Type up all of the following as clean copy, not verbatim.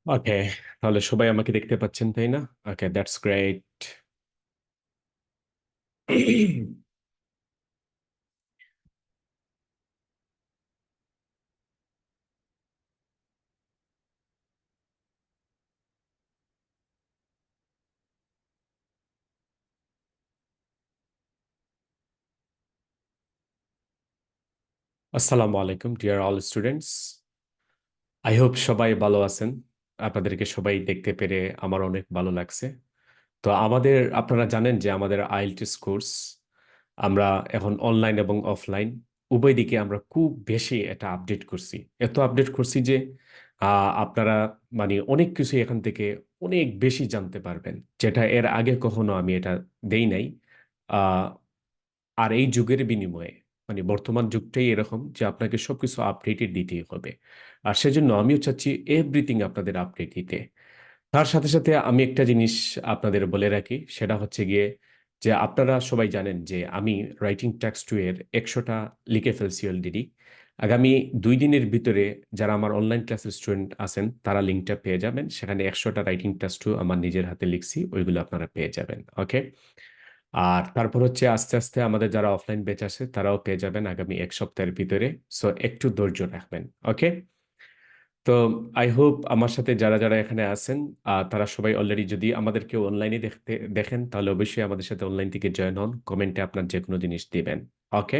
ওকে, তাহলে সবাই আমাকে দেখতে পাচ্ছেন, তাই না? ওকে, দ্যাটস গ্রেট। আসসালামু আলাইকুম deer all students. I hope সবাই ভালো আছেন। আপনাদেরকে সবাই দেখতে পেরে আমার অনেক ভালো লাগছে। তো আপনারা জানেন যে আমাদের আইএলটিএস কোর্স আমরা এখন অনলাইন এবং অফলাইন উভয় দিকে আমরা খুব বেশি এটা আপডেট করছি। এত আপডেট করছি যে আপনারা মানে অনেক কিছু এখান থেকে অনেক বেশি জানতে পারবেন, যেটা এর আগে কখনো আমি এটা দেই নাই। আহ, আর এই যুগের বিনিময়ে মানে বর্তমান যুগটাই এরকম যে আপনাকে সবকিছু আপডেটেড দিতেই হবে। আর সেজন্য আমিও চাচ্ছি এভরিথিং আপনাদের আপডেট দিতে। তার সাথে সাথে আমি একটা জিনিস আপনাদের বলে রাখি, সেটা হচ্ছে গিয়ে যে আপনারা সবাই জানেন যে আমি রাইটিং ট্যাক্স টু এর 100টা লিখে ফেলছি অলরেডি। আগামী 2 দিনের ভিতরে যারা আমার অনলাইন ক্লাসের স্টুডেন্ট আছেন তারা লিঙ্কটা পেয়ে যাবেন। সেখানে 100টা রাইটিং ট্যাক্স টু আমার নিজের হাতে লিখছি, ওইগুলো আপনারা পেয়ে যাবেন। ওকে। আর তারপর হচ্ছে আস্তে আস্তে আমাদের যারা অফলাইন ব্যাচ আছে তারাও পেয়ে যাবেন আগামী 1 সপ্তাহের ভিতরে। সো একটু ধৈর্য রাখবেন। ওকে। তো আই হোপ আমার সাথে যারা যারা এখানে আছেন তারা সবাই অলরেডি, যদি আমাদেরকে অনলাইনে দেখেন তাহলে অবশ্যই আমাদের সাথে অনলাইন থেকে জয়েন হন, কমেন্টে আপনার যে কোনো জিনিস দিবেন। ওকে।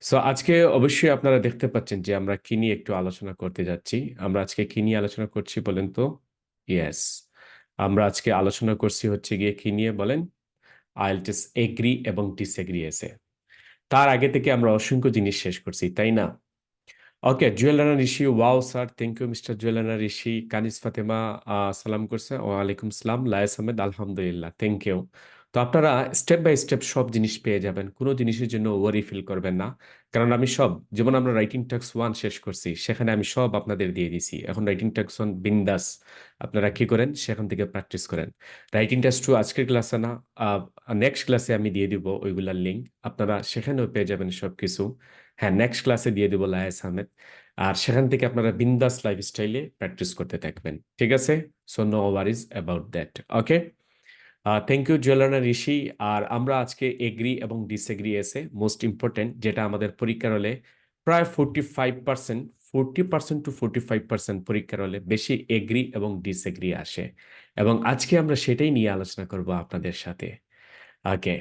সো আজকে অবশ্যই আপনারা দেখতে পাচ্ছেন যে আমরা কি নিয়ে একটু আলোচনা করতে যাচ্ছি। আমরা আজকে কি নিয়ে আলোচনা করছি বলেন তো? ইয়েস, আমরা আজকে আলোচনা করছি হচ্ছে গিয়ে কি নিয়ে বলেন? আইএলটিএস এগ্রি এবং ডিসএগ্রি এসে। তার আগে থেকে আমরা অসংখ্য জিনিস শেষ করছি, তাই না? Okay, Jewel Rana Rishi, wow sir, thank you mister Jewel Rana Rishi. Kaniz Fatema সালাম করছে, ওয়ালাইকুম সালাম। লায়েস আহমেদ, আলহামদুলিল্লাহ, থ্যাংক ইউ। তো আপনারা স্টেপ বাই স্টেপ সব জিনিস পেয়ে যাবেন, কোনো জিনিসের জন্য ওয়ারি ফিল করবেন না। কারণ আমি সব, যেমন আমরা রাইটিং টাস্ক 1 শেষ করছি, সেখানে আমি সব আপনাদের দিয়ে দিছি। এখন রাইটিং টাস্ক 1 বিন্দাস আপনারা কি করেন, সেখান থেকে প্র্যাকটিস করেন। রাইটিং টাস্ক 2 আজকের ক্লাসে না, নেক্সট ক্লাসে আমি দিয়ে দিব ওইগুলার লিঙ্ক, আপনারা সেখানেও পেয়ে যাবেন সবকিছু। হ্যাঁ, নেক্সট ক্লাসে দিয়ে দেবো লায়েস আহমেদ। আর সেখান থেকে আপনারা বিন্দাস লাইফস্টাইলে প্র্যাকটিস করতে থাকবেন, ঠিক আছে? So no worries about that. Okay. Thank you জুয়েলানা ঋষি। আর আমরা আজকে এগ্রি এবং ডিসএগ্রি এসে মোস্ট ইম্পর্টেন্ট, যেটা আমাদের পরীক্ষার হলে প্রায় 45%, 40% to 45% পরীক্ষার হলে বেশি এগ্রি এবং ডিসএগ্রি আসে। এবং আজকে আমরা সেটাই নিয়ে আলোচনা করব আপনাদের সাথে। ওকে।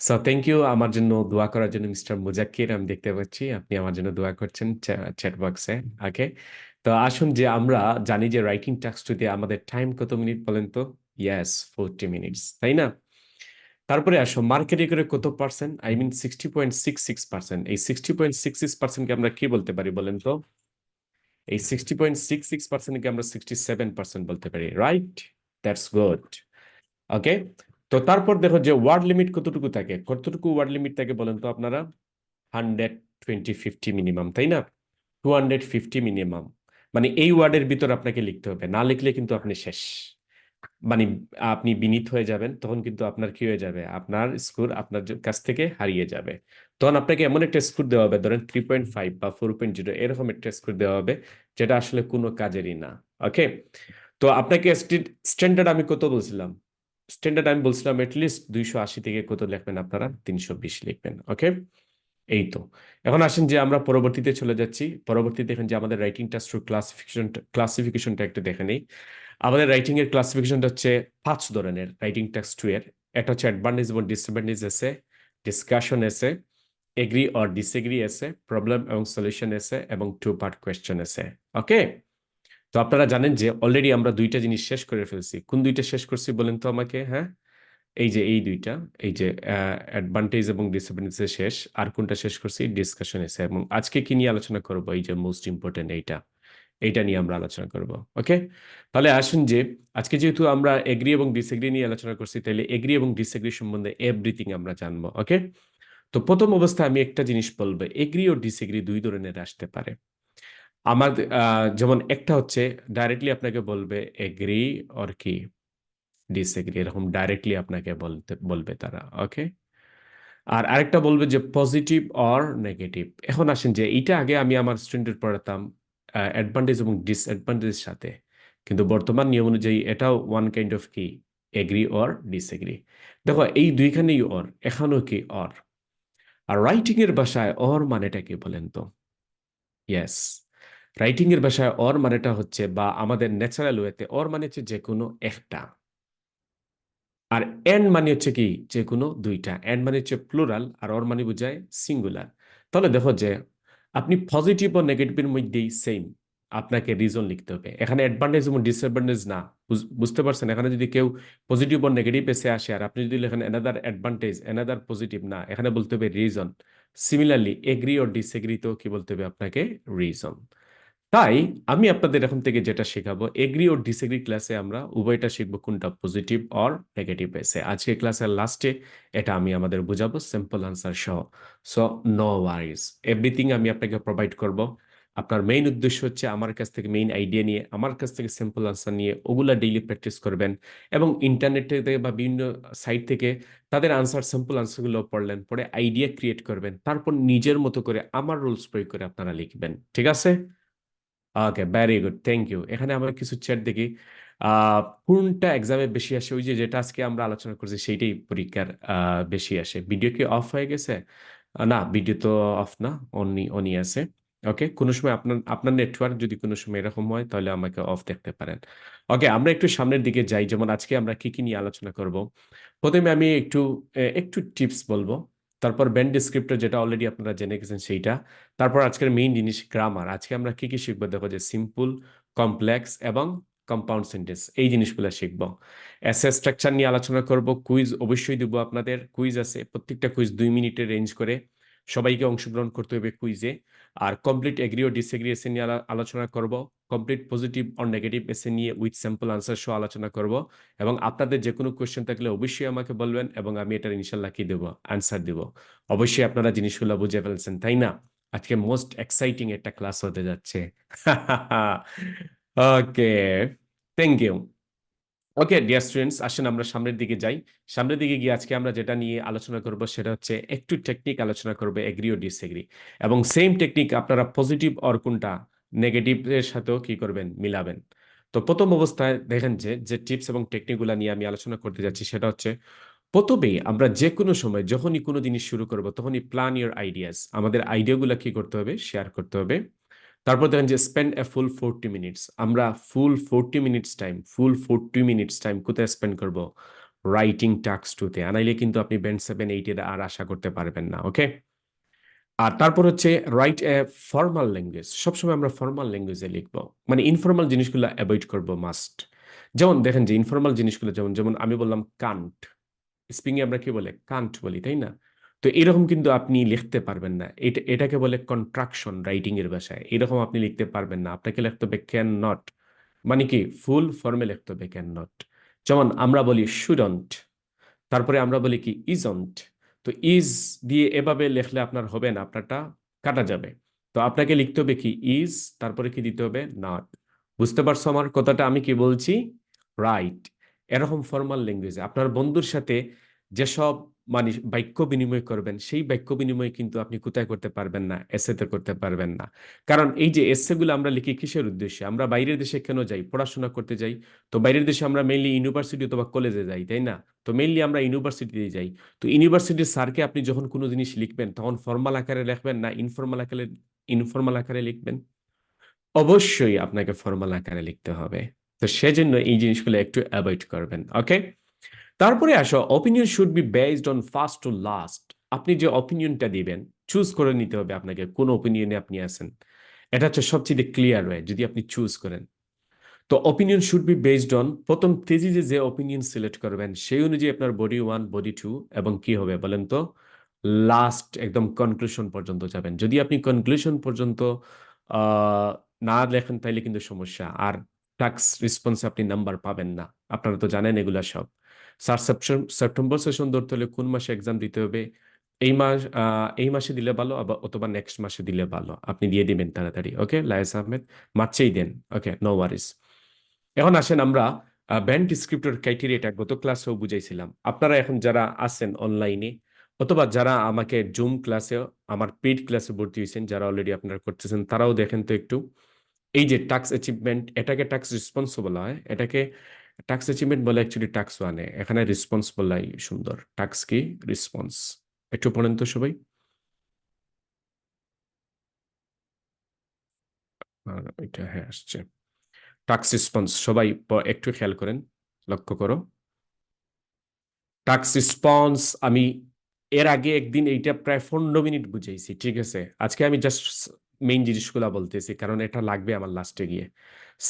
সো থ্যাংক ইউ আমার জন্য দোয়া করার জন্য মিস্টার মুজাক্কির, আমি দেখতে পাচ্ছি আপনি আমার জন্য দোয়া করছেন চ্যাট বক্সে। ওকে। তো আসুন, যে আমরা জানি যে রাইটিং টাস্ক টুতে আমাদের টাইম কত মিনিট বলেন তো? ইয়েস, 40 মিনিটস, তাই না? তারপরে আসো মার্কেটে করে কত পার্সেন্ট, আই মিন 60.66%। এই 60.66%কে আমরা কি বলতে পারি বলেন তো? এই 60.66%কে আমরা 67% বলতে পারি, রাইট? That's good. ওকে। তো তারপর দেখো যে ওয়ার্ড লিমিট কতটুকু থাকে, কতটুকু ওয়ার্ড লিমিট থাকে বলেন তো আপনারা? 120, 50 মিনিমাম, তাই না? 250 মিনিমাম। মানে এই ওয়ার্ডের ভিতর আপনাকে লিখতে হবে, না লিখলে কিন্তু আপনি শেষ। মানে আপনি বিনীত হয়ে যাবেন, তখন কিন্তু আপনার কি হয়ে যাবে, আপনার স্কোর আপনার কাছ থেকে হারিয়ে যাবে। তখন আপনাকে এমন একটা স্কোর দেওয়া হবে, ধরেন 3.5 বা 4.0, এরকম একটা স্কোর দেওয়া হবে, যেটা আসলে কোনো কাজেরই না। ওকে। তো আপনাকে স্ট্যান্ডার্ড আমি কত বলছিলাম? স্ট্যান্ডার্ড আমি বলছিলাম এটলিস্ট 280 থেকে কত লিখবেন আপনারা? 320 লিখবেন। ওকে। এই তো। এখন আসেন যে আমরা পরবর্তীতে চলে যাচ্ছি। পরবর্তীতে দেখেন যে আমাদের রাইটিং টাস্ক ক্লাসিফিকেশনটা একটু দেখে নেই। আমাদের রাইটিং এর ক্লাসিফিকেশনটা হচ্ছে 5 ধরনের রাইটিং টাস্ক 2 এর। একটা হচ্ছে অ্যাডভান্টেজ এবং ডিসঅ্যাডভান্টেজ এসে, ডিসকাশন এসে, এগ্রি অর ডিসএগ্রি এসে, প্রবলেম এবং সলিউশন এসে, এবং 2 পার্ট কোয়েশ্চেন এসে। ওকে। তো আপনারা জানেন যে অলরেডি আমরা 2টা জিনিস শেষ করে ফেলছি। কোন 2টা শেষ করছি বলেন তো আমাকে? হ্যাঁ, এই যে এই 2টা, এই যে অ্যাডভান্টেজ এবং ডিসঅ্যাডভান্টেজ শেষ। আর কোনটা শেষ করছি? ডিসকাশন এসে। এবং আজকে কি নিয়ে আলোচনা করব, এই যে মোস্ট ইম্পর্টেন্ট এইটা, এইটা নিয়ে আমরা আলোচনা করব। ওকে। তাহলে আসুন যে আজকে যেহেতু আমরা এগ্রি এবং ডিসএগ্রি নিয়ে আলোচনা করছি, তাহলে এগ্রি এবং ডিসএগ্রি সম্বন্ধে এভরিথিং আমরা জানবো। ওকে। তো প্রথম অবস্থায় আমি একটা জিনিস বলবো, এগ্রি ও ডিসএগ্রি 2 ধরনের আসতে পারে। আমাদের যেমন একটা হচ্ছে ডাইরেক্টলি আপনাকে বলবে এগ্রি অর কি ডিসএগ্রি, এরকম ডাইরেক্টলি আপনাকে বলবে তারা। ওকে। আর আরেকটা বলবে যে পজিটিভ অর নেগেটিভ। এখন আসেন যে এইটা আগে আমি আমার স্টুডেন্টের পড়াতাম অ্যাডভান্টেজ এবং ডিসঅ্যাডভান্টেজের সাথে, কিন্তু বর্তমান নিয়ম অনুযায়ী এটাও ওয়ান কাইন্ড অফ কি, এগ্রি অর ডিসএগ্রি। দেখো এই দুইখানেই অর, এখানেও কি অর। আর রাইটিং এর ভাষায় অর মানেটা কি বলেন তো? ইয়েস, রাইটিং এর ভাষায় অর মানেটা হচ্ছে, বা আমাদের ন্যাচারাল ওয়েতে অর মানে হচ্ছে যে কোনো একটা, আর এন্ড মানে হচ্ছে কি যে কোনো দুইটা। এন্ড মানে হচ্ছে প্লুরাল, আর অর মানে বোঝায় সিঙ্গুলার। তাহলে দেখো যে আপনি পজিটিভ ও নেগেটিভের মধ্যেই সেম, আপনাকে রিজন লিখতে হবে। এখানে অ্যাডভান্টেজ এবং ডিসঅ্যাডভান্টেজ না, বুঝতে পারছেন? এখানে যদি কেউ পজিটিভ ও নেগেটিভ এসে আসে আর আপনি যদি লেখেন এনাদার অ্যাডভান্টেজ এনাদার পজিটিভ, না, এখানে বলতে হবে রিজন। সিমিলারলি এগ্রি ও ডিসএগ্রি তো কি বলতে হবে আপনাকে? রিজন। তাই আমি আপনাদের এখন থেকে যেটা শেখাবো, এগ্রি ও ডিসএগ্রি ক্লাসে আমরা উভয়টা শিখবো, কোনটা পজিটিভ অর নেগেটিভ এসে। আজকে ক্লাসের লাস্টে এটা আমি আমাদের বুঝাবো সিম্পল আনসার সহ। সো নো ওয়ারিজ, এভরিথিং আমি আপনাকে প্রোভাইড করব। আপনার মেইন উদ্দেশ্য হচ্ছে আমার কাছ থেকে মেইন আইডিয়া নিয়ে, আমার কাছ থেকে সিম্পল আনসার নিয়ে ওগুলা ডেইলি প্র্যাকটিস করবেন, এবং ইন্টারনেট থেকে বা বিভিন্ন সাইট থেকে তাদের আনসার সিম্পল আনসারগুলো পড়লেন, পরে আইডিয়া ক্রিয়েট করবেন, তারপর নিজের মতো করে আমার রুলস প্রয়োগ করে আপনারা লিখবেন। ঠিক আছে? ওকে, ভেরি গুড, থ্যাংক ইউ। এখানে আমরা কিছু চ্যাট দেখি। কোনটা এক্সামে বেশি আসে? ওই যে যেটা আজকে আমরা আলোচনা করছি সেইটাই পরীক্ষার বেশি আসে। ভিডিও কি অফ হয়ে গেছে? না, ভিডিও তো অফ না, অনই অনই আছে। ওকে, কোনো সময় আপনার আপনার নেটওয়ার্ক যদি কোনো সময় এরকম হয় তাহলে আমাকে অফ দেখতে পারেন। ওকে, আমরা একটু সামনের দিকে যাই। যেমন আজকে আমরা কি কি নিয়ে আলোচনা করব। প্রথমে আমি একটু টিপস বলবো, তারপর ব্যান্ড ডিসক্রিপ্টর যেটা অলরেডি আপনারা জেনে গেছেন সেইটা, তারপর আজকের মেইন জিনিস গ্রামার। আজকে আমরা কি কি শিখবো দেখো, যে সিম্পল, কমপ্লেক্স এবং কম্পাউন্ড সেন্টেন্স, এই জিনিসগুলো শিখবো। এসএ স্ট্রাকচার নিয়ে আলোচনা করব। কুইজ অবশ্যই দিব আপনাদের, কুইজ আছে, প্রত্যেকটা কুইজ 2 মিনিটের রেঞ্জ করে, সবাইকে অংশগ্রহণ করতে হবে কুইজে। আর কমপ্লিট এগ্রি ও ডিসএগ্রি এসে নিয়ে আলোচনা করব। কমপ্লিট পজিটিভ অর নেগেটিভ এসে নিয়ে উইথ স্যাম্পল আনসার সহ আলোচনা করব। এবং আপনাদের যে কোনো কোয়েশ্চেন থাকলে অবশ্যই আমাকে বলবেন, এবং আমি এটার ইনশাল্লাহ কি দেবো, আনসার দেবো। অবশ্যই আপনারা জিনিসগুলো বুঝে ফেলছেন, তাই না? আজকে মোস্ট এক্সাইটিং একটা ক্লাস হতে যাচ্ছে। Okay, thank you. Okay dear students, আসেন আমরা সামনের দিকে যাই। সামনের দিকে গিয়ে আজকে আমরা যেটা নিয়ে আলোচনা করব সেটা হচ্ছে একটু টেকনিক আলোচনা করবে, এগ্রি ও ডিসএগ্রি, এবং সেম টেকনিক আপনারা পজিটিভ অর কোনটা নেগেটিভ এর সাথেও কি করবেন, মিলাবেন। তো প্রথম অবস্থায় দেখেন যে যে টিপস এবং টেকনিকগুলো নিয়ে আমি আলোচনা করতে যাচ্ছি সেটা হচ্ছে, প্রথমেই আমরা যে কোনো সময় যখনই কোনো জিনিস শুরু করব তখনই প্ল্যান ইউর আইডিয়াস, আমাদের আইডিয়াগুলো কি করতে হবে, শেয়ার করতে হবে। তারপর দেখেন যে স্পেন্ড এ ফুল 40 মিনিটস, আমরা ফুল 40 মিনিটস টাইম কোথায় স্পেন্ড করব? রাইটিং টাস্ক 2-তে, আনাইলে কিন্তু আপনি ব্যান্ড 7-8 এর আর আশা করতে পারবেন না। ওকে, আর তারপর হচ্ছে রাইট এ ফর্মাল ল্যাঙ্গুয়েজ, সবসময় আমরা ফর্মাল ল্যাঙ্গুয়েজে লিখবো, মানে ইনফর্মাল জিনিসগুলো অ্যাভয়েড করব মাস্ট। যেমন দেখেন যে ইনফর্মাল জিনিসগুলো, যেমন যেমন আমি বললাম কান্ট, স্পিং এ আমরা কি বলে, কান্ট বলি, তাই না? তো এরকম কিন্তু আপনি লিখতে পারবেন না, এটাকে বলে কন্ট্রাকশন রাইটিং এর ভাষায়। এরকম আপনি লিখতে পারবেন না, আপনাকে লিখতে হবে ক্যান নট, মানে কি ফুল ফর্মে লিখতে হবে ক্যান নট। যেমন আমরা বলি শুডন্ট, তারপরে আমরা বলি কি ইজন্ট। তো ইজ দিয়ে এভাবে লিখলে আপনার হবে না, আপনারটা কাটা যাবে। তো আপনাকে লিখতে হবে কি ইজ, তারপরে কি দিতে হবে, নট। বুঝতে পারছো আমার কথাটা আমি কি বলছি? রাইট। এরকম ফর্মাল ল্যাঙ্গুয়েজে আপনার বন্ধুর সাথে যেসব মানে বাক্য বিনিময় করবেন, সেই বাক্য বিনিময় কিন্তু আপনি কোথায় করতে পারবেন না, এসেতে করতে পারবেন না। কারণ এই যে এসেগুলো আমরা লিখি কিসের উদ্দেশ্যে? আমরা বাইরের দেশে কেন যাই? পড়াশোনা করতে যাই। তো বাইরের দেশে আমরা মেইনলি ইউনিভার্সিটি অথবা কলেজে যাই, তাই না? তো মেইনলি আমরা ইউনিভার্সিটিতে যাই। তো ইউনিভার্সিটির স্যারকে আপনি যখন কোনো জিনিস লিখবেন তখন ফর্মাল আকারে লিখবেন না ইনফর্মাল আকারে লিখবেন? অবশ্যই আপনাকে ফর্মাল আকারে লিখতে হবে। তো সেজন্য এই জিনিসগুলো একটু অ্যাভয়েড করবেন। ওকে, তারপরে আসো, opinion should be based on first to last. আপনি যে অপিনিয়নটা দিবেন, চুজ করে নিতে হবে আপনাকে কোন অপিনিয়নে আপনি আছেন। এটা হচ্ছে সবচেয়ে ক্লিয়ার ওয়ে, যদি আপনি চুজ করেন। তো opinion should be based on, প্রথম তেজিজে যে অপিনিয়ন সিলেক্ট করবেন সেই অনুযায়ী আপনার বডি 1, বডি 2, এবং কি হবে বলেন তো, লাস্ট একদম কনক্লুশন পর্যন্ত যাবেন। যদি আপনি কনক্লুশন পর্যন্ত আহ, না লেখেন তাইলে কিন্তু সমস্যা, আর টাস্ক রেসপন্সে আপনি নাম্বার পাবেন না। আপনারা তো জানেন এগুলা সব। স্যার সেপ্টেম্বর সেশন ধরতে হলে কোন মাসে এক্সাম দিতে হবে, এই মাসে দিলে ভালো, অথবা নেক্সট মাসে দিলে ভালো, আপনি দিয়ে দিবেন তাড়াতাড়ি। ওকে লায়েস আহমেদ, মার্চেই দেন। ওকে, নো ওয়ারিস। এখন আসেন আমরা ব্যান্ড ডিসক্রিপ্টর ক্রাইটেরিয়াটা গত ক্লাসেও বুঝাইছিলাম। আপনারা এখন যারা আছেন অনলাইনে, অথবা যারা আমাকে জুম ক্লাসে, আমার পেইড ক্লাসে ভর্তি হয়েছেন, যারা অলরেডি আপনারা করতেছেন, তারাও দেখেন তো একটু। এই যে টাস্ক অ্যাচিভমেন্ট, এটাকে টাস্ক রেসপন্স বলা হয়, এটাকে টাস্ক অ্যাচিভমেন্ট বলে অ্যাকচুয়ালি টাস্ক ওয়ানে, এখানে রেসপন্স বলাই সুন্দর। টাস্ক কি? রেসপন্স। একটু পড়েন তো সবাই। এটা হ্যাঁ আসছে। টাস্ক রেসপন্স সবাই একটু খেয়াল করেন, লক্ষ্য করো। টাস্ক রেসপন্স আমি এর আগে একদিন এইটা প্রায় 15 মিনিট বুঝাইছি, ঠিক আছে? আজকে আমি জাস্ট মেইন জিনিসগুলো বলতেছি, কারণ এটা লাগবে আমার লাস্টে গিয়ে।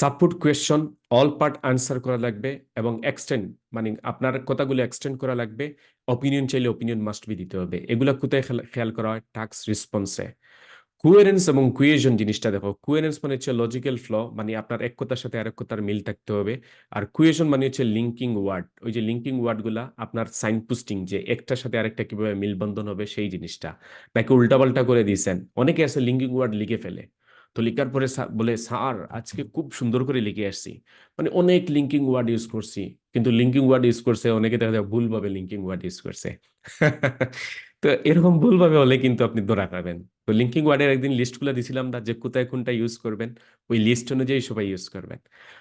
Support question, all part answer করা লাগবে, এবং এক্সটেন্ড, মানে আপনার কথাগুলো এক্সটেন্ড করা লাগবে। অপিনিয়ন চাইলে অপিনিয়ন মাস্ট বি দিতে হবে। এগুলা কোথায় খেয়াল করা হয়? টাস্ক রেসপন্সে। কুয়েরেন্স এবং কুয়েশন জিনিসটা দেখো। কুয়েরেন্স মানে হচ্ছে লজিক্যাল ফ্লো, মানে আপনার এক কথার সাথে আরেক কথার মিল থাকতে হবে। আর কুয়েশন মানে হচ্ছে লিঙ্কিং ওয়ার্ড, ওই যে লিঙ্কিং ওয়ার্ড গুলা আপনার সাইন পোস্টিং, যে একটার সাথে আরেকটা কিভাবে মিলবন্ধন হবে সেই জিনিসটা। নাকি উল্টাপাল্টা করে দিয়েছেন, অনেকে আছে লিঙ্কিং ওয়ার্ড লিখে ফেলে। তো লিখার পরে বলে স্যার আজকে খুব সুন্দর করে লিখে আসছি, মানে অনেক লিঙ্কিং ওয়ার্ড ইউজ করছি। কিন্তু লিঙ্কিং ওয়ার্ড ইউজ করছে, অনেকে দেখা যায় ভুলভাবে লিঙ্কিং ওয়ার্ড ইউজ করছে। তো এরকম ভুলভাবে হলে কিন্তু আপনি ধরা খাবেন। তো লিঙ্কিং ওয়ার্ডের একদিন লিস্টগুলো দিছিলাম না, যে কোথায় কোনটা ইউজ করবেন, ওই লিস্ট অনুযায়ী সবাই ইউজ করবেন।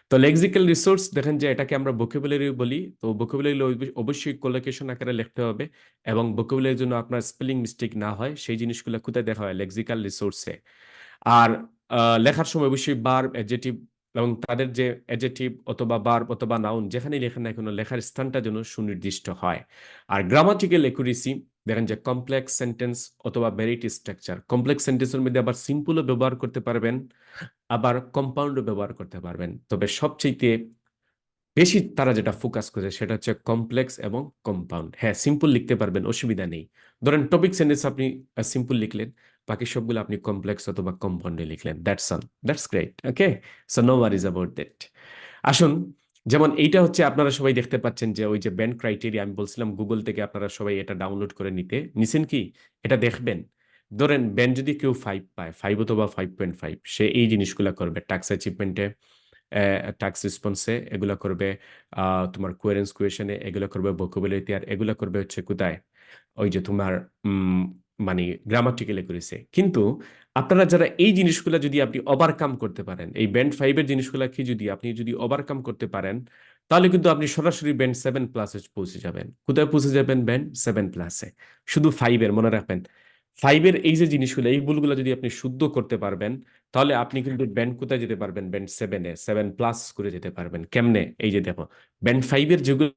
তো লেক্সিক্যাল রিসোর্স দেখেন যে এটাকে আমরা ভোকাবুলারি বলি। তো ভোকাবুলারি অবশ্যই কোলোকেশন আকারে লিখতে হবে, এবং ভোকাবুলারির জন্য আপনার স্পেলিং মিস্টেক না হয় সেই জিনিসগুলো কোথায় দেখা হয়? লেক্সিক্যাল রিসোর্সে। আর লেখার সময় অবশ্যই ভার্ব, অ্যাডজেক্টিভ এবং তাদের যে অ্যাডজেক্টিভ অথবা ভার্ব অথবা নাউন যেখানেই লেখেন না কেন, লেখার স্থানটা যেন সুনির্দিষ্ট হয়। আর গ্রামাটিক্যাল একুরেসি দেখেন যে কমপ্লেক্স সেন্টেন্স অথবা ভ্যারাইটি স্ট্রাকচার। কমপ্লেক্স সেন্টেন্সের মধ্যে আবার সিম্পলও ব্যবহার করতে পারবেন, আবার কম্পাউন্ডও ব্যবহার করতে পারবেন। তবে সবচেয়ে বেশি তারা যেটা ফোকাস করে সেটা হচ্ছে কমপ্লেক্স এবং কম্পাউন্ড। হ্যাঁ, সিম্পল লিখতে পারবেন, অসুবিধা নেই। ধরেন টপিক সেন্টেন্স আপনি সিম্পল লিখলেন, বাকি সবগুলো আপনি কমপ্লেক্স অথবা কম্পাউন্ডে লিখলেন, that's great. Okay, so no worries about that. আসুন, যেমন এইটা হচ্ছে আপনারা সবাই দেখতে পাচ্ছেন যে ওই যে ব্যান্ড ক্রাইটেরিয়া, আমি বলছিলাম গুগল থেকে আপনারা সবাই এটা ডাউনলোড করে নিছেন কি? এটা দেখবেন। ধরেন ব্যান্ড যদি কেউ 5 পায়, 5 অথবা 5.5, সে এই জিনিসগুলা করবে টাস্ক অ্যাচিভমেন্টে, টাস্ক রেসপন্সে এগুলা করবে, তোমার কোয়ারেন্স কুয়েশনে এগুলো করবে, ভোকাবুলারিতে, আর এগুলো করবে হচ্ছে কোথায়? ওই যে তোমার উম, মানে গ্রামাটিক্যালি করেছে। কিন্তু আপনারা যারা এই জিনিসগুলো যদি আপনি ওভারকাম করতে পারেন, এই ব্যান্ড 5-এর জিনিসগুলোকে যদি আপনি ওভারকাম করতে পারেন, তাহলে কিন্তু আপনি সরাসরি ব্যান্ড 7+ পৌঁছে যাবেন। কোথায় পৌঁছে যাবেন? ব্যান্ড 7+-এ। শুধু 5-এর মনে রাখবেন, 5-এর এই যে জিনিসগুলো, এই ভুলগুলো যদি আপনি শুদ্ধ করতে পারবেন, তাহলে আপনি কিন্তু ব্যান্ড কোথায় যেতে পারবেন? ব্যান্ড 7-এ, 7+ করে যেতে পারবেন। কেমনে? এই যে দেখো, ব্যান্ড 5-এর যেগুলো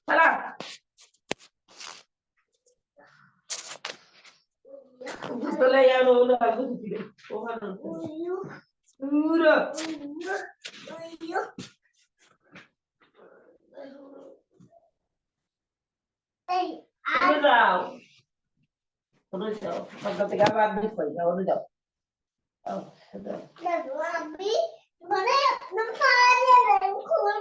Hala. Dole ya no na ku dire. O hanan. Ura. Udah daw. Udah daw. Pagdating ka ba di pa, udah daw. Oh, udah. Abi, মানে নাম সারা দিয়ে খবর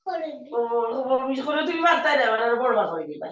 করে দি। ও, খবর করে তুমি বার্তায় না, মানে বড় বাস হয়ে দিবা।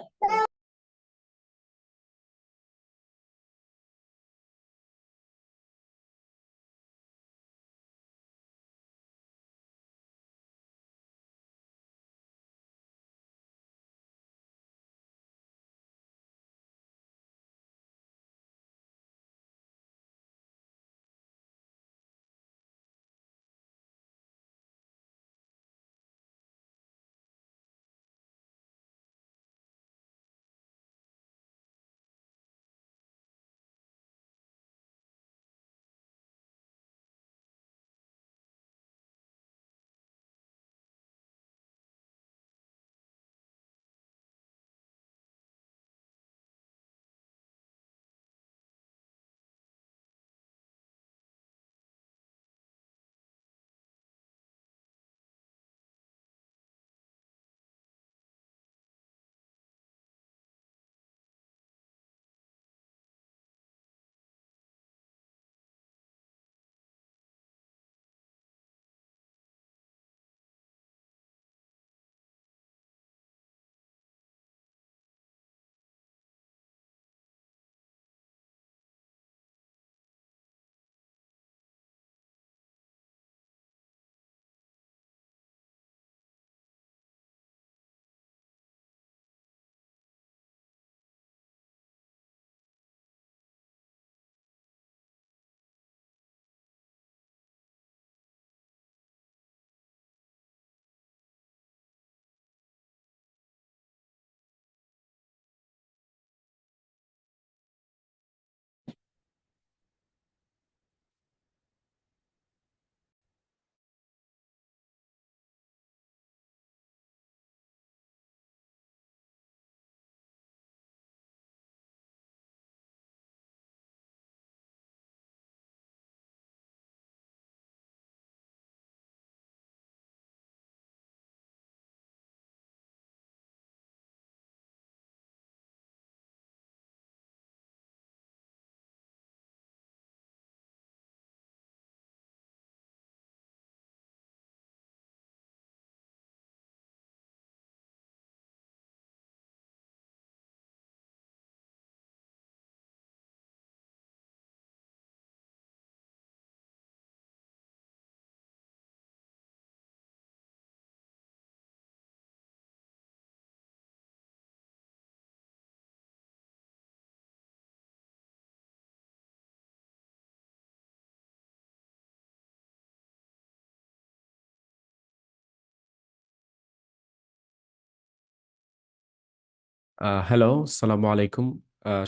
হ্যালো, সালামু আলাইকুম।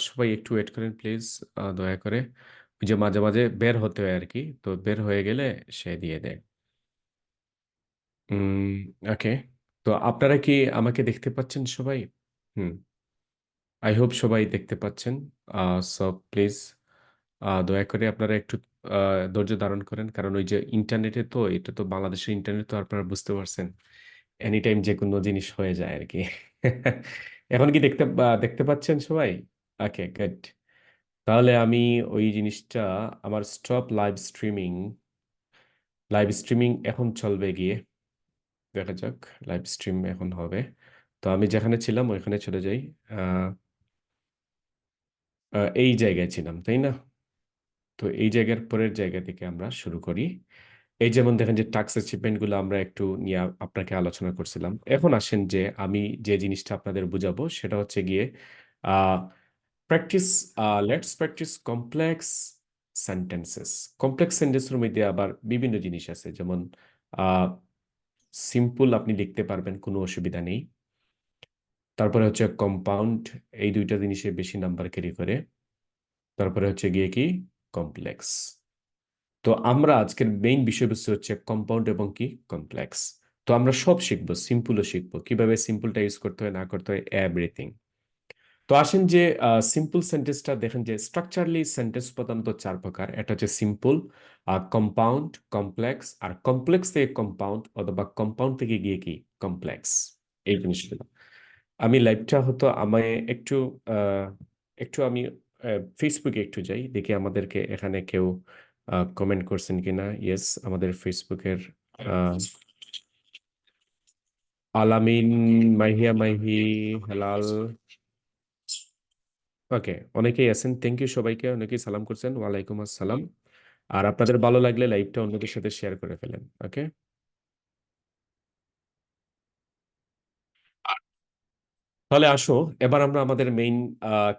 সবাই একটু ওয়েট করেন প্লিজ, দয়া করে। ওই যে মাঝে, মাঝে বের হতে হয় আরকি। তো বের হয়ে গেলে সে দিয়ে দেয়। উম ওকে। তো আপনারা কি আমাকে দেখতে পাচ্ছেন সবাই? হুম, I hope সবাই দেখতে পাচ্ছেন। আ সো প্লিজ দয়া করে আপনারা একটু আ ধৈর্য ধারণ করেন। কারণ ওই যে ইন্টারনেটে তো এটা তো বাংলাদেশের ইন্টারনেট তো আপনারা বুঝতে পারছেন। এনিটাইম যেকোনো জিনিস হয়ে যায় আরকি। এখন কি দেখতে পাচ্ছেন সবাই? ওকে, গুড। তাহলে আমি ওই জিনিসটা আমার লাইভ স্ট্রিমিং এখন চলবে গিয়ে। দেখা যাক লাইভ স্ট্রিম এখন হবে। তো আমি যেখানে ছিলাম ওইখানে চলে যাই। আ এই জায়গায় ছিলাম, তাই না? তো এই জায়গার পরের জায়গা থেকে আমরা শুরু করি। এই যেমন দেখেন যে টাস্ক অ্যাচিভমেন্ট গুলো আমরা একটু নিয়ে আপনাকে আলোচনা করছিলাম। এখন আসেন যে আমি যে জিনিসটা আপনাদের বুঝাবো সেটা হচ্ছে গিয়ে uh practice let's practice complex sentences. Complex সেন্টেন্সের মধ্যে আবার বিভিন্ন জিনিস আছে। যেমন আ সিম্পল আপনি লিখতে পারবেন, কোনো অসুবিধা নেই। তারপরে হচ্ছে কম্পাউন্ড, এই ২ টা জিনিসে বেশি নাম্বার ক্যারি করে। তারপরে হচ্ছে গিয়ে কি কমপ্লেক্স। তো আমরা আজকের মেইন বিষয়বস্তু হচ্ছে কম্পাউন্ড এবং কি কমপ্লেক্স। তো আমরা সব শিখবো, সিম্পলও শিখবো, কিভাবে সিম্পলটা ইউজ করতে হয় না করতে হয়, এভরিথিং। তো আসেন যে সিম্পল সেন্টেন্সটা দেখেন যে স্ট্রাকচারলি সেন্টেন্স প্রধানত চার প্রকার। এটা হচ্ছে সিম্পল, কম্পাউন্ড, কমপ্লেক্স, আর কমপ্লেক্স থেকে কম্পাউন্ড অথবা কম্পাউন্ড থেকে গিয়ে কি কমপ্লেক্স, এই জিনিসগুলো। আমি লাইভটা হতো আমায় একটু একটু আমি ফেসবুকে একটু যাই, দেখি আমাদেরকে এখানে কেউ কমেন্ট করছেন কিনা। ইয়েস, আমাদের ফেসবুকের আলামিন, মাহিয়া মাহি, হেলাল, ওকে, অনেকেই আছেন। থ্যাংক ইউ সবাইকে, অনেকেই সালাম করছেন, ওয়ালাইকুম আসসালাম। আর আপনাদের ভালো লাগলে লাইভটা অন্যদের সাথে শেয়ার করে ফেলেন। ওকে, তাহলে আসো এবার আমরা আমাদের মেইন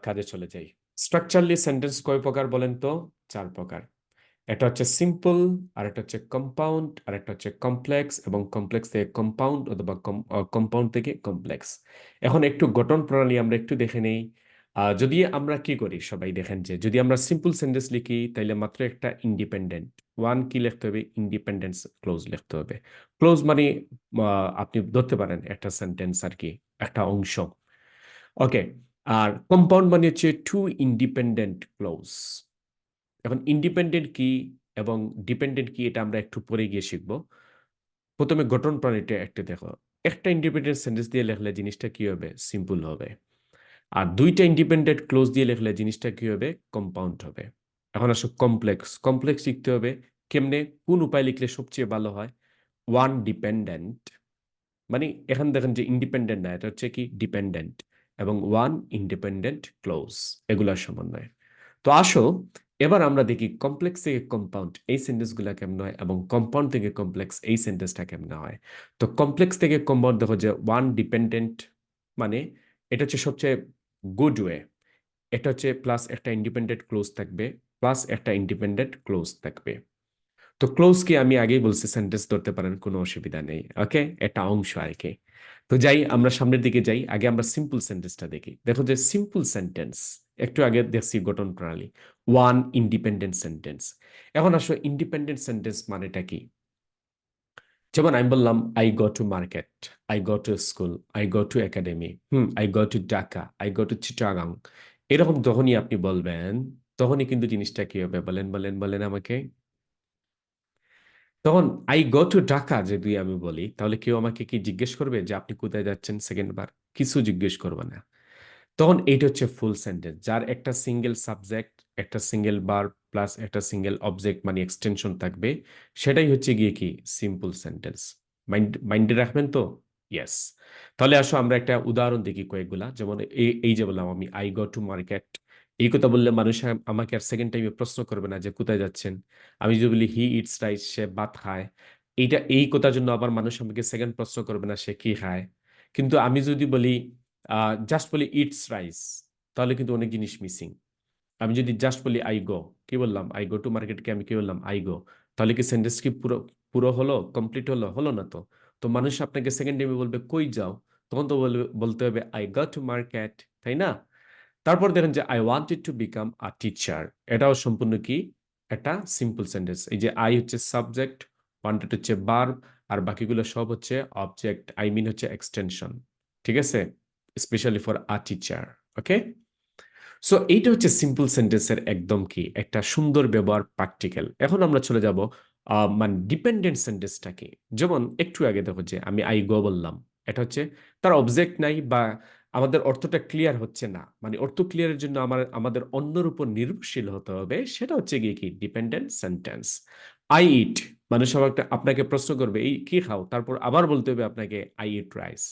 কাজে চলে যাই। স্ট্রাকচারলি সেন্টেন্স কয় প্রকার বলেন তো? চার প্রকার। এটা হচ্ছে সিম্পল, আর এটা হচ্ছে কম্পাউন্ড, আর একটা হচ্ছে কমপ্লেক্স, এবং কমপ্লেক্স থেকে কম্পাউন্ড অথবা কম্পাউন্ড থেকে কমপ্লেক্স। এখন একটু গঠন প্রণালী আমরা একটু দেখে নেই। যদি আমরা কি করি, সবাই দেখেন যে যদি আমরা সিম্পল সেন্টেন্স লিখি তাইলে মাত্র একটা ইন্ডিপেন্ডেন্ট ওয়ান কি লিখতে হবে, ইন্ডিপেন্ডেন্স ক্লোজ লিখতে হবে। ক্লোজ মানে আপনি ধরতে পারেন একটা সেন্টেন্স আর কি, একটা অংশ। ওকে, আর কম্পাউন্ড মানে হচ্ছে টু ইন্ডিপেন্ডেন্ট ক্লোজ। এখন ইন্ডিপেন্ডেন্ট কি এবং ডিপেন্ডেন্ট কি এটা আমরা একটু পরে গিয়ে শিখবো। প্রথমে গঠন প্রণালীটা একটা দেখো। একটা ইন্ডিপেন্ডেন্ট সেন্টেন্স দিয়ে লেখলে জিনিসটা কি হবে, সিম্পল হবে। আর দুইটা ইন্ডিপেন্ডেন্ট ক্লোজ দিয়ে লেখলে জিনিসটা কি হবে, কম্পাউন্ড হবে। এখন আসো কমপ্লেক্স। কমপ্লেক্স শিখতে হবে কেমনে, কোন উপায় লিখলে সবচেয়ে ভালো হয়। ওয়ান ডিপেন্ডেন্ট, মানে এখানে দেখেন যে ইন্ডিপেন্ডেন্ট না, এটা হচ্ছে কি ডিপেন্ডেন্ট, এবং ওয়ান ইন্ডিপেন্ডেন্ট ক্লোজ, এগুলার সমন্বয়। তো আসো এবার আমরা দেখি কমপ্লেক্স থেকে কম্পাউন্ড এই সেন্টেন্সগুলো কেমন হয়, এবং কম্পাউন্ড থেকে কমপ্লেক্স এই সেন্টেন্সটা কেমন হয়। তো কমপ্লেক্স থেকে কম্পাউন্ড দেখো যে ওয়ান ডিপেন্ডেন্ট, মানে এটা হচ্ছে সবচেয়ে গুড ওয়ে। এটা হচ্ছে প্লাস একটা ইন্ডিপেন্ডেন্ট ক্লোজ থাকবে, প্লাস একটা ইন্ডিপেন্ডেন্ট ক্লোজ থাকবে। তো ক্লোজ কি আমি আগেই বলছি, সেন্টেন্স ধরতে পারেন, কোনো অসুবিধা নেই। ওকে, এটা অংশ আর কি। তো যাই আমরা সামনের দিকে যাই, আগে আমরা সিম্পল সেন্টেন্সটা দেখি। দেখো যে সিম্পল সেন্টেন্স একটু আগে দেখছি গঠন প্রণালী, ওয়ান ইন্ডিপেন্ডেন্ট সেন্টেন্স। এখন আসো ইন্ডিপেন্ডেন্ট সেন্টেন্স মানেটা কি। যেমন আমি বললাম I go to market, I go to school, I go to academy, I go to Dhaka, I go to Chittagong. এরকম যখনই আপনি বলবেন তখনই কিন্তু জিনিসটা কি হবে, বলেন বলেন বলেন আমাকে। তখন আই গো টু ঢাকা যদি আমি বলি, তাহলে কেউ আমাকে কি জিজ্ঞেস করবে যে আপনি কোথায় যাচ্ছেন সেকেন্ড বার? কিছু জিজ্ঞেস করবে না। তখন এইটা হচ্ছে ফুল সেন্টেন্স, যার একটা সিঙ্গেল সাবজেক্ট, একটা সিঙ্গেল ভার্ব প্লাস একটা সিঙ্গেল অবজেক্ট মানে এক্সটেনশন থাকবে। সেটাই হচ্ছে গিয়ে কি সিম্পল সেন্টেন্স। মাইন্ডে রাখবেন তো? ইয়েস। তাহলে আসো আমরা একটা উদাহরণ দেখি কয়েকগুলা। যেমন এই এই যে বললাম আমি আই গো টু মার্কেট, এই কথা বললে মানুষ আমাকে আর সেকেন্ড টাইমে প্রশ্ন করবে না যে কোথায় যাচ্ছেন। আমি যদি বলি হি ইটস রাইস, সে ভাত খায়, এইটা এই কথার জন্য আবার মানুষ আমাকে সেকেন্ড প্রশ্ন করবে না সে কি খায়। কিন্তু আমি যদি বলি জাস্ট বলি ইটস রাইস, তাহলে কিন্তু অনেক জিনিস মিসিং। আমি যদি জাস্ট বলি আই গো, কি বললাম, আই গো টু মার্কেটকে আমি কি বললাম, আই গো, তাহলে কি সেন্টেন্স কি পুরো পুরো হলো, কমপ্লিট হলো? হলো না তো। তো মানুষ আপনাকে সেকেন্ড টাইমে বলবে কই যাও, তখন তো বলতে হবে আই গো টু মার্কেট, তাই না? তারপর দেখেন যে I wanted to become a teacher, এটাও সম্পূর্ণ কি একটা সিম্পল সেন্টেন্স। এই যে আই হচ্ছে সাবজেক্ট, ওয়ান্টেড হচ্ছে ভার্ব, আর বাকিগুলো সব হচ্ছে অবজেক্ট, আই মিন হচ্ছে এক্সটেনশন। ঠিক আছে, specially for a teacher. Okay, so এইটা হচ্ছে সিম্পল সেন্টেন্সের একদম কি একটা সুন্দর ব্যবহার, প্র্যাকটিক্যাল। এখন আমরা চলে যাব মানে ডিপেন্ডেন্ট সেন্টেন্সটা কি। যেমন একটু আগে দেখো যে আমি আই গো বললাম, এটা হচ্ছে তার অবজেক্ট নাই, বা আমাদের অর্থটা ক্লিয়ার হচ্ছে না, মানে অর্থ ক্লিয়ারের জন্য আমাদের অন্যর উপর নির্ভরশীল হতে হবে, সেটা হচ্ছে গিয়ে কি ডিপেন্ডেন্ট সেন্টেন্স। আই ইট, মানুষ আমাকে আপনাকে প্রশ্ন করবে এই কি খাও, তারপর আবার বলতে হবে আপনাকে I eat rice.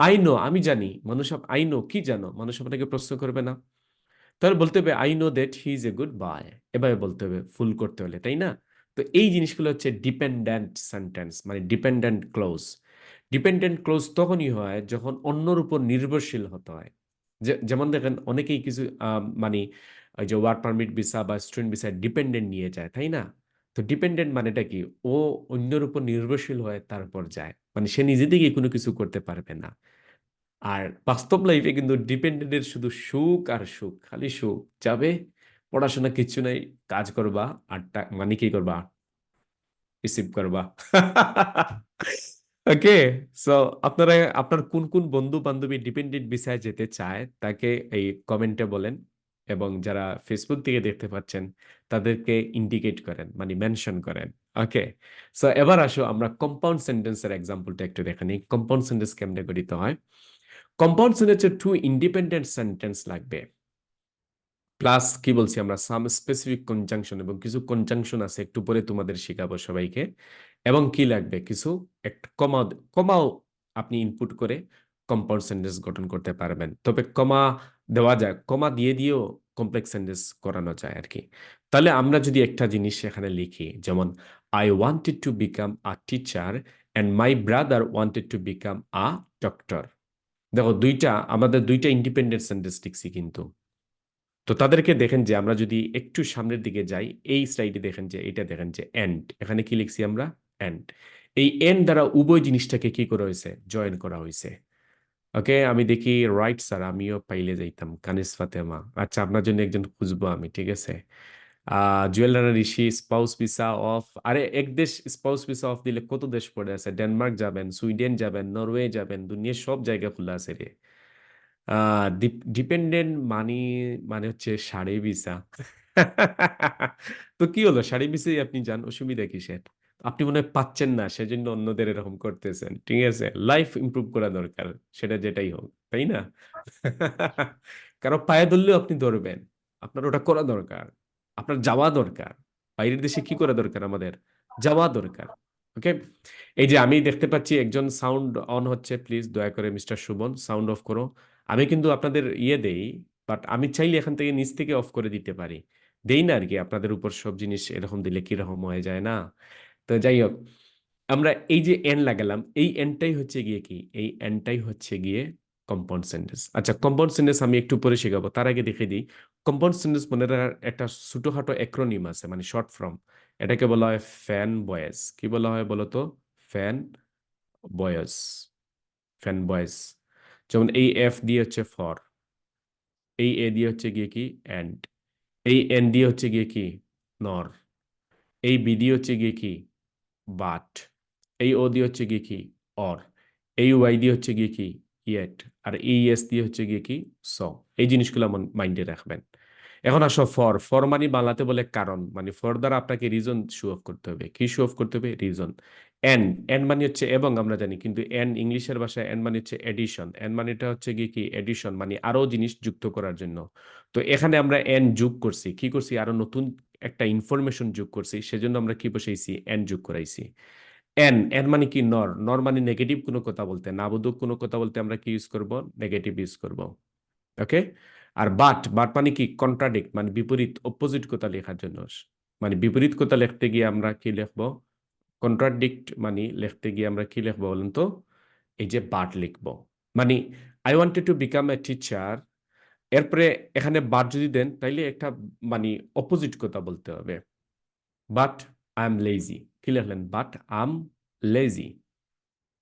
I know, আমি জানি, মানুষ আই নো কি জানো, মানুষ আপনাকে প্রশ্ন করবে না। তাহলে বলতে হবে I know that he is a good boy, এভাবে বলতে হবে ফুল করতে হলে, তাই না? তো এই জিনিসগুলো হচ্ছে ডিপেন্ডেন্ট সেন্টেন্স, মানে ডিপেন্ডেন্ট ক্লোজ। ডিপেন্ডেন্ট ক্লোজ তখনই হয় যখন অন্যর উপর নির্ভরশীল হতে হয়। যেমন দেখেন অনেকেই কিছু মানে ওই যে ওয়ার্ক পারমিট ভিসা বা স্টুডেন্ট ভিসা ডিপেন্ডেন্ট নিয়ে যায়, তাই না? তো ডিপেন্ডেন্ট মানেটা কি, ও অন্যের উপর নির্ভরশীল হয়ে তারপর যায়, মানে সে নিজে থেকে কোনো কিছু করতে পারবে না। আর বাস্তব লাইফে কিন্তু ডিপেন্ডেন্টের শুধু সুখ আর সুখ, খালি সুখ। যাবে, পড়াশোনা কিচ্ছু নাই, কাজ করবা, আর মানে কি করবা, রিসিভ করবা। ওকে। সো আপনারা আপনার কোন কোন বন্ধু বান্ধবী ডিপেন্ডেন্ট ভিসায় যেতে চায় তাকে এই কমেন্টে বলেন, এবং যারা ফেসবুক থেকে দেখতে পাচ্ছেন তাদেরকে ইন্ডিকেট করেন, মানে মেনশন করেন। ওকে। সো এবার আসো আমরা কম্পাউন্ড সেন্টেন্সের এক্সাম্পলটা একটু দেখে নিই। কম্পাউন্ড সেন্টেন্স কেমনে গঠিত হয়? কম্পাউন্ড সেন্টেন্সে টু ইন্ডিপেন্ডেন্ট সেন্টেন্স লাগবে, প্লাস কি বলছি আমরা, সাম স্পেসিফিক কনজাংশন, এবং কিছু কনজাংশন আছে একটু পরে তোমাদের শেখাবো সবাইকে। এবং কি লাগবে, কিছু একটা কমা, কমাও আপনি ইনপুট করে কম্পাউন্ড সেন্টেন্স গঠন করতে পারবেন। তবে কমা দেওয়া যায়, কমা দিয়ে দিয়েও কমপ্লেক্স সেন্টেন্স করানো যায় আর কি। তাহলে আমরা যদি একটা জিনিস এখানে লিখি, যেমন I wanted to become a teacher and my brother wanted to become a doctor. দেখো দুইটা, আমাদের দুইটা ইন্ডিপেন্ডেন্ট সেন্টেন্স লিখছি কিন্তু। তো তাদেরকে দেখেন যে আমরা যদি একটু সামনের দিকে যাই, এই স্লাইডে দেখেন যে এটা দেখেন যে এন্ড, এখানে কি লিখছি আমরা, এন্ড। এই এন্ড দ্বারা উভয় জিনিসটাকে কি করা হয়েছে, জয়েন করা হয়েছে। ওকে, আমি দেখি রাইট স্যার, আমিও পাইলে যাইতাম, কানিস ফাতেমা। আচ্ছা, আপনার জন্য একজন খুঁজবো আমি, ঠিক আছে। জুয়েল রানা ঋষি, স্পাউস ভিসা অফ, আরে এক দেশ স্পাউস ভিসা অফ দিলে কত দেশ পড়ে আছে, ডেনমার্ক যাবেন, সুইডেন যাবেন, নরওয়ে যাবেন, দুনিয়ার সব জায়গা খোলা আছে রে। ডিপেন্ডেন্ট মানি মানে হচ্ছে সাড়ে ভিসা। তো কি হলো, সাড়ে ভিসায় আপনি যান, অসুবিধা কিসের? আপনি মনে হয় পাচ্ছেন না, সেজন্য অন্যদের এরকম করতেছেন, ঠিক আছে। লাইফ ইমপ্রুভ করা দরকার, সেটা যেটাই হোক, তাই না? কারো পায়ে ধরলেও আপনি ধরবেন, আপনার ওটা করা দরকার, আপনার যাওয়া দরকার। বাইরের দেশে কি করা দরকার আমাদের, যাওয়া দরকার। ওকে। এই যে আমি দেখতে পাচ্ছি একজন সাউন্ড অন হচ্ছে, প্লিজ দয়া করে মিস্টার সুবন সাউন্ড অফ করো। আমি কিন্তু আপনাদের ইয়ে দেই, বাট আমি চাইলে এখান থেকে নিচ থেকে অফ করে দিতে পারি। দেই না আর কি, আপনাদের উপর সব জিনিস এরকম দিলে কিরকম হয়ে যায় না। তো যাই হোক, আমরা এই যে এন লাগালাম, এই এনটাই হচ্ছে গিয়ে কি, এই এনটাই হচ্ছে গিয়ে কম্পাউন্ড সেন্টেন্স। আচ্ছা, কম্পাউন্ড সেন্টেন্স আমি একটু পরে শেখাবো, তার আগে দেখে দিই। কম্পাউন্ড সেন্টেন্স মনে রাখার একটা ছোটখাটো অ্যাক্রোনিম আছে, মানে শর্ট ফর্ম। এটাকে বলা হয় ফ্যান বয়েস। কি বলা হয় বলতো? ফ্যান বয়েস, ফ্যান বয়েস। যেমন এই এফ দিয়ে হচ্ছে ফর, এই এ দিয়ে হচ্ছে গিয়ে কি অ্যান্ড, এই এন দিয়ে হচ্ছে গিয়ে কি নর, এই বি দিয়ে হচ্ছে গিয়ে কি বাট, এই ও দিয়ে হচ্ছে গিয়ে কি অর, এই ওয়াই দিয়ে হচ্ছে গিয়ে কি ইয়েট, আর এই এস দিয়ে হচ্ছে গিয়ে কি স। এই জিনিসগুলো মাইন্ডে রাখবেন। এখন আসো ফর, ফর মানে বাংলাতে বলে কারণ, মানে ফর দ্বারা আপনাকে রিজন শো অফ করতে হবে। কি শো অফ করতে হবে? রিজন। এন, এন মানে হচ্ছে এবং, আমরা জানি, কিন্তু এন ইংলিশের ভাষায় এন মানে হচ্ছে এডিশন। এন মানেটা হচ্ছে গিয়ে কি এডিশন, মানে আরো জিনিস যুক্ত করার জন্য। তো এখানে আমরা এন যোগ করছি, কি করছি, আরো নতুন একটা ইনফরমেশন যোগ করছি, সেজন্য আমরা কি বসাইছি, এন যোগ করাইছি। এন, এন মানে কি নর, নর মানে নেগেটিভ কোনো কথা বলতে, নাবোধক কোনো কথা বলতে আমরা কি ইউজ করব, নেগেটিভ ইউজ করব। ওকে। আর বাট, বাট মানে কি কন্ট্রাডিক্ট, মানে বিপরীত, অপোজিট কথা লেখার জন্য। মানে বিপরীত কথা লিখতে গিয়ে আমরা কি লিখবো, কন্ট্রাডিক্ট মানে লিখতে গিয়ে আমরা কি লিখবো বলেন তো, এই যে বাট লিখবো। মানে I wanted to become a teacher, এরপরে এখানে বাট যদি দেন তাইলে একটা মানে অপোজিট কথা বলতে হবে। বাট আই এম লেজি, কি লিখলেন, but I am lazy,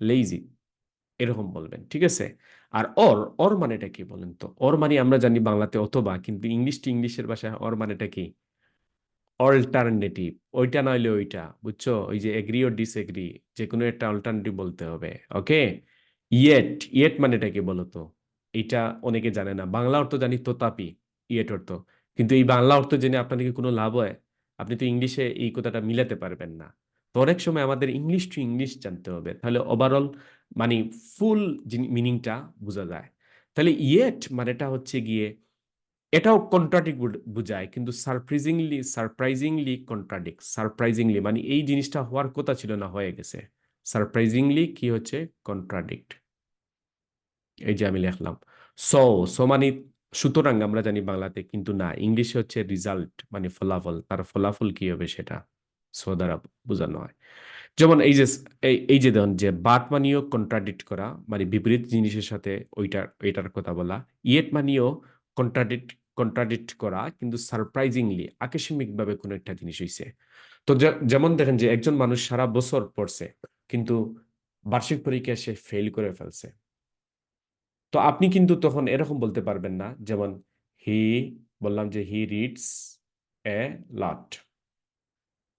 lazy, এরকম বলবেন, ঠিক আছে। আর অর, অর মানেটা কি বলেন তো? অর মানে আমরা জানি বাংলাতে অথবা, কিন্তু ইংলিশ টু ইংলিশের ভাষায় অর মানেটা কি, অল্টারনেটিভ। ওইটা নইলে ওইটা, বুঝছো, ওই যে এগ্রি ও ডিসএগ্রি, যে কোনো একটা অল্টারনেটিভ বলতে হবে। ওকে। ইয়েট, ইয়েট মানেটা কি বলতো? এটা অনেকে জানে না। বাংলা অর্থ জানি তোতাপি, ইয়েট অর্থ। কিন্তু এই বাংলা অর্থ জেনে আপনার কি কোনো লাভ হয়? আপনি তো ইংলিশে এই কথাটা মিলাতে পারবেন না। তো অনেক সময় আমাদের ইংলিশ টু ইংলিশ জানতে হবে, তাহলে ওভারঅল মানে ফুল মিনিংটা বোঝা যায়। তাহলে ইয়েট মানেটা হচ্ছে গিয়ে, এটাও কন্ট্রাডিক্ট বুঝায়, কিন্তু সারপ্রাইজিংলি, সারপ্রাইজিংলি কন্ট্রাডিক্ট, সারপ্রাইজিংলি মানে এই জিনিসটা হওয়ার কথা ছিল না, হয়ে গেছে। সারপ্রাইজিংলি কি হচ্ছে, কন্ট্রাডিক্ট। এই যে আমি লিখলাম সো, সো মানে সুতরাং আমরা জানি বাংলাতে, কিন্তু না, ইংলিশে হচ্ছে রিজাল্ট, মানে ফলাফল, তার ফলাফল কি হবে সেটা সো দ্বারা বোঝানো হয়। যেমন এই যে এই যে দেখুন যে বাট মানিও কন্ট্রাডিক্ট করা, মানে বিপরীত জিনিসের সাথে ওইটার ওইটার কথা বলা। ইয়েট মানিও কন্ট্রাডিক্ট, কন্ট্রাডিক্ট করা, কিন্তু সারপ্রাইজিংলি, আকস্মিকভাবে কোনো একটা জিনিস হইছে। তো যেমন দেখেন যে একজন মানুষ সারা বছর পড়ছে, কিন্তু বার্ষিক পরীক্ষায় সে ফেল করে ফেলছে। তো আপনি কিন্তু তখন এরকম বলতে পারবেন না, যেমন হি, বললাম যে হি রিডস এ লট,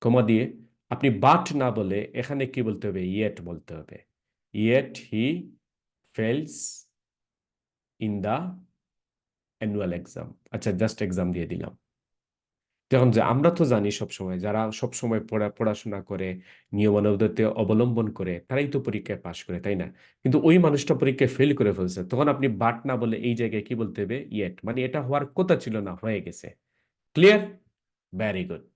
কমা দিয়ে আপনি বাট না বলে এখানে কি বলতে হবে, ইয়েট বলতে হবে। yet he fails in the annual exam। আচ্ছা, জাস্ট এক্সাম দিয়ে দিলাম। দেখুন যে আমরা তো জানি সবসময় যারা সবসময় পড়াশোনা করে নিয়মানুবর্তিতা অবলম্বন করে তারাই তো পরীক্ষায় পাশ করে, তাই না? কিন্তু ওই মানুষটা পরীক্ষায় ফেল করে ফেলছে, তখন আপনি বাট না বলে এই জায়গায় কি বলতে হবে? ইয়েট, মানে এটা হওয়ার কথা ছিল না, হয়ে গেছে। ক্লিয়ার? Very good.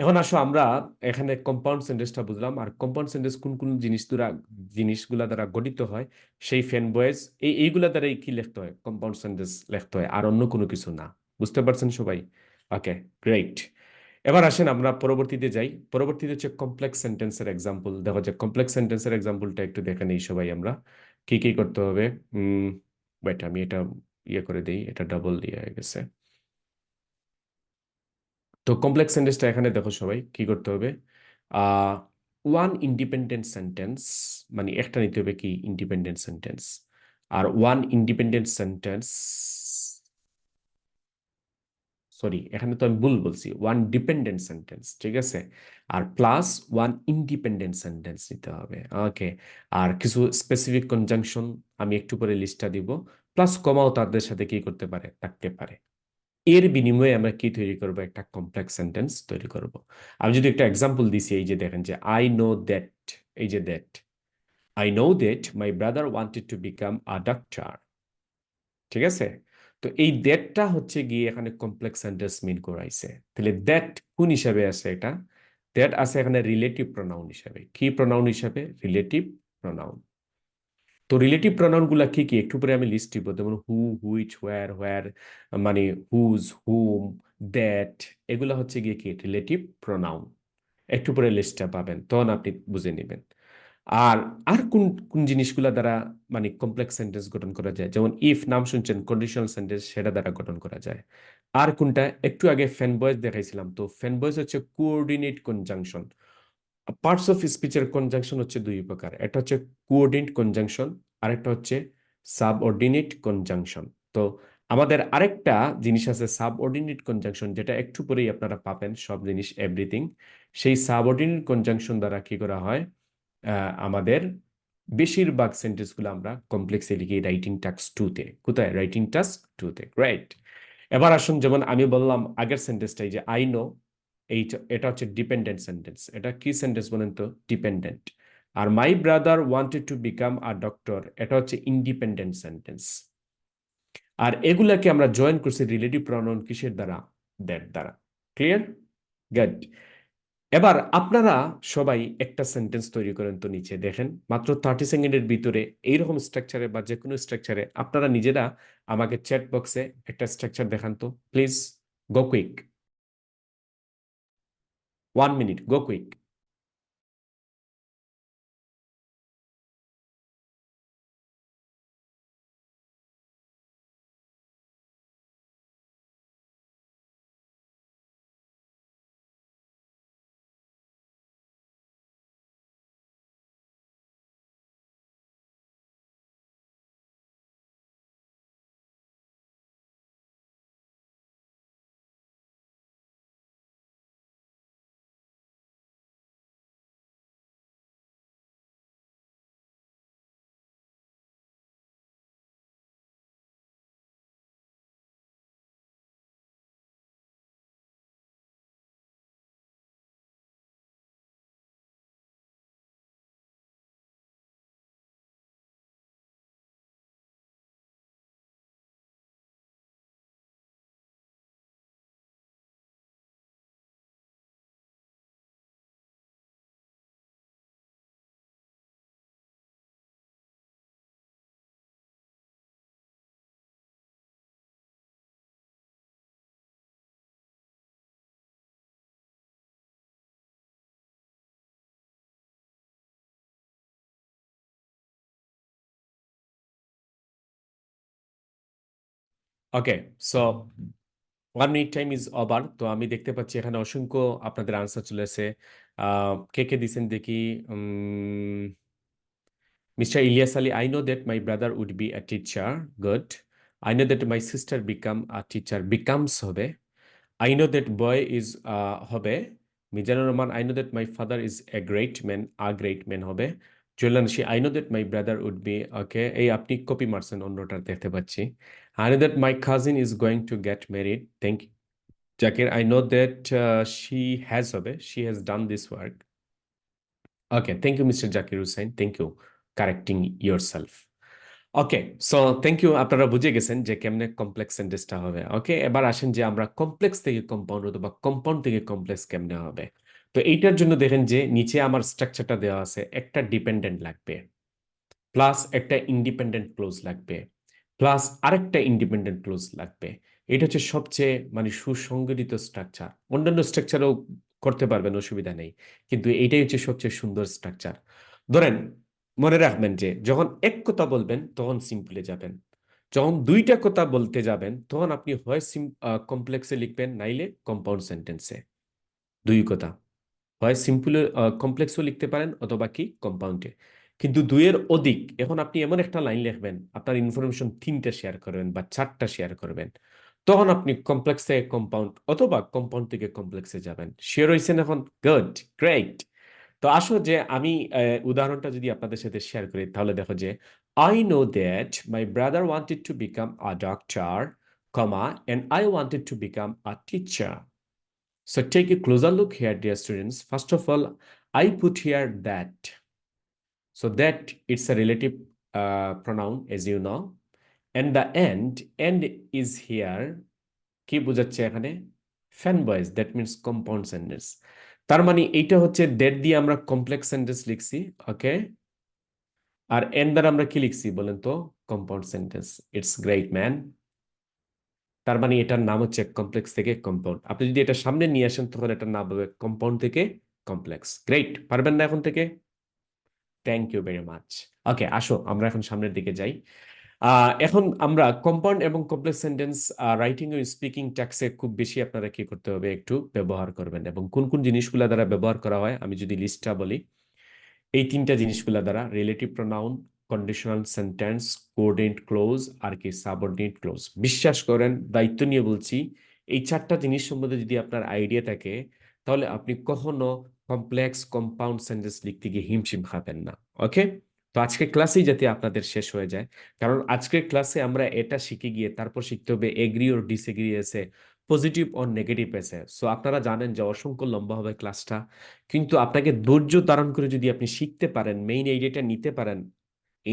এখন আসো আমরা এখানে কম্পাউন্ড সেন্টেন্সটা বুঝলাম, আর কম্পাউন্ড সেন্টেন্স কোন কোন জিনিসগুলা দ্বারা গঠিত হয়, সেই ফ্যান বয়েজ এইগুলা দ্বারাই কি লিখতে হয়, কম্পাউন্ড সেন্টেন্স লিখতে হয়, আর অন্য কোনো কিছু না। বুঝতে পারছেন সবাই? ওকে, গ্রেট। এবার আসেন আমরা পরবর্তীতে যাই। পরবর্তীতে হচ্ছে কমপ্লেক্স সেন্টেন্সের এক্সাম্পল। দেখো যে কমপ্লেক্স সেন্টেন্সের এক্সাম্পলটা একটু দেখে নেই সবাই আমরা, কি কি করতে হবে। ওয়েট, আমি এটা ইয়ে করে দিই, এটা ডাবল ইয়ে হয়ে গেছে। তো কমপ্লেক্স সেন্টেন্সটা এখানে দেখো সবাই কি করতে হবে। আহ ওয়ান ইন্ডিপেন্ডেন্ট সেন্টেন্স, মানে একটা নিতে হবে কি ইন্ডিপেন্ডেন্ট সেন্টেন্স, আর ওয়ান ইন্ডিপেন্ডেন্ট সেন্টেন্স, সরি এখানে তো আমি ভুল বলছি, ওয়ান ডিপেন্ডেন্ট সেন্টেন্স, ঠিক আছে, আর প্লাস ওয়ান ইন্ডিপেন্ডেন্ট সেন্টেন্স নিতে হবে। ওকে, আর কিছু স্পেসিফিক কনজাংশন আমি একটু পরে লিস্টটা দিব, প্লাস কমাও তাদের সাথে কি করতে পারে, থাকতে পারে। এর বিনিময়ে আমরা কি তৈরি করব, একটা কমপ্লেক্স সেন্টেন্স তৈরি করব। আমি যদি একটা এক্সাম্পল দিছি, এই যে দেখেন যে আই নো দ্যাট, এই যে that, I know that my brother wanted to become a doctor, ঠিক আছে। তো এই দ্যাটটা হচ্ছে গিয়ে এখানে কমপ্লেক্স সেন্টেন্স মিন করাইছে। তাহলে দ্যাট কোন হিসাবে আছে, এটা দ্যাট আছে এখানে রিলেটিভ প্রোনাউন হিসাবে। কি প্রোনাউন হিসাবে? Relative pronoun. তো রিলেটিভ প্রোনাউন গুলা কি কি একটু পরে আমি লিস্ট দিব, যেমন হু, হুইচ, হোয়ার, হোয়ার, মানে হুজ, হুম, দ্যাট, এগুলা হচ্ছে গিয়ে কি রিলেটিভ প্রোনাউন। একটু পরে লিস্টটা পাবেন, তখন আপনি বুঝে নেবেন। আর আর কোন কোন জিনিসগুলা দ্বারা মানে কমপ্লেক্স সেন্টেন্স গঠন করা যায়, যেমন ইফ নাম শুনছেন, কন্ডিশনাল সেন্টেন্স, সেটা দ্বারা গঠন করা যায়। আর কোনটা, একটু আগে ফ্যান বয়েজ দেখাইছিলাম, তো ফ্যান বয়েজ হচ্ছে কোঅর্ডিনেট কনজাংশন। পার্টস অফ স্পিচের কনজাংশন হচ্ছে দুই প্রকার, একটা হচ্ছে কোঅর্ডিনেট কনজাংশন, আরেকটা হচ্ছে সাবঅর্ডিনেট কনজাংশন। তো আমাদের আরেকটা জিনিস আছে সাবঅর্ডিনেট কনজাংশন, যেটা একটু পরেই আপনারা পাবেন, সব জিনিস এভরিথিং। সেই সাবঅর্ডিনেট কনজাংশন দ্বারা কি করা হয়, আমাদের বেশিরভাগ সেন্টেন্সগুলো আমরা কমপ্লেক্সে লিখি রাইটিং টাস্ক টুতে। কোথায়? রাইটিং টাস্ক টুতে। গ্রেট। এবার আসুন, যেমন আমি বললাম আগের সেন্টেন্সটাই যে আই নো, এটা হচ্ছে ডিপেন্ডেন্ট সেন্টেন্স। এটা কি সেন্টেন্স বলেন তো? ডিপেন্ডেন্ট। আর my brother wanted to become a doctor, এটা হচ্ছে ইন্ডিপেন্ডেন্ট সেন্টেন্স। আর এগুলাকে আমরা জয়েন করছি রিলেটিভ প্রনাউন কিসের দ্বারা? দ্যাট দ্বারা। ক্লিয়ার? গুড। এবার আপনারা সবাই একটা সেন্টেন্স তৈরি করেন তো, নিচে দেখেন মাত্র 30 সেকেন্ডের ভিতরে এইরকম স্ট্রাকচারে বা যে কোনো স্ট্রাকচারে আপনারা নিজেরা আমাকে চ্যাট বক্সে একটা স্ট্রাকচার দেখান তো please. Go quick, 1 minute, go quick. Okay, so 1 minute time is over. তো আমি দেখতে পাচ্ছি এখানে অসংখ্য আপনাদের আনসার চলে এসে। কে কে দিছেন দেখি। Mister Ilias Ali, I know that my brother would be a teacher. Good. I know that my sister become a teacher. Becomes হবে। I know that boy is হবে। Mizanur Rahman, I know that my father is a great man. A great man হবে। জুয়েলানসি, I know that my brother would be okay. এই আপনি copy মারছেন অন্যটা দেখতে পাচ্ছি। I know that my cousin is going to get married. Thank you Zakir. I know that she has হবে, she has done this work. Okay, thank you mister Zakir Hussain, thank you correcting yourself. Okay, so thank you. আপনারা বুঝে গেছেন যে কেমনে complex সেন্টেন্সটা হবে। ওকে, এবার আসেন যে আমরা কমপ্লেক্স থেকে কম্পাউন্ড অথবা কম্পাউন্ড থেকে কমপ্লেক্স কেমনে হবে। তো এইটার জন্য দেখেন যে নিচে আমার স্ট্রাকচারটা দেওয়া আছে, একটা ডিপেন্ডেন্ট লাগবে, প্লাস একটা ইন্ডিপেন্ডেন্ট ক্লোজ লাগবে, প্লাস আরেকটা ইন্ডিপেন্ডেন্ট ক্লোজ লাগবে। এটা হচ্ছে সবচেয়ে মানে সুসংগঠিত স্ট্রাকচার। অন্যান্য স্ট্রাকচারও করতে পারবেন, অসুবিধা নেই, কিন্তু এইটাই হচ্ছে সবচেয়ে সুন্দর স্ট্রাকচার। ধরেন, মনে রাখবেন যে যখন এক কথা বলবেন তখন সিম্পলে যাবেন, যখন দুইটা কথা বলতে যাবেন তখন আপনি হয় কমপ্লেক্সে লিখবেন, নাইলে কম্পাউন্ড সেন্টেন্সে। দুই কথা, হয় সিম্পল কমপ্লেক্সও লিখতে পারেন অথবা কি কম্পাউন্ডে। কিন্তু দুইয়ের অধিক, এখন আপনি এমন একটা লাইন লিখবেন আপনার ইনফরমেশন তিনটা শেয়ার করবেন বা চারটা শেয়ার করবেন, তখন আপনি কমপ্লেক্স থেকে কম্পাউন্ড অথবা কম্পাউন্ড থেকে কমপ্লেক্সে যাবেন। শিওর হয়েছেন এখন? Good, great. তো আসো যে আমি উদাহরণটা যদি আপনাদের সাথে শেয়ার করি, তাহলে দেখো যে I know that my brother wanted to become a doctor, comma, and I wanted to become a teacher. So take a closer look here, dear students. First of all, I put here that. So that it's a relative pronoun, as you know. And the end is here. কি বোঝাচ্ছে এখানে? Fan boys, that means compound sentence. তার মানে এইটা হচ্ছে that দিয়ে আমরা complex sentence লিখছি, ওকে। আর এন্ড দ্বারা আমরা কি লিখছি বলেন তো? Compound sentence. It's great man. তার মানে এটার নাম হচ্ছে কমপ্লেক্স থেকে কম্পাউন্ড। আপনি যদি এটা সামনে নিয়ে আসেন তখন এটার নাম হবে কম্পাউন্ড থেকে কমপ্লেক্স। গ্রেট, পারবেন না এখন থেকে? Thank you very much. Okay, আসো আমরা এখন সামনের দিকে যাই। এখন আমরা কম্পাউন্ড এবং কমপ্লেক্স সেন্টেন্স রাইটিং ও স্পিকিং ট্যাক্সে খুব বেশি আপনারা কি করতে হবে, একটু ব্যবহার করবেন। এবং কোন কোন জিনিসগুলো দ্বারা ব্যবহার করা হয় আমি যদি লিস্টটা বলি, এই তিনটা জিনিসগুলো দ্বারা: relative pronoun, conditional sentence, coordinate clause আর কি সাবঅর্ডিনেট ক্লোজ। বিশ্বাস করেন, দায়িত্ব নিয়ে বলছি, এই চারটা জিনিস সম্বন্ধে যদি আপনার আইডিয়া থাকে, তাহলে আপনি কখনো কমপ্লেক্স কম্পাউন্ড সেন্টেন্স লিখতে গিয়ে হিমশিম খাবেন না। ওকে, তো আজকের ক্লাসেই যাতে আপনাদের শেষ হয়ে যায়, কারণ আজকের ক্লাসে আমরা এটা শিখে গিয়ে তারপর শিখতে হবে এগ্রি ওর ডিসএগ্রি এসে, পজিটিভ ও নেগেটিভ এসে। সো আপনারা জানেন যে অসংখ্য লম্বা হবে ক্লাসটা, কিন্তু আপনাকে ধৈর্য ধারণ করে যদি আপনি শিখতে পারেন, মেইন আইডিয়াটা নিতে পারেন,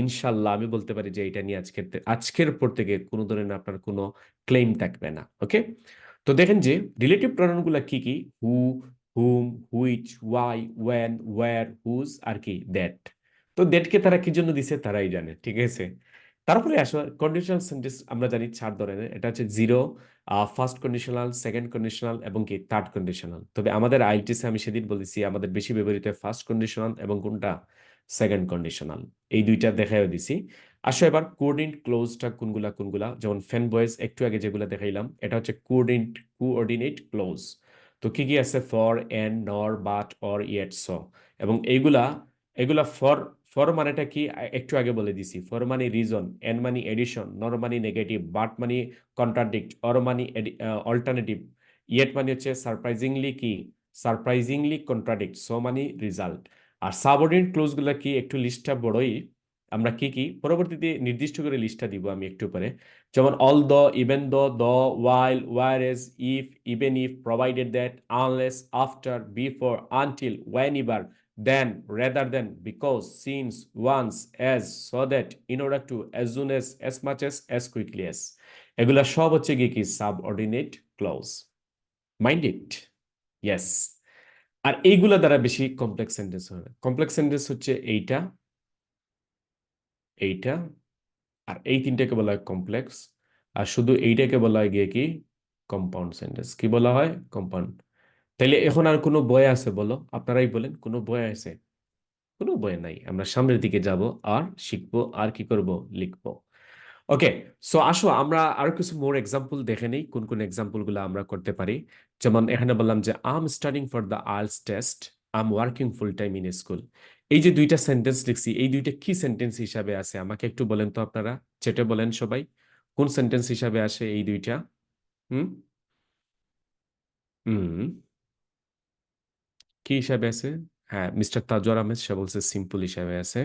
ইনশাল্লাহ আমি বলতে পারি যে এটা নিয়ে আজকের পর থেকে কোনো ধরনের আপনার কোনো ক্লেম থাকবে না। ওকে, তো দেখেন যে রিলেটিভ প্রনাউনগুলো কি কি: who, whom, which, why, when, where, whose আর কি দ্যাট। তো দ্যাটকে তারা কি জন্য দিছে তারাই জানে, ঠিক আছে। তারপরে আসো কন্ডিশনাল সেন্টেন্স। আমরা জানি চার ধরনের, এটা হচ্ছে zero, first conditional, second conditional এবং কি থার্ড কন্ডিশনাল। তবে আমাদের আইএলটিএস আমি সেদিন বলেছি আমাদের বেশি ব্যবহৃত ফার্স্ট কন্ডিশনাল এবং কোনটা সেকেন্ড কন্ডিশনাল, এই দুইটা দেখাইও দিছি। আসো এবার কোঅর্ডিনেট ক্লোজটা কোনগুলা কোনগুলা, যেমন ফ্যান বয়েজ একটু আগে যেগুলো দেখাইলাম, এটা হচ্ছে কোঅর্ডিনেট ক্লোজ। তো কি কি আছে? ফর, এন্ড, নর, বাট, অর, ইয়েট, সো। এবং এইগুলা এগুলা ফর, ফর মানেটা কি একটু আগে বলে দিছি। ফর মানে রিজন, এন মানে এডিশন, নর মানে নেগেটিভ, বাট মানে কন্ট্রাডিক্ট, অর মানে অল্টারনেটিভ, ইয়েট মানে হচ্ছে সারপ্রাইজিংলি কি, সারপ্রাইজিংলি কন্ট্রাডিক্ট, সো মানে রিজাল্ট। আর সাবঅর্ডিনেট ক্লোজগুলো কি, একটু লিস্টটা বড়ই, আমরা কি কি পরবর্তীতে নির্দিষ্ট করে লিস্টটা দিব আমি একটু পরে। যেমন although, even though, while, whereas, if, even if, provided that, unless, after, before, until, whenever, than, rather than, because, since, once, as, so that, in order to, as soon as much as quickly as. এগুলা সব হচ্ছে কি কি subordinate clause. Mind it? Yes. আর এইগুলা দ্বারা বেশি complex sentence হবে। কমপ্লেক্স সেন্টেন্স হচ্ছে এইটা, এইটা আর এই তিনটাকে বলা হয় কমপ্লেক্স। আর শুধু এইটাকে বলা হয় গিয়ে কি কম্পাউন্ড সেন্টেন্স। কি বলা হয়? কম্পাউন্ড। তাইলে এখন আর কোনো বই আছে বলো, আপনারাই বলেন, কোনো বই আছে? কোনো বই নাই। আমরা সামনের দিকে যাব আর শিখবো আর কি করব, লিখবো। ওকে, সো আসো আমরা আরো কিছু মোর এক্সাম্পল দেখে নেই, কোন কোন এক্সাম্পল গুলো আমরা করতে পারি। যেমন এখানে বললাম যে I am studying for the IELTS test, I am working full time in school. এই যে দুইটা সেন্টেন্স লিখছি, এই দুইটা কি সেন্টেন্স হিসাবে আছে আমাকে একটু বলেন তো আপনারা, চেটে বলেন সবাই, কোন সেন্টেন্স হিসাবে আসে এই দুইটা? হুম, হুম, কি হিসাবে আছে? হ্যাঁ, মিস্টার তাজওয়ার আহমেদ সে বলছে সিম্পল হিসাবে আছে।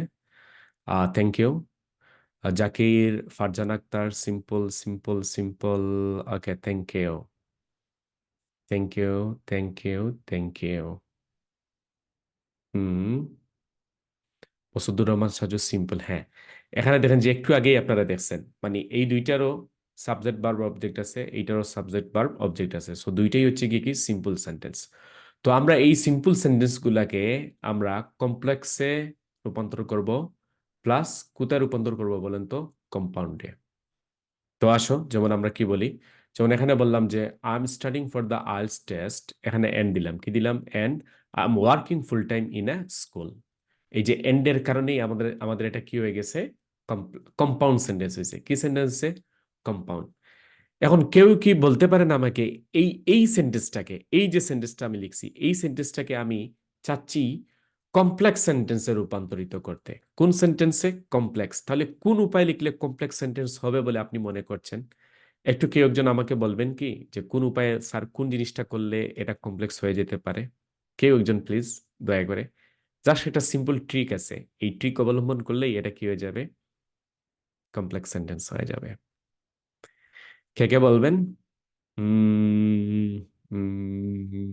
Thank you. Zakir Farzan Akter simple simple simple. Okay, thank you, thank you, thank you, thank you. Hmm. বসুদুর রহমান সাজু সিম্পল, হ্যাঁ। এখানে দেখেন যে একটু আগেই আপনারা দেখছেন, মানে এই দুইটারও সাবজেক্ট ভার্ব অবজেক্ট আছে, এইটারও সাবজেক্ট ভার্ব অবজেক্ট আছে, সো দুইটাই হচ্ছে কি কি সিম্পল সেন্টেন্স। তো আমরা এই সিম্পল সেন্টেন্স গুলাকে আমরা কমপ্লেক্সে রূপান্তর করব, প্লাস কোথায় রূপান্তর করব বলেন তো? কম্পাউন্ডে। তো আসো, যেমন আমরা কি বলি, যেমন এখানে বললাম যে I am studying for the IELTS test, এখানে এন্ড দিলাম, কি দিলাম? And I am working full time in a school. এই যে এন্ডের কারণেই আমাদের আমাদের এটা কি হয়ে গেছে? কম্পাউন্ড সেন্টেন্স হয়েছে। কি সেন্টেন্স? কম্পাউন্ড। এখন কেউ কি বলতে পারেন আমাকে, এই এই সেন্টেন্সটাকে, এই যে সেন্টেন্সটা আমি লিখছি, এই সেন্টেন্সটাকে আমি চাচ্ছি কমপ্লেক্স সেন্টেন্সে রূপান্তরিত করতে। কোন সেন্টেন্সে? কমপ্লেক্স। তাহলে কোন উপায় লিখলে কমপ্লেক্স সেন্টেন্স হবে বলে আপনি মনে করছেন? একটু কেউ একজন আমাকে বলবেন কি যে কোন উপায়ে স্যার, কোন জিনিসটা করলে এটা কমপ্লেক্স হয়ে যেতে পারে? কেউ একজন প্লিজ, দয়া করে। যা সেটা সিম্পল ট্রিক আছে, এই ট্রিক অবলম্বন করলেই এটা কি হয়ে যাবে? কমপ্লেক্স সেন্টেন্স হয়ে যাবে। কে কে বলবেন? হুম। হুম।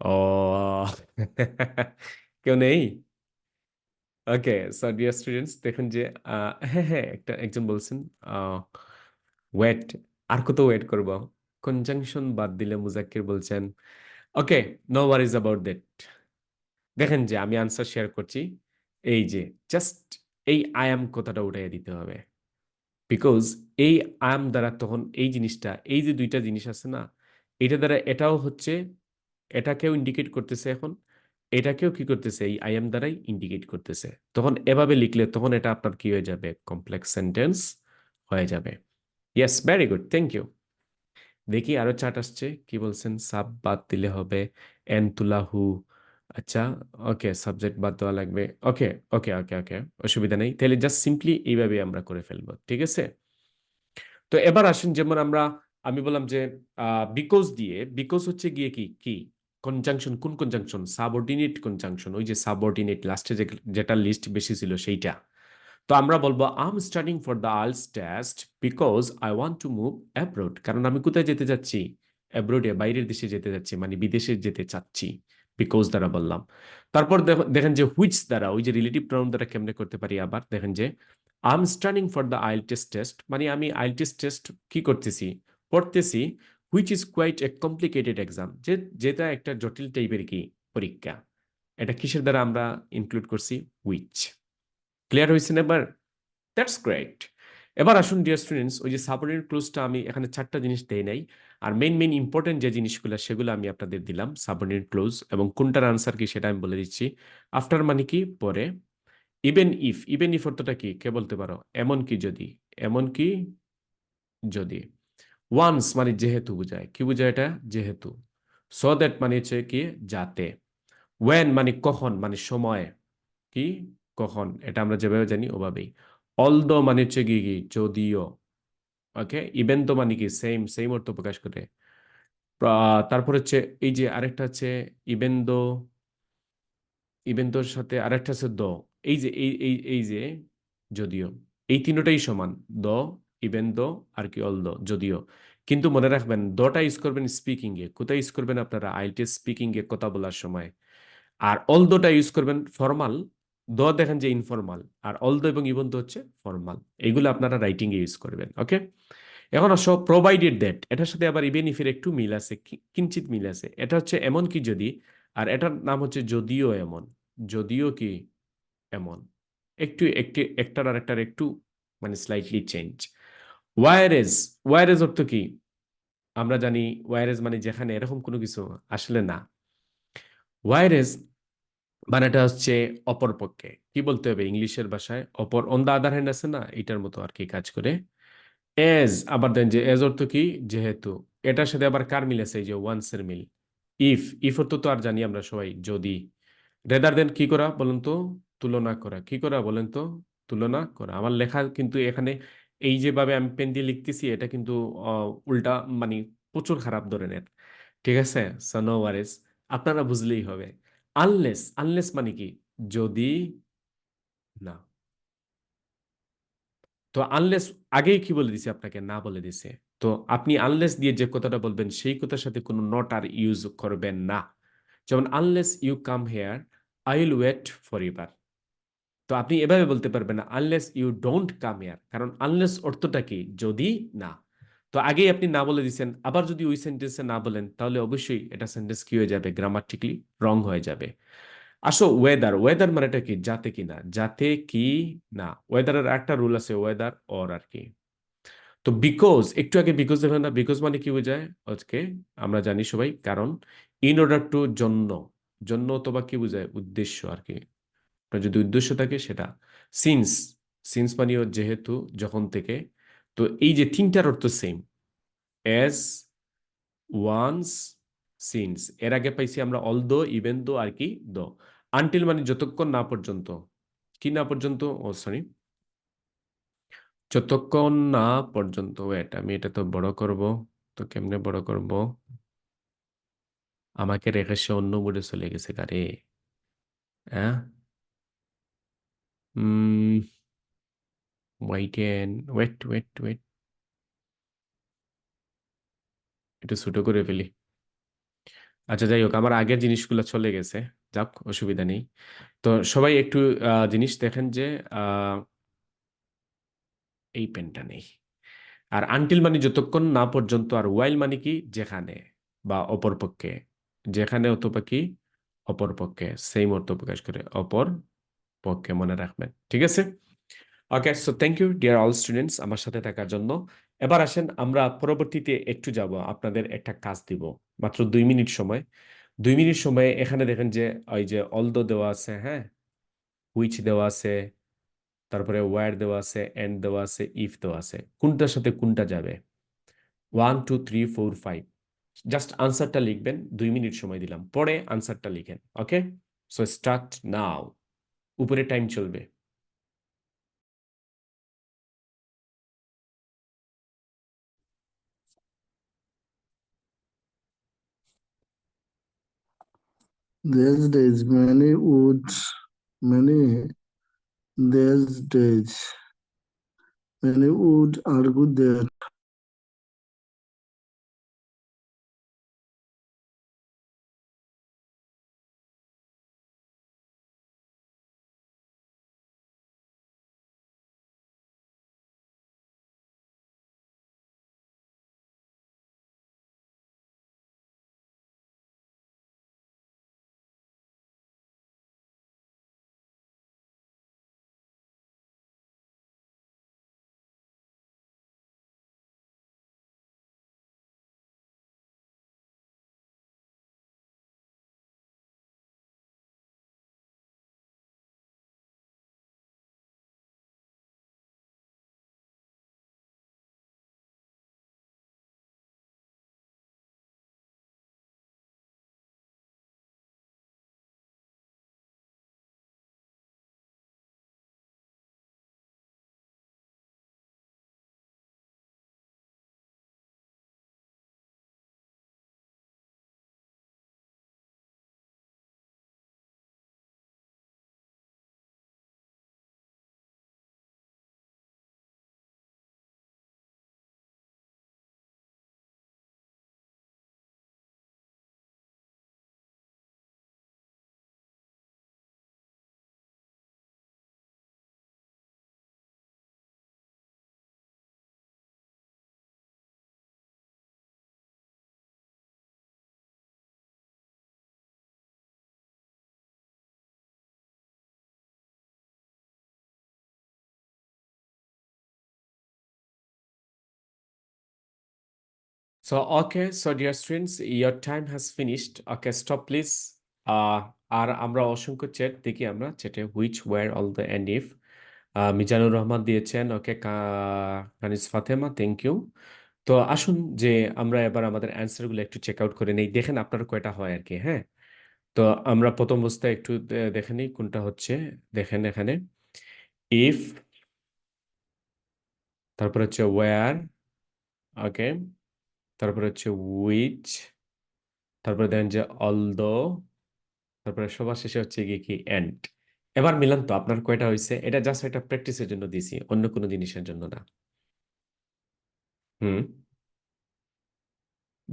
ও। কেউ নেই? ওকে, সো ডিয়ার স্টুডেন্টস, দেখুন যে হ্যাঁ হ্যাঁ, একজন বলছেন ওয়েট। আর কত ওয়েট করব? কনজাংশন বাদ দিলে মুজাক্কির বলছেন। ওকে, নো ওয়ারিজ অ্যাবাউট দ্যাট। দেখেন যে আমি আনসার শেয়ার করছি। এই যে জাস্ট এই আই অ্যাম কথাটা উঠাইয়া দিতে হবে। বিকজ এই আই অ্যাম দ্বারা তখন এই জিনিসটা, এই যে দুইটা জিনিস আছে না, এটা দ্বারা এটাও হচ্ছে, এটাকেও ইন্ডিকেট করতেছে এখন, এটাকেও কি করতেছে? এই আই এম দ্বারাই ইন্ডিকেট করতেছে। তখন এভাবে লিখলে তখন এটা আপনার কি হয়ে যাবে? কমপ্লেক্স সেন্টেন্স হয়ে যাবে। Yes, very good, thank you. দেখি আরো চার্ট আসছে, কি বলছেন? সাব বাদ দিলে হবে এন তুলা হু। আচ্ছা, ওকে, সাবজেক্ট বাদ দেওয়া লাগবে। ওকে ওকে ওকে ওকে, অসুবিধা নেই, তাহলে জাস্ট সিম্পলি এইভাবে আমরা করে ফেলবো, ঠিক আছে? তো এবার আসেন, যেমন আমি বললাম যে বিকজ দিয়ে, বিকজ হচ্ছে গিয়ে কি কি কনজাংশন, কোন কনজাংশন? সাবঅর্ডিনেট কনজাংশন, ওই যে সাবঅর্ডিনেট লাস্টে যেটা লিস্ট বেশি ছিল সেইটা। তো আমরা বলবো I am studying for the IELTS test because I want to move abroad, কারণ আমি কোথায় যেতে যাচ্ছি? অ্যাব্রোডে, বাইরের দেশে যেতে যাচ্ছি, মানে বিদেশে যেতে চাচ্ছি। বিকজ দ্বারা বললাম। তারপর দেখেন যে হুইচ দ্বারা, ওই যে রিলেটিভ প্রনাউন দ্বারা কেমনে করতে পারি আবার, দেখেন যে I am studying for the IELTS test, মানে আমি আইএলটিএস টেস্ট কি করতেছি? পড়তেছি। Which is quite a complicated exam, যেটা একটা জটিল টাইপের কি পরীক্ষা। এটা কিসের দ্বারা আমরা ইনক্লুড করছি? হুইচ। ক্লিয়ার হয়েছে না এবার? That's great. এবার আসুন ডিয়ার স্টুডেন্টস, ওই যে সাবঅর্ডিনেট ক্লোজটা আমি এখানে চারটা জিনিস দেই নাই, আর মেইন মেইন ইম্পর্টেন্ট যে জিনিসগুলো সেগুলো আমি আপনাদের দিলাম সাবঅর্ডিনেট ক্লোজ, এবং কোনটার আনসার কি সেটা আমি বলে দিচ্ছি। আফটার মানে কি? পরে। ইভেন ইফ, ইভেন ইফ অর্থটা কি কে বলতে পারো? এমন কি যদি, এমন কি যদি। ওয়ান্স মানে যেহেতু বোঝায়, কি বোঝায় এটা? যেহেতু। সো দ্যাট মানে হচ্ছে কি? যাতে। ওয়েন মানে কখন, মানে সময়। কি? কখন, এটা আমরা যেভাবে জানি ওভাবেই। অলদো মানে হচ্ছে কি কি যদিও। ওকে, ইভেন তো মানে কি সেম, সেম অর্থ প্রকাশ করে। তারপর হচ্ছে এই যে আরেকটা আছে ইভেন দো, ইভেন তোর সাথে আরেকটা আছে দ। এই যে এই যে যদিও, এই তিনটাই সমান। দ, ইভেন দো, আর কি অল দো, যদিও। কিন্তু মনে রাখবেন দটা ইউজ করবেন স্পিকিং এ, কোথায় ইউজ করবেন আপনারা? আইএলটিএস স্পিকিং এ কথা বলার সময়। আর অল দোটা ইউজ করবেন ফর্মাল। দ দেখেন যে ইনফর্মাল, আর অল দো এবং ইভেন তো হচ্ছে ফর্মাল। এইগুলো আপনারা রাইটিং এ ইউজ করবেন। ওকে, এখন আসো প্রোভাইডেড দ্যাট, এটার সাথে আবার ইভেন ইফের একটু মিল আছে, কিঞ্চিত মিল আছে। এটা হচ্ছে এমন কি যদি, আর এটার নাম হচ্ছে যদিও এমন। যদিও কি এমন, একটু একটু একটার আর একটার একটু মানে স্লাইটলি চেঞ্জ। ওয়ারেজ, ওয়ারেজ অর্থ কি? আমরা জানি ওয়ারেজ মানে যেখানে, এরকম কোনো কিছু আসলে না। ওয়ারেজ মানেটা হচ্ছে অপরপক্ষে, কি বলতে হবে ইংলিশের ভাষায়? অপর, অন দা আদার হ্যান্ড আছে না, এটার মতো আর কি কাজ করে। এজ, আবার দেন যে এজ অর্থ কি? যেহেতু। এটার সাথে আবার কার মিল আছে? এই যে ওয়ান্স এর মিল। ইফ, ইফ অর্থ তো আর জানি আমরা সবাই, যদি। রেদার দেন কি করা বলেন তো? তুলনা করা। কি করা বলেন তো? তুলনা করা। আমার লেখা কিন্তু এখানে এই যেভাবে আমি পেন দিয়ে লিখতেছি, এটা কিন্তু উল্টা, মানে প্রচুর খারাপ ধরনের। ঠিক আছে, সো নো ওয়ারিস, আপনারা বুঝলেই হবে। আনলেস, আনলেস মানে কি? যদি না। তো আনলেস আগেই কি বলে দিছে আপনাকে? না বলে দিছে। তো আপনি আনলেস দিয়ে যে কথাটা বলবেন সেই কথার সাথে কোনো নট আর ইউজ করবেন না। যেমন unless you come here I will wait forever. তো আপনি এভাবে বলতে পারবেন না unless you don't come here, কারণ আনলেস অর্থটা কি? যদি না। তো আগেই আপনি না বলে দিচ্ছেন, আবার যদি ওই সেন্টেন্সে না বলেন তাহলে অবশ্যই এটা সেন্টেন্স কি হয়ে যাবে? গ্রামাটিক্যালি রং হয়ে যাবে। আসো ওয়েদার, ওয়েদার মানেটা কি? যাতে কি না, যাতে কি না। ওয়েদারের একটা রুল আছে, ওয়েদার অর আর কি। তো বিকজ, একটু আগে বিকজ দেখলেন না? বিকজ মানে কি বোঝায়? আজকে আমরা জানি সবাই, কারণ। ইন অর্ডার টু, জন্য। জন্য অথবা কি বোঝায়? উদ্দেশ্য আর কি। আপনার যদি উদ্দেশ্য থাকে সেটা। সিন্স, সিন্স মানেও যেহেতু, যখন থেকে। তো এই যে তিনটার অর্থ সেম। Age, once, since. এর আগে পাইছি আমরা অল দো, ইভেন দো আর কি দো। আনটিল মানে যতক্ষণ না পর্যন্ত। কি না পর্যন্ত? ও সরি, যতক্ষণ না পর্যন্ত। ওয়েট, আমি এটা তো বড় করব। তো কেমনে বড় করব? আমাকে রেখে সে অন্য মোডে চলে গেছে গারে। হ্যাঁ। Wait and wait wait wait, একটু ছোট করে ফেলি। আচ্ছা, যাই হোক, আমার আগের জিনিসগুলো চলে গেছে। যাক, অসুবিধা নেই। তো সবাই একটু জিনিস দেখেন যে আহ, এই পেনটা নেই। আর আনটিল মানে যতক্ষণ না পর্যন্ত, আর ওয়াইল মানে কি? যেখানে বা অপরপক্ষে। যেখানে অথবা কি? অপরপক্ষে, সেম অর্থ প্রকাশ করে। অপর পক্ষে, মনে রাখবেন, ঠিক আছে? Okay, so thank you dear all students আমার সাথে থাকার জন্য। এবার আসেন আমরা পরবর্তীতে একটু যাব, আপনাদের একটা কাজ দিব। মাত্র 2 মিনিট সময়। 2 মিনিট সময়ে এখানে দেখেন যে ওই যে অলদো দেওয়া আছে, হ্যাঁ, হুইচ দেওয়া আছে, তারপরে ওয়্যার দেওয়া আছে, এন্ড দেওয়া আছে, ইফ দেওয়া আছে। কোনটার সাথে কোনটা যাবে? 1 2 3 4 5। জাস্ট আনসারটা লিখবেন। 2 মিনিট সময় দিলাম, পরে আনসারটা লিখেন। ওকে, সো স্টার্ট নাও। উপরে টাইম চলবে। These days, many these days, many would argue that So, okay, so dear students, your time has finished. Okay, stop please. আর আমরা অসংখ্য চ্যাট দেখি, আমরা চ্যাটে which where although and if. Mizanur Rahman দিয়েছেন, okay. Kanis Fatema, thank you. তো আসুন যে আমরা এবার আমাদের অ্যান্সারগুলো একটু চেক আউট করে নেই, দেখেন আপনার কয়টা হয় আর কি, হ্যাঁ। তো আমরা প্রথম অবস্থায় একটু দেখে নিই কোনটা হচ্ছে। দেখেন এখানে ইফ, তারপর হচ্ছে ওয়্যার, ওকে, তারপর হচ্ছে উইচ, তারপরে দেখেন যে অলদো, তারপরে সবার শেষে হচ্ছে গিয়ে কি এন্ড। এবার মিলান তো আপনার কয়টা হয়েছে? এটা জাস্ট একটা প্র্যাকটিসের জন্য দিছি, অন্য কোনো জিনিসের জন্য না। হুম,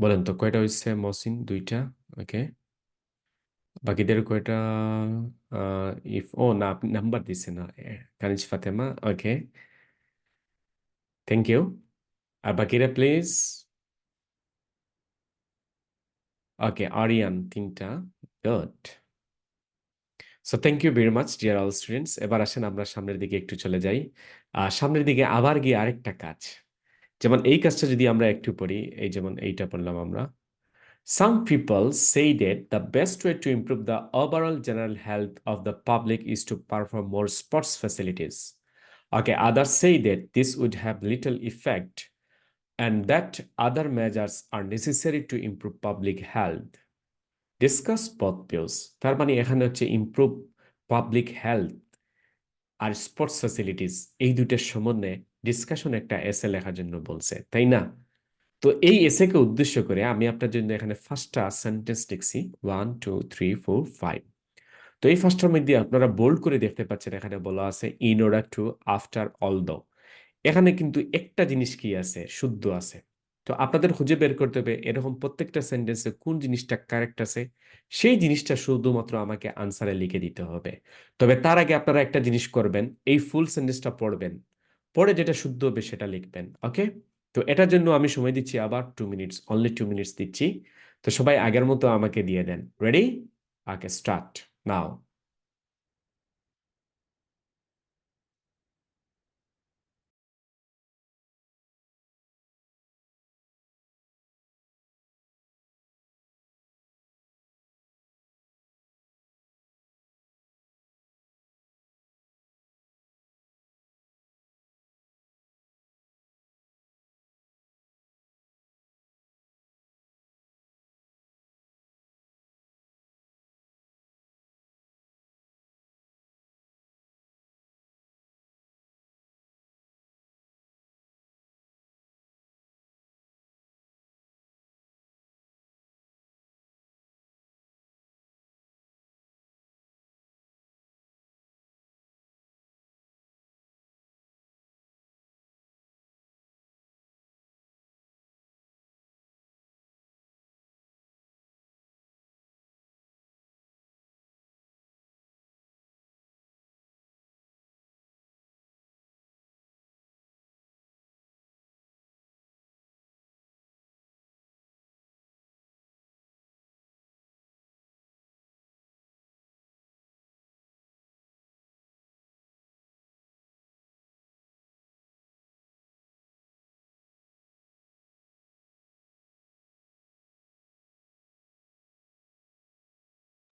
বলেন তো কয়টা হয়েছে? মহসিন 2টা, ওকে। বাকিদের কয়টা? ইফ ও না, আপনি নাম্বার দিচ্ছেন না। Kaniz Fatema, okay, thank you. আর বাকিরা প্লিজ। ওকে, আরিয়ান 3টা, good. So thank you very much dear all students. এবার আসেন আমরা সামনের দিকে একটু চলে যাই। সামনের দিকে আবার গিয়ে আরেকটা কাজ, যেমন এই কাজটা যদি আমরা একটু পড়ি, এই যেমন এইটা পড়লাম আমরা। Some people say that the best way to improve the overall general health of the public is to perform more sports facilities. Okay, others say that this would have little effect and that other measures are necessary to improve public health. Discuss both views. তার মানে এখানে হচ্ছে improve public health আর sports facilities, এই দুইটার সম্বন্ধে discussion একটা এসে লেখার জন্য বলছে, তাই না? তো এই এসেকে উদ্দেশ্য করে আমি আপনার জন্য এখানে ফার্স্টটা সেন্টেন্স লিখছি, 1 2 3 4 5। তো এই ফার্স্টটার মধ্যে আপনারা বোল্ড করে দেখতে পাচ্ছেন, এখানে বলা আছে in order two, after, although. এখানে কিন্তু একটা জিনিস কি আছে, শুদ্ধ আছে। তো আপনাদের খুঁজে বের করতে হবে এরকম প্রত্যেকটা সেন্টেন্সে কোন জিনিসটা কারেক্ট আছে, সেই জিনিসটা শুধুমাত্র আমাকে আনসারে লিখে দিতে হবে। তবে তার আগে আপনারা একটা জিনিস করবেন, এই ফুল সেন্টেন্সটা পড়বেন, পরে যেটা শুদ্ধ হবে সেটা লিখবেন, ওকে? তো এটার জন্য আমি সময় দিচ্ছি আবার 2 মিনিটস, অনলি 2 মিনিটস দিচ্ছি। তো সবাই আগের মতো আমাকে দিয়ে দেন। রেডি? ওকে, স্টার্ট নাও।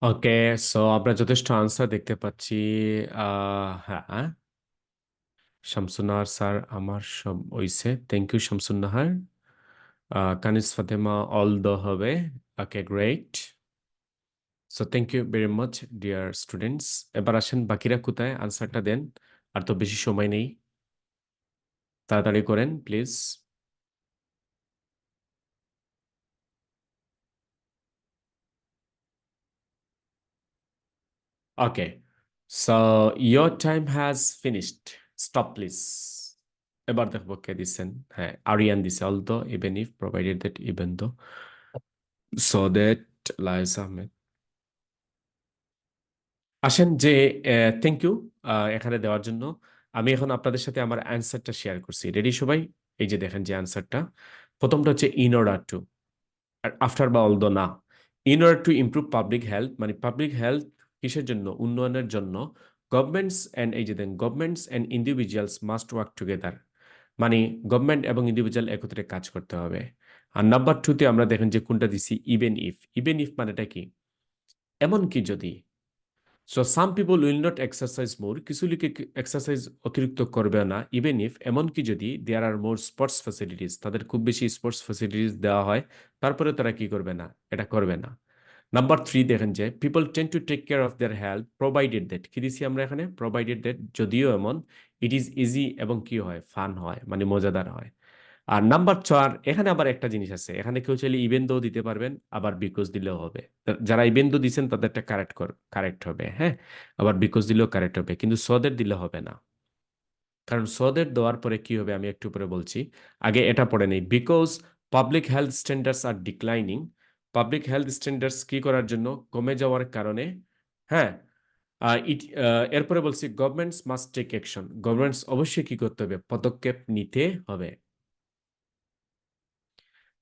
ওকে, সো আমরা যথেষ্ট আনসার দেখতে পাচ্ছি। হ্যাঁ, শামসুন্নাহার স্যার আমার সব হইছে, thank you Shamsunnahar. Kaniz Fatema although হবে, okay great. So thank you very much dear students. এবার আসেন বাকিরা কোথায়, আনসারটা দেন, আর তো বেশি সময় নেই, তাড়াতাড়ি করেন please. Okay, so your time has finished, stop please. এবার দেখবো কে দিচ্ছেন। হ্যাঁ, আরিয়ান দিছে, although, even if, provided that, even though, so that, Lais Ahmed. আসেন যে, থ্যাংক ইউ এখানে দেওয়ার জন্য। আমি এখন আপনাদের সাথে আমার অ্যান্সারটা শেয়ার করছি, রেডি সবাই? এই যে দেখেন যে অ্যান্সারটা, প্রথমটা হচ্ছে ইন অর্ডার টু, আর আফটার বা অলদো না। In order to improve public health, মানে পাবলিক হেলথ কিসের জন্য? উন্নয়নের জন্য। গভর্নমেন্টস অ্যান্ড, এই যে then, governments and individuals must work together, মানে গভর্নমেন্ট এবং ইন্ডিভিজুয়াল একত্রে কাজ করতে হবে। আর নাম্বার 2তে আমরা দেখেন যে কোনটা দিছি, ইভেন ইফ। ইভেন ইফ মানেটা কি? এমন কি যদি। So some people will not exercise more, কিছু লোকে এক্সারসাইজ অতিরিক্ত করবে না, ইভেন ইফ, এমনকি যদি দেয়ার আর মোর স্পোর্টস ফ্যাসিলিটিস, তাদের খুব বেশি স্পোর্টস ফ্যাসিলিটিস দেওয়া হয়, তারপরে তারা কি করবে না, এটা করবে না। নাম্বার 3 দেখেন যে people tend to take care of their health provided that, কি দিছি আমরা এখানে? প্রোভাইডেড দ্যাট, যদিও এমন, ইট ইজ ইজি এবং কি হয়, ফান হয়, মানে মজাদার হয়। আর নাম্বার 4, এখানে আবার একটা জিনিস আছে, এখানে কেউ চাইলে ইভেন দো দিতে পারবেন, আবার বিকজ দিলেও হবে। যারা ইভেন দো দিচ্ছেন তাদেরটা কারেক্ট হবে, হ্যাঁ, আবার বিকজ দিলেও কারেক্ট হবে, কিন্তু সদের দিলে হবে না। কারণ সদের দেওয়ার পরে কি হবে আমি একটু পরে বলছি, আগে এটা পড়ে নেই। Because public health standards are declining, public health standards কি করার জন্য, কমে যাওয়ার কারণে, হ্যাঁ, এরপরে বলছি governments must take action, governments অবশ্যই কি করতে হবে, পদক্ষেপ নিতে হবে।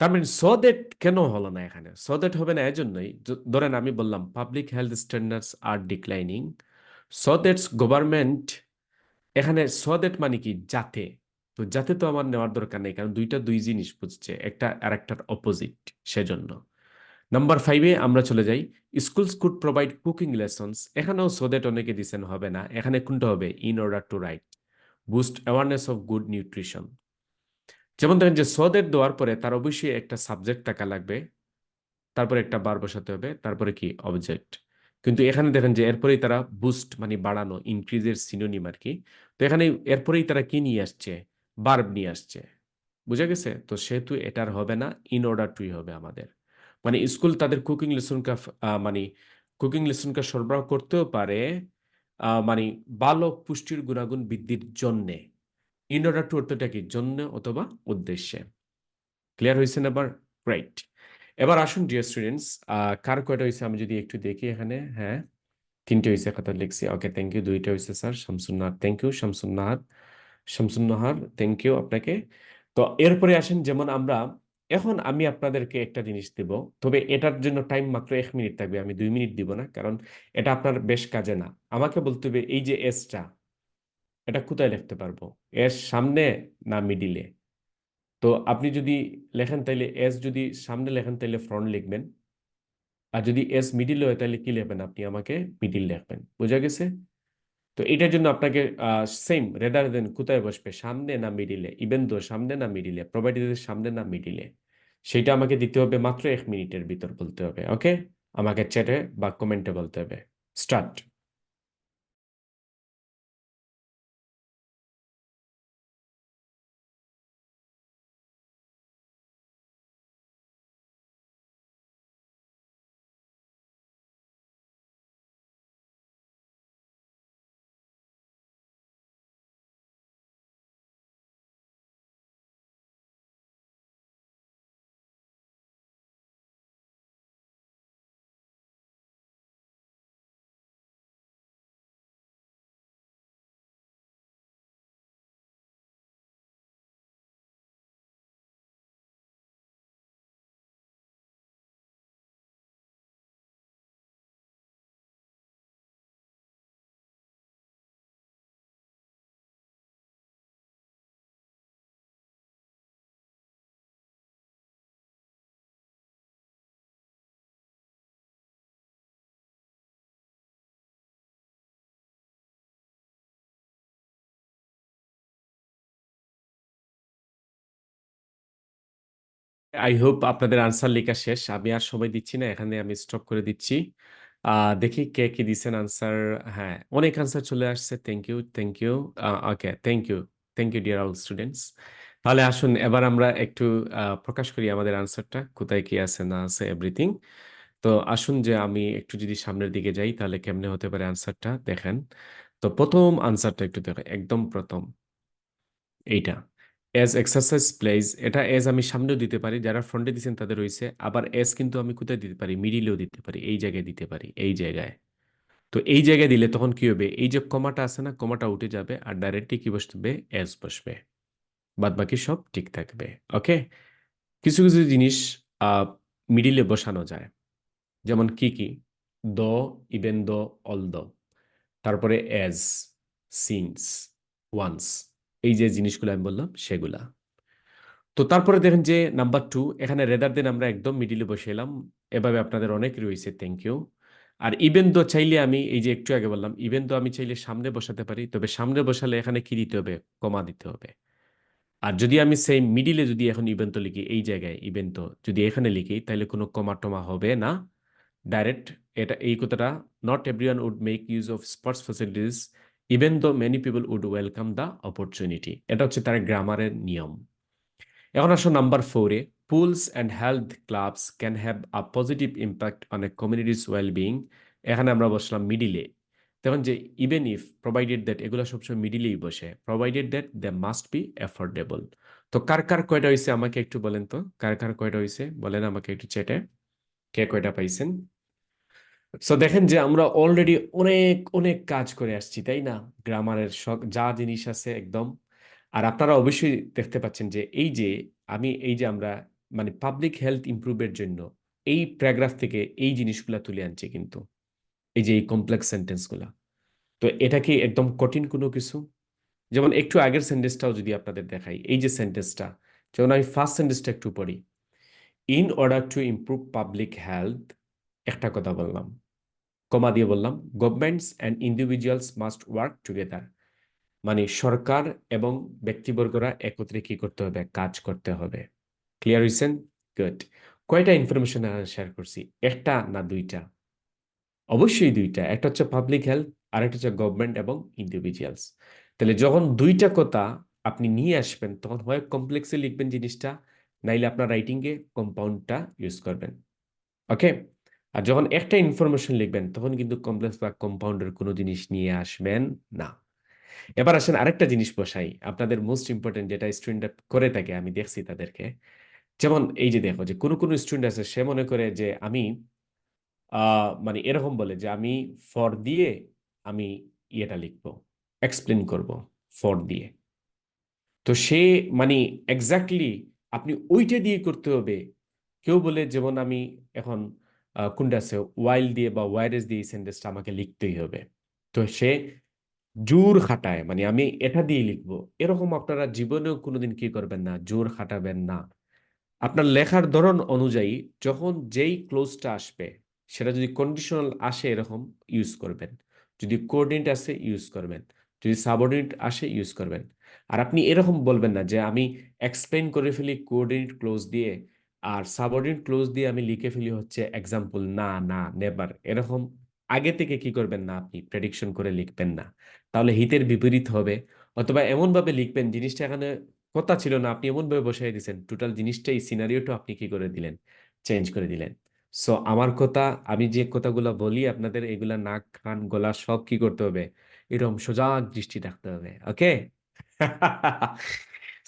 তার মানে সো দ্যাট কেন হলো না এখানে, সো দ্যাট হবে না এজন্যই, ধরেন আমি বললাম public health standards are declining, so that's government, এখানে সো দ্যাট মানে কি, যাতে। তো যাতে তো আমার নেওয়ার দরকার নেই, কারণ দুইটা দুই জিনিস বুঝছে, একটা আর একটার অপোজিট, সেজন্য। নাম্বার 5-এ আমরা চলে যাই, schools could provide cooking lessons, এখানেও সো দ্যাট অনেকে দিচ্ছেন, হবে না, এখানে কোনটা হবে, in order two right boost awareness of good nutrition. যেমন দেখেন যে সো দ্যাট দেওয়ার পরে তার অবশ্যই একটা সাবজেক্ট থাকা লাগবে, তারপরে একটা বার বসাতে হবে, তারপরে কি, অবজেক্ট। কিন্তু এখানে দেখেন যে এরপরেই তারা বুস্ট মানে বাড়ানো, ইনক্রিজের সিনোনিম আর কি। তো এখানে এরপরেই তারা কি নিয়ে আসছে, বার্ব নিয়ে আসছে, বুঝা গেছে? তো সেহেতু এটার হবে না, ইন অর্ডার টুই হবে আমাদের। মানে স্কুল তাদের কুকিং লেসনকে মানে কুকিং লেসনকে সরবরাহ করতেও পারে, মানে ভালো পুষ্টির গুণাগুণ বৃদ্ধির জন্যে। ইন অর্ডার টু অর্থটা কি, জন্য অথবা উদ্দেশ্যে। ক্লিয়ার হয়েছে না এবার? রাইট। এবার আসুন ডিয়ার স্টুডেন্টস, কার কয়টা হয়েছে আমি যদি একটু দেখি এখানে। হ্যাঁ, 3টে হয়েছে, খাতা লিখছি। Okay, thank you. 2টা হয়েছে sir. Shamsunnahar, thank you. Shamsunnahar, thank you আপনাকে। তো এরপরে আসেন, যেমন আমরা এখন আমি আপনাদেরকে একটা জিনিস দেব, তবে এটার জন্য টাইম মাত্র 1 মিনিট থাকবে, আমি 2 মিনিট দিব না, কারণ এটা আপনার বেশ কাজে না। আমাকে বলতে হবে এই যে এসটা, এটা কোথায় লিখতে পারবো, এস সামনে না মিডিলে? তো আপনি যদি লেখেন তাইলে এস, যদি সামনে লেখেন তাইলে ফ্রন্ট লিখবেন, আর যদি এস মিডিল হয় তাহলে কি লিখবেন, আপনি আমাকে মিডিল লিখবেন। বোঝা গেছে? তো এটার জন্য আপনাকে সেম, রেদার দেন কোথায় বসবে, সামনে না মিডিলে, ইভেন দো সামনে না মিডিলে, প্রোভাইডের সামনে না মিডিলে, সেটা আমাকে দিতে হবে মাত্র 1 মিনিটের ভিতর বলতে হবে। ওকে, আমাকে চ্যাটে বা কমেন্টে বলতে হবে। স্টার্ট। আই হোপ আপনাদের আনসার লেখা শেষ, আমি আর সময় দিচ্ছি না, এখানে আমি স্টপ করে দিচ্ছি। দেখি কে কি দিচ্ছেন আনসার। হ্যাঁ, অনেক আনসার চলে আসছে, thank you, thank you. Okay, thank you, thank you dear all students. তাহলে আসুন এবার আমরা একটু প্রকাশ করি আমাদের আনসারটা, কোথায় কি আছে না আছে এভরিথিং। তো আসুন যে আমি একটু যদি সামনের দিকে যাই তাহলে কেমনে হতে পারে আনসারটা দেখেন। তো প্রথম আনসারটা একটু দেখো, একদম প্রথম এইটা, এজ এক্সারসাইজ প্লেজ, এটা এজ আমি সামনেও দিতে পারি, যারা ফ্রন্টে দিচ্ছেন তাদের রয়েছে, আবার এজ কিন্তু আমি কোথায় দিতে পারি, মিডিলেও দিতে পারি, এই জায়গায় দিতে পারি, এই জায়গায়। তো এই জায়গায় দিলে তখন কি হবে, এই যে কমাটা আছে না, কমাটা উঠে যাবে, আর ডাইরেক্টলি কি বসবে, এজ বসবে, বাদ বাকি সব ঠিক থাকবে। ওকে, কিছু কিছু জিনিস মিডিলে বসানো যায়, যেমন কি কি, দ, ইভেন দ, অল দ, তারপরে এজ, সিন্স, ওয়ান্স, এই যে জিনিসগুলো আমি বললাম সেগুলা। তো তারপরে দেখেন যে নাম্বার 2, এখানে রেদার দেন আমরা একদম মিডিলে বসে এলাম, এভাবে আপনাদের অনেক রয়েছে, thank you. R even though চাইলে আমি এই যে একটু আগে বললাম, ইভেন দো আমি চাইলে সামনে বসাতে পারি, তবে সামনে বসালে এখানে কি দিতে হবে, কমা দিতে হবে। আর যদি আমি সেই মিডিলে যদি এখন ইভেন তো লিখি, এই জায়গায় ইভেন তো যদি এখানে লিখি, তাহলে কোনো কমা টমা হবে না, ডাইরেক্ট। এটা এই কথাটা, not everyone would make use of sports facilities even though many people would welcome the opportunity, এটা হচ্ছে তার গ্রামারের নিয়ম। এখন আসো নাম্বার 4-এ, pools and health clubs can have a positive impact on a community's well-being। এখানে আমরা বসলাম মিডিলে। তখন যে ইভেন ইফ প্রোভাইডেড দ্যাট, এগুলো সবসময় মিডিলেই বসে, provided that they must be affordable. তো কার কার কয়টা হয়েছে আমাকে একটু বলেন তো, কার কার কয়টা হয়েছে বলেন আমাকে একটু চ্যাটে, কে কয়টা পাইছেন। সো দেখেন যে আমরা অলরেডি অনেক অনেক কাজ করে আসছি, তাই না? গ্রামারের যা জিনিস আছে একদম। আর আপনারা অবশ্যই দেখতে পাচ্ছেন যে এই যে আমরা মানে পাবলিক হেলথ ইমপ্রুভের জন্য এই প্যারাগ্রাফ থেকে এই জিনিসগুলা তুলে আনছি কিন্তু, এই যে এই কমপ্লেক্স সেন্টেন্সগুলা। তো এটা কি একদম কঠিন কোনো কিছু? যেমন একটু আগের সেন্টেন্সটাও যদি আপনাদের দেখাই, এই যে সেন্টেন্সটা, যেমন আমি ফার্স্ট সেন্টেন্সটা একটু পড়ি। In order to improve public health, একটা কথা বললাম, কমা দিয়ে বললাম, governments and individuals must work together. মানে সরকার এবং ব্যক্তিবর্গরা একত্রে কি করতে হবে? কাজ করতে হবে। ক্লিয়ার হয়েছেন? গুড। কয়টা ইনফরমেশন শেয়ার করছি? একটা না দুইটা? অবশ্যই দুইটা। একটা হচ্ছে পাবলিক হেলথ, আর একটা হচ্ছে গভর্নমেন্ট এবং ইন্ডিভিজুয়ালস। তাহলে যখন দুইটা কথা আপনি নিয়ে আসবেন, তখন হয় কমপ্লেক্সে লিখবেন জিনিসটা, নাইলে আপনার রাইটিংয়ে কম্পাউন্ডটা ইউজ করবেন। ওকে? আর যখন একটা ইনফরমেশন লিখবেন, তখন কিন্তু কমপ্লেক্স বা কম্পাউন্ডের কোনো জিনিস নিয়ে আসবেন না। এবার আসেন আরেকটা জিনিস বসাই, আপনাদের মোস্ট ইম্পর্টেন্ট, যেটা স্টুডেন্টরা করে থাকে, আমি দেখছি তাদেরকে। যেমন এই যে দেখো যে কোনো কোনো স্টুডেন্ট আছে, সে মনে করে যে আমি মানে এরকম বলে যে আমি ফর দিয়ে আমি ইয়েটা লিখবো, এক্সপ্লেন করব ফর দিয়ে। তো সে মানে এক্স্যাক্টলি আপনি ওইটা দিয়ে করতে হবে। কেউ বলে যেমন আমি এখন কোনটা আছে, ওয়াইল দিয়ে বা ওয়াইরেস দিয়ে এই সেন্টেন্সটা আমাকে লিখতেই হবে। তো সে জোর খাটায়, মানে আমি এটা দিয়ে লিখবো, এরকম আপনারা জীবনেও কোনোদিন কি করবেন না, জোর খাটাবেন না। আপনার লেখার ধরন অনুযায়ী যখন যেই ক্লোজটা আসবে, সেটা যদি কন্ডিশনাল আসে এরকম ইউজ করবেন, যদি কোঅর্ডিনেট আসে ইউজ করবেন, যদি সাবঅর্ডিনেট আসে ইউজ করবেন। আর আপনি এরকম বলবেন না যে আমি এক্সপ্লেইন করে ফেলি কোঅর্ডিনেট ক্লোজ দিয়ে, আর সাবঅর্ডিনেট ক্লোজ দিয়ে আমি লিখে ফেলি হচ্ছে এক্সাম্পল। না না, নেভার। এরকম আগে থেকে কি করবেন না, আপনি প্রেডিকশন করে লিখবেন না, তাহলে হিতের বিপরীত হবে। অথবা এমনভাবে লিখবেন, জিনিসটা এখানে কথা ছিল না, আপনি এমনভাবে বসাই দিয়েছেন, টোটাল জিনিসটাই সিনারিওটা আপনি কি করে দিলেন, চেঞ্জ করে দিলেন। সো আমার কথা, আমি যে কথাগুলো বলি আপনাদের, এগুলা নাক কান গলা সব কি করতে হবে, এরকম সজাগ দৃষ্টি রাখতে হবে। ওকে?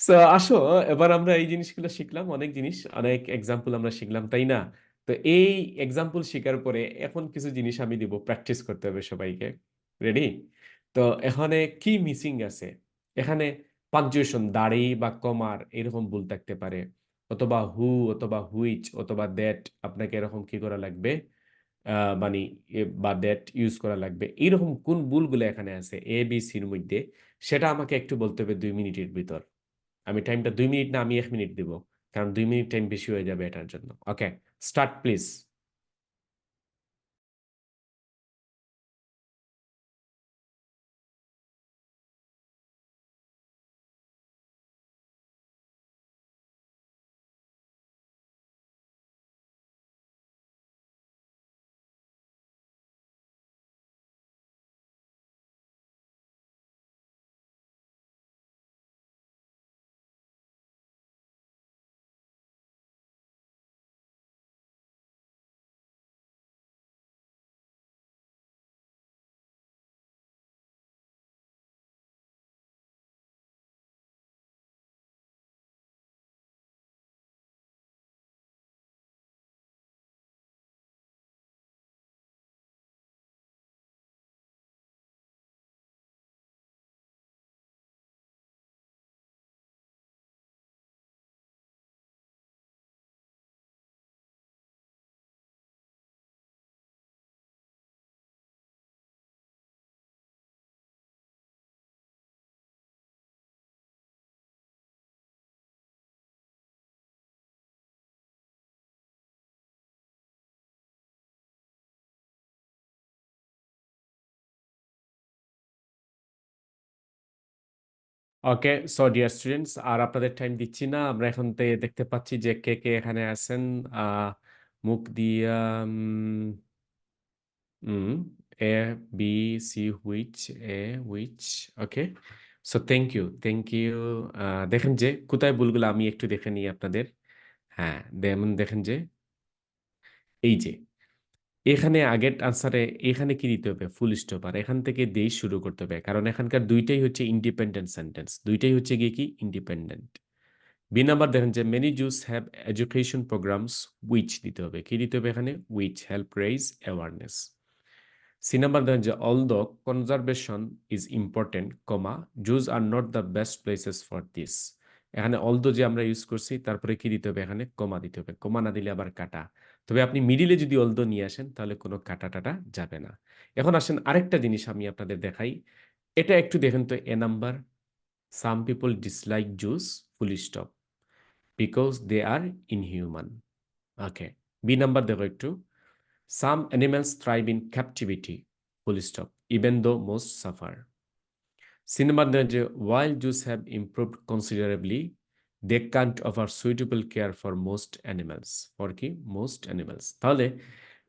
সো আসো, এবার আমরা এই জিনিসগুলো শিখলাম, অনেক জিনিস, অনেক এক্সাম্পল আমরা শিখলাম, তাই না? তো এই এক্সাম্পল শেখার পরে এখন কিছু জিনিস আমি দিব, প্র্যাকটিস করতে হবে সবাইকে। রেডি? তো এখানে কি মিসিং আছে? এখানে পাঞ্চুয়েশন, দাঁড়ি বা কমার এরকম ভুল থাকতে পারে, অথবা হু অথবা হুইচ অথবা দ্যাট, আপনাকে এরকম কি করা লাগবে, মানে বা দ্যাট ইউজ করা লাগবে। এইরকম কোন ভুলগুলো এখানে আছে এ বি সির মধ্যে, সেটা আমাকে একটু বলতে হবে 2 মিনিটের ভিতর। আমি টাইমটা 2 মিনিট না, আমি 1 মিনিট দিব, কারণ 2 মিনিট টাইম বেশি হয়ে যাবে এটার জন্য। Okay, start please. Okay, so dear students, আর আপনাদের টাইম দিচ্ছি না, আমরা এখন দেখতে পাচ্ছি যে কে কে এখানে আছেন। আহ মুখ দিয়া A B C which, A which, okay. So thank you. দেখেন যে কোথায় ভুলগুলো আমি একটু দেখে নিই আপনাদের। হ্যাঁ, যেমন দেখেন যে এই যে এখানে আগের আনসারে এখানে কি দিতে হবে? Full stop. আর এখান থেকে দিয়েই শুরু করতে হবে। কারণ এখানকার ২ টাই হচ্ছে ইন্ডিপেন্ডেন্ট সেন্টেন্স। ২ টাই হচ্ছে গিয়ে কি? ইন্ডিপেন্ডেন্ট। বি নাম্বার দেখেন যে many zoos have education programmes which দিতে হবে। কি দিতে হবে এখানে? Which help raise awareness. C number দেখেন যে although conservation is important, comma zoos are not the best places for this. এখানে অলদো যে আমরা ইউজ করছি তারপরে কি দিতে হবে? এখানে কমা দিতে হবে। কমা না দিলে আবার কাটা। তবে আপনি মিডিলে যদি অলদো নিয়ে আসেন তাহলে কোনো কাটা টাটা যাবে না। এখন আসেন আরেকটা জিনিস আমি আপনাদের দেখাই। এটা একটু দেখেন তো, A number, some people dislike zoos full stop because they are inhuman. Okay. B number দেখো একটু, some animals thrive in captivity full stop even though most suffer. C number দেখেন যে while Jews have improved considerably, they can't offer suitable care for most animals. For কি? Most animals. তাহলে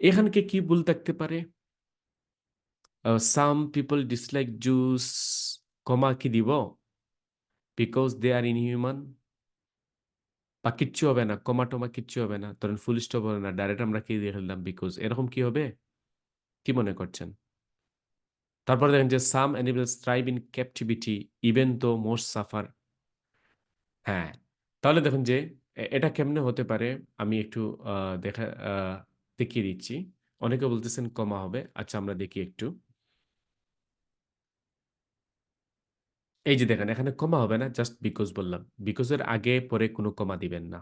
এখানকে কি ভুল থাকতে পারে? সাম পিপল ডিসলাইক জুস, কমা কি দিব? বিকজ দে আর ইনহিউম্যান, বা কিচ্ছু হবে না, কমা টমা কিচ্ছু হবে না, ধরেন ফুল স্টপ হবে না, ডাইরেক্ট আমরা কি দিয়ে ফেললাম? বিকজ। এরকম কি হবে? কি মনে করছেন? তারপর দেখেন যে সাম animals thrive in captivity even though most suffer. হ্যাঁ, তাহলে দেখুন যে এটা কেমনে হতে পারে? আমি একটু দেখিয়ে দিচ্ছি। অনেকে বলতেছেন কমা হবে। আচ্ছা, আমরা দেখি একটু। এই যে দেখেন এখানে কমা হবে না, জাস্ট বিকজ বললাম। বিকজ এর আগে পরে কোনো কমা দিবেন না।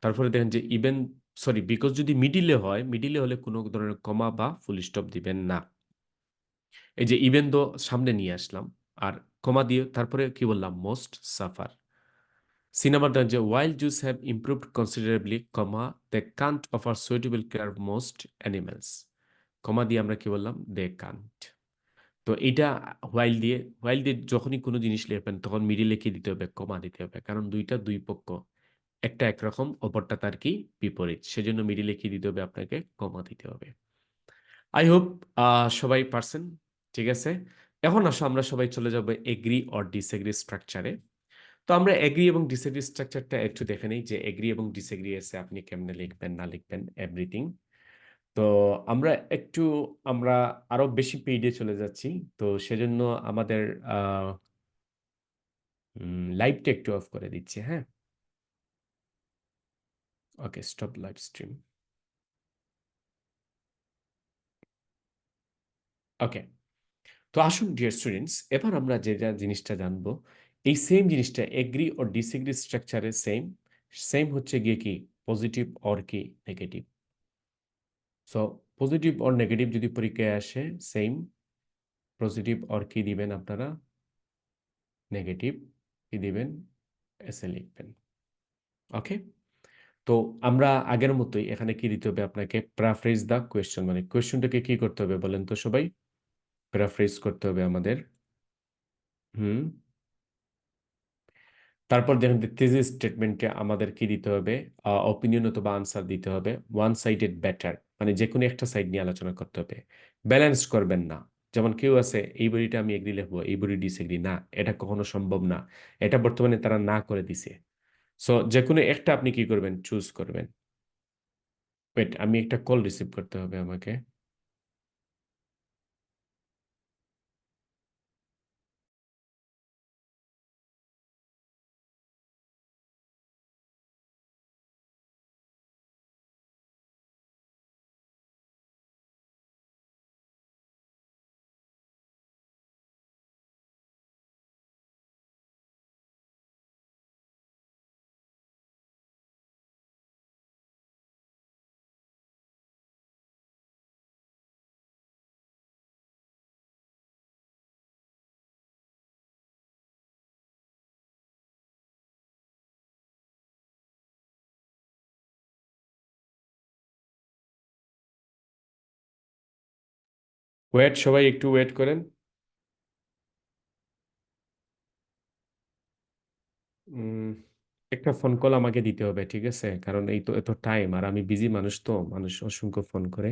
তারপরে দেখেন যে ইভেন, সরি, বিকজ যদি মিডিলে হয়, মিডিলে হলে কোনো ধরনের কমা বা ফুল স্টপ দিবেন না। এই যে ইভেন দো সামনে নিয়ে আসলাম, আর কমা দিয়ে তারপরে কি বললাম? Most suffer. সি নাম্বার দেন যে while Jews have improved considerably, comma they can't offer suitable care of most animals. কমা দিয়ে আমরা কি বললাম? they can't. তো এইটা while দিয়ে যখনই কোনো জিনিস লিখবেন তখন মিডিলে কি দিতে হবে? কমা দিতে হবে। কারণ দুইটা দুই পক্ষ, একটা একরকম, অপরটা তার কি? বিপরীত। সেজন্য মিডিলে কি দিতে হবে? আপনাকে কমা দিতে হবে। আই হোপ সবাই পারছেন। ঠিক আছে, এখন আসো আমরা সবাই চলে যাব এগ্রি অর ডিসএগ্রি স্ট্রাকচারে। তো আমরা এগ্রি এবং ডিসএগ্রি স্ট্রাকচারটা একটু দেখে নিই যে এগ্রি এবং ডিসএগ্রি এসে আপনি কেমনে লিখবেন না লিখবেন এভরিথিং। তো আমরা একটু আমরা আরো বেশি পেইডে চলে যাচ্ছি। তো সেজন্য আমাদের লাইভটা একটু অফ করে দিচ্ছি। হ্যাঁ, ওকে, স্টপ লাইভ স্ট্রিম। ওকে। তো আসুন ডিয়ার স্টুডেন্টস, এবার আমরা যেটা জিনিসটা জানবো, এই সেম জিনিসটা এগ্রি ও ডিসএগ্রি স্ট্রাকচারে সেম। সেম হচ্ছে গিয়ে কি? পজিটিভ অর কি negative. So positive or negative যদি পরীক্ষায় আসে, সেম। পজিটিভ অর কি দিবেন আপনারা? নেগেটিভ। কি দিবেন? এসে লিখবেন। ওকে। তো আমরা আগের মতোই এখানে কি দিতে হবে আপনাকে? প্যারাফ্রেজ দ্য কোয়েশ্চেন, মানে কোয়েশ্চেনটাকে কি করতে হবে বলেন তো সবাই? প্যারাফ্রেজ করতে হবে আমাদের। হুম। তারপর দেখেন থিসিস স্টেটমেন্টে আমাদের কি দিতে হবে? অপিনিয়ন অথবা আনসার দিতে হবে। ওয়ান সাইডেড বেটার, মানে যে কোনো একটা সাইড নিয়ে আলোচনা করতে হবে। ব্যালেন্স করবেন না। যেমন কেউ আছে এই বডিটা আমি এগ্রি লিখবো, এই বডি ডিসএগ্রি, না, এটা কখনো সম্ভব না। এটা বর্তমানে তারা না করে দিছে। সো যে কোনো একটা আপনি কি করবেন? চুজ করবেন। ওয়েট, আমি একটা কল রিসিভ করতে হবে আমাকে। ওয়েট, সবাই একটু ওয়েট করেন। উম, একটা ফোন কল আমাকে দিতে হবে, ঠিক আছে? কারণ এই তো এত টাইম, আর আমি বিজি মানুষ, তো মানুষ অসংখ্য ফোন করে।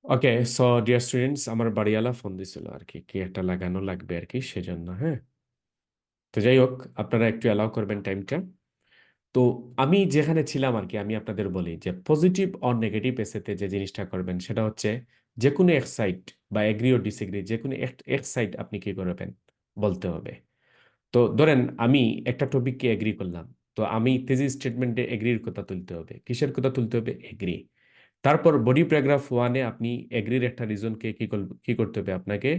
ওকে, সো ডিয়ার স্টুডেন্টস, আমার বাড়িওয়ালা ফোন দিছিল আর কি, কি একটা লাগানো লাগবে আর কি, সেজন্য। হ্যাঁ, তো যাই হোক, আপনারা একটু অ্যালাউ করবেন টাইমটা। তো আমি যেখানে ছিলাম আর কি, আমি আপনাদের বলি যে পজিটিভ অর নেগেটিভ এসেতে যে জিনিসটা করবেন সেটা হচ্ছে যে কোনো এক সাইড বা এগ্রি ও ডিসএগ্রি, যে কোনো এক সাইড আপনি কি করবেন বলতে হবে। তো ধরেন আমি একটা টপিককে এগ্রি করলাম, তো আমি তেজি স্টেটমেন্টে এগ্রির কথা তুলতে হবে। কিসের কথা তুলতে হবে? এগ্রি। তারপর বডি প্যারাগ্রাফ ওয়ানে আপনি এগ্রির একটা রিজনকে কি করতে হবে আপনাকে?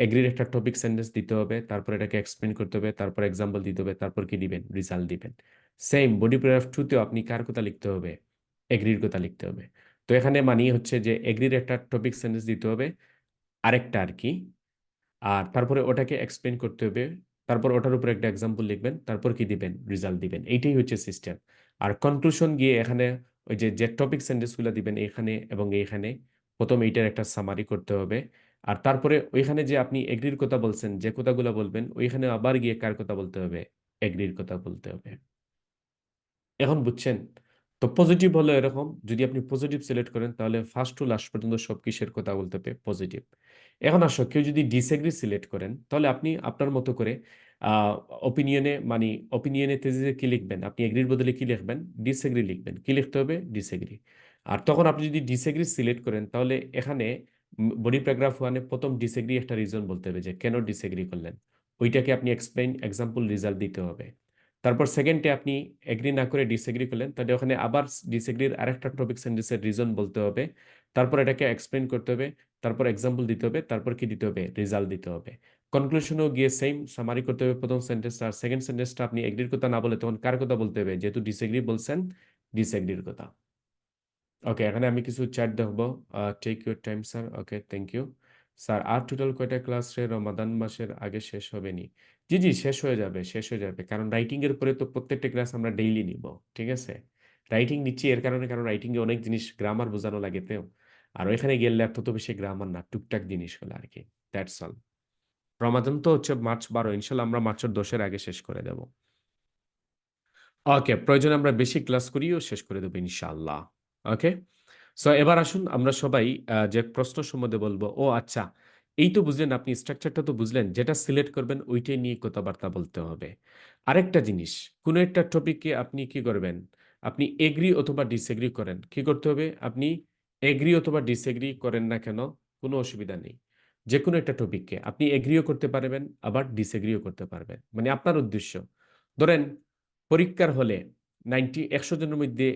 এগ্রির একটা টপিক সেন্টেন্স দিতে হবে, তারপর এটাকে এক্সপ্লেন করতে হবে, তারপর এক্সাম্পল দিতে হবে, তারপর কি দিবেন? রিজাল্ট দিবেন। সেম বডি প্যারাগ্রাফ টুতেও আপনি কার কথা লিখতে হবে? এগ্রির কথা লিখতে হবে। তো এখানে মানি হচ্ছে যে এগ্রির একটা টপিক সেন্টেন্স দিতে হবে, আরেকটা আর কি, আর তারপরে ওটাকে এক্সপ্লেন করতে হবে, তারপর ওটার উপর একটা এক্সাম্পল লিখবেন, তারপর কি দিবেন? রেজাল্ট দিবেন। এইটাই হচ্ছে সিস্টেম। আর কনক্লুশন গিয়ে এখানে ওই যে যে টপিক সেন্টেন্সগুলো দিবেন এখানে এবং এইখানে, প্রথম এইটার একটা সামারি করতে হবে। আর তারপরে ওইখানে যে আপনি এগ্রির কথা বলছেন, যে কথাগুলো বলবেন, ওইখানে আবার গিয়ে কার কথা বলতে হবে? এগ্রির কথা বলতে হবে। এখন বুঝছেন? তো পজিটিভ হলো এরকম, যদি আপনি পজিটিভ সিলেক্ট করেন তাহলে ফার্স্ট টু লাস্ট পর্যন্ত সব কিসের কথা বলতে হবে? পজিটিভ। এখন আসো, কেউ যদি ডিসএগ্রি সিলেক্ট করেন তাহলে আপনি আপনার মতো করে অপিনিয়নে মানে অপিনিয়নে তেজে কি লিখবেন? আপনি এগ্রির বদলে কি লিখবেন? ডিসএগ্রি লিখবেন। কি লিখতে হবে? ডিসএগ্রি। আর তখন আপনি যদি ডিসএগ্রি সিলেক্ট করেন তাহলে এখানে বডি প্যারাগ্রাফ ওয়ানে প্রথম ডিসএগ্রি একটা রিজন বলতে হবে যে কেন ডিসএগ্রি করলেন, ওইটাকে আপনি এক্সপ্লেইন, এক্সাম্পল, রিজাল্ট দিতে হবে। তারপর সেকেন্ডে আপনি এগ্রি না করে ডিসএগ্রি করলেন, তাহলে ওখানে আবার ডিসএগ্রির আরেকটা টপিক সেন্টেন্সের রিজন বলতে হবে, তারপর এটাকে এক্সপ্লেন করতে হবে, তারপর এক্সাম্পল দিতে হবে, তারপর কি দিতে হবে? রেজাল্ট দিতে হবে। কনক্লুশনেও গিয়ে সেম সামারি করতে হবে প্রথম সেন্টেন্সটা। আর সেকেন্ড সেন্টেন্সটা আপনি এগ্রির কথা না বলে তখন কার কথা বলতে হবে? যেহেতু ডিসএগ্রি বলছেন, ডিসএগ্রির কথা। ওকে, এখানে আমি কিছু চ্যাট দেখবো। Take your time sir. Okay, thank you sir. আর টোটাল কয়টা ক্লাস রে রমাদান মাসের আগে শেষ হবে নি? জি জি, শেষ হয়ে যাবে, শেষ হয়ে যাবে, কারণ রাইটিং এর পরে তো প্রত্যেকটা ক্লাস আমরা ডেইলি নিব। ঠিক আছে, রাইটিং নিচ্ছি এর কারণে, কারণ রাইটিং এ অনেক জিনিস গ্রামার বোঝানো লাগে তো। আর ওইখানে গেলে এত বেশি গ্রামার না, টুকটাক জিনিসগুলো আর কি। That's all. রমাদান তো হচ্ছে মার্চ 12, ইনশাল্লাহ আমরা মার্চের 10-এর আগে শেষ করে দেব। ওকে, প্রয়োজনে আমরা বেশি ক্লাস করিও শেষ করে দেবো ইনশাআল্লাহ। ওকে, সো এবার আসুন আমরা সবাই যে প্রশ্ন সম্বন্ধে বলবো। ও আচ্ছা, এই তো বুঝলেন, আপনি স্ট্রাকচারটা তো বুঝলেন, যেটা সিলেক্ট করবেন ওইটাই নিয়ে কথাবার্তা বলতে হবে। আরেকটা জিনিস, কোনো একটা টপিককে আপনি কি করবেন? আপনি এগ্রি অথবা ডিসএগ্রি করেন, কি করতে হবে? আপনি এগ্রি অথবা ডিসএগ্রি করেন না কেন, কোনো অসুবিধা নেই। যে কোনো একটা টপিককে আপনি এগ্রিও করতে পারবেন, আবার ডিসএগ্রিও করতে পারবেন, মানে আপনার উদ্দেশ্য। ধরেন পরীক্ষার হলে 100 জনের মধ্যে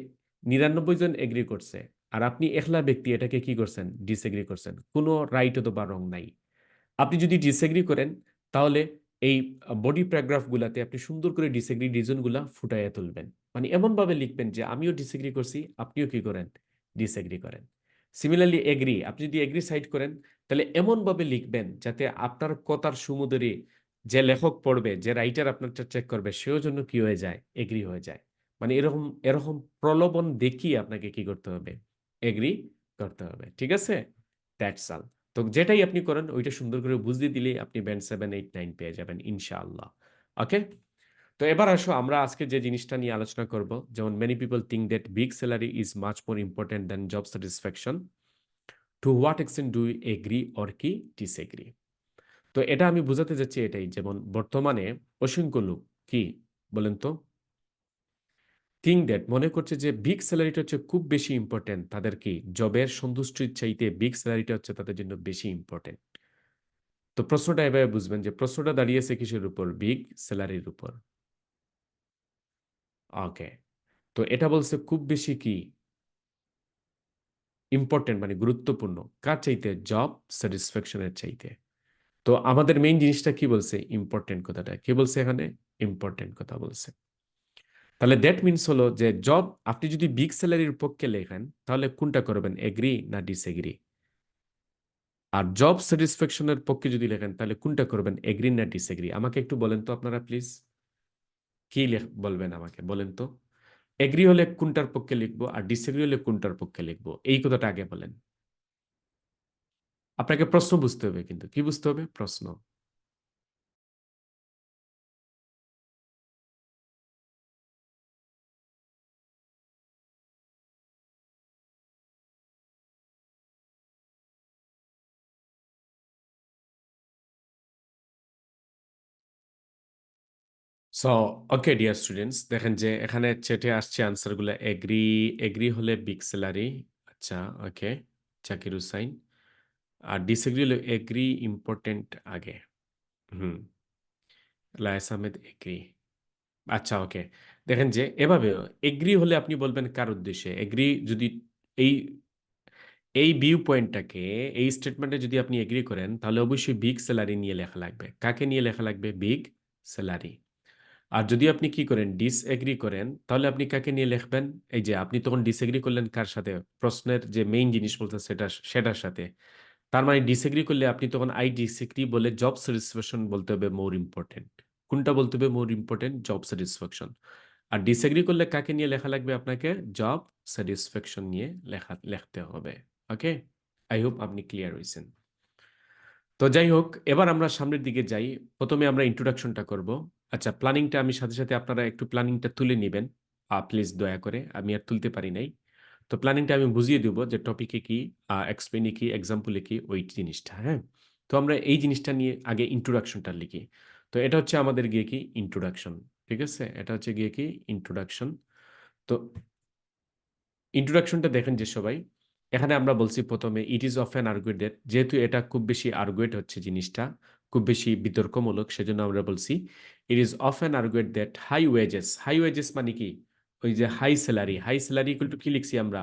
99 জন এগ্রি করছে, আর আপনি একলা ব্যক্তি এটাকে কি করছেন? ডিসএগ্রি করছেন। কোনো রাইট অথবা রং নাই। আপনি যদি ডিসএগ্রি করেন তাহলে এই বডি প্যারাগ্রাফ গুলাতে আপনি সুন্দর করে ডিসএগ্রি রিজন গুলা ফুটাইয়া তুলবেন। মানে এমন ভাবে লিখবেন যে আমিও ডিসএগ্রি করছি, আপনিও কি করেন? ডিসএগ্রি করেন। সিমিলারলি এগ্রি, আপনি যদি এগ্রি সাইড করেন তাহলে এমন ভাবে লিখবেন যাতে আপনার কথার সুমধুরী যে লেখক পড়বে, যে রাইটার আপনারটা চেক করবে, সেও জন্য কি হয়ে যায়? এগ্রি হয়ে যায়। মানে এরকম এরকম প্রলোভন দেখিয়ে আপনাকে কি করতে হবে? এগ্রি করতে হবে। ঠিক আছে, দ্যাটস অল। তো যেটাই আপনি করেন ওইটা সুন্দর করে বুঝিয়ে দিলেই আপনি ব্যান্ড 7, 8, 9 পেয়ে যাবেন ইনশাআল্লাহ। ওকে, তো এবার আসো আমরা আজকে যে জিনিসটা নিয়ে আলোচনা করব, যেমন many people think that big salary is much more important than job satisfaction. To what extent do you agree or কি ডিসএগ্রি? তো এটা আমি বোঝাতে যাচ্ছি এটাই, যেমন বর্তমানে অসংখ্য লোক কি বলেন তো থিঙ্ক দ্যাট, মনে করছে যে বিগ স্যালারিটা হচ্ছে খুব বেশি ইম্পর্টেন্ট তাদের, কি জবের সন্তুষ্টির চাইতে বিগ স্যালারিটা হচ্ছে তাদের জন্য বেশি ইম্পর্টেন্ট। তো প্রশ্নটা এভাবে বুঝবেন যে প্রশ্নটা দাঁড়িয়েছে কিসের উপর? বিগ স্যালারির উপর। ওকে, তো এটা বলছে খুব বেশি কি ইম্পর্টেন্ট, মানে গুরুত্বপূর্ণ কার চাইতে? জব স্যাটিসফ্যাকশনের চাইতে। তো আমাদের মেইন জিনিসটা কি বলছে? ইম্পর্টেন্ট কথাটা কি বলছে এখানে? ইম্পর্টেন্ট কথা বলছে। তাহলে দ্যাট মিনস হলো যে জব, আপনি যদি বিগ স্যালারির পক্ষে লেখেন তাহলে কোনটা করবেন? এগ্রি না ডিসএগ্রি? আর জব স্যাটিসফ্যাকশনের পক্ষে যদি লেখেন তাহলে কোনটা করবেন? এগ্রি না ডিসএগ্রি? আমাকে একটু বলেন তো আপনারা প্লিজ। কি বলবেন আমাকে বলেন তো। এগ্রি হলে কোনটার পক্ষে লিখবো আর ডিসএগ্রি হলে কোনটার পক্ষে লিখবো? এই কথাটা আগে বলেন। আপনাকে প্রশ্ন বুঝতে হবে, কিন্তু কি বুঝতে হবে? প্রশ্ন। সো ওকে ডিয়ার স্টুডেন্টস, দেখেন যে এখানে চেটে আসছে আনসারগুলো। এগ্রি, এগ্রি হলে বিগ স্যালারি। আচ্ছা, ওকে, জাকির হুসাইন। আর ডিসএগ্রি হলে এগ্রি ইম্পর্টেন্ট আগে। হুম, লায়েস আহমেদ এগ্রি। আচ্ছা, ওকে। দেখেন যে এভাবে এগ্রি হলে আপনি বলবেন কার উদ্দেশ্যে এগ্রি। যদি এই এই ভিউ পয়েন্টটাকে, এই স্টেটমেন্টে যদি আপনি এগ্রি করেন, তাহলে অবশ্যই বিগ স্যালারি নিয়ে লেখা লাগবে। কাকে নিয়ে লেখা লাগবে? Big salary. আর যদি আপনি কি করেন, ডিসএগ্রি করেন, তাহলে আপনি কাকে নিয়ে লিখবেন? এই যে আপনি তখন ডিসএগ্রি করলেন কার সাথে? প্রশ্নের যে মেইন জিনিস বলতে সেটার সাথে। তার মানে ডিসএগ্রি করলে আপনি তখন আই ডিসএগ্রি বলে জব স্যাটিসফ্যাকশন বলতে হবে মোর ইম্পর্টেন্ট। কোনটা বলতে হবে মোর ইম্পর্টেন্ট? Job satisfaction. আর ডিসএগ্রি করলে কাকে নিয়ে লেখা লাগবে আপনাকে? জব স্যাটিসফ্যাকশন নিয়ে লিখতে হবে। ওকে, আই হোপ আপনি ক্লিয়ার হয়েছেন। তো যাই হোক, এবার আমরা সামনের দিকে যাই। প্রথমে আমরা ইন্ট্রোডাকশনটা করব। আচ্ছা, প্ল্যানিংটা আমি সাথে সাথে আপনারা একটু প্ল্যানিংটা তুলে নেবেন প্লিজ, দয়া করে। আমি আর তুলতে পারি নাই। তো প্ল্যানিংটা আমি বুঝিয়ে দেবো যে টপিকে কি, এক্সপ্লেনে কি, এক্সাম্পলে কি, ওই জিনিসটা। হ্যাঁ, তো আমরা এই জিনিসটা নিয়ে আগে ইন্ট্রোডাকশনটা লিখি। তো এটা হচ্ছে আমাদের গিয়ে কি ইন্ট্রোডাকশন। ঠিক আছে, এটা হচ্ছে গিয়ে কি ইন্ট্রোডাকশন। তো ইন্ট্রোডাকশনটা দেখেন যে সবাই, এখানে আমরা বলছি প্রথমে ইট ইজ অফ অ্যান আর্গুয়েটেড। যেহেতু এটা খুব বেশি আর্গুয়েট হচ্ছে জিনিসটা, খুব বেশি বিতর্কমূলক, সেজন্য আমরা বলছি it is of an argued that high wages. High wages মানে কি? ওই যে high salary. High salary equal to কি লিখছি আমরা?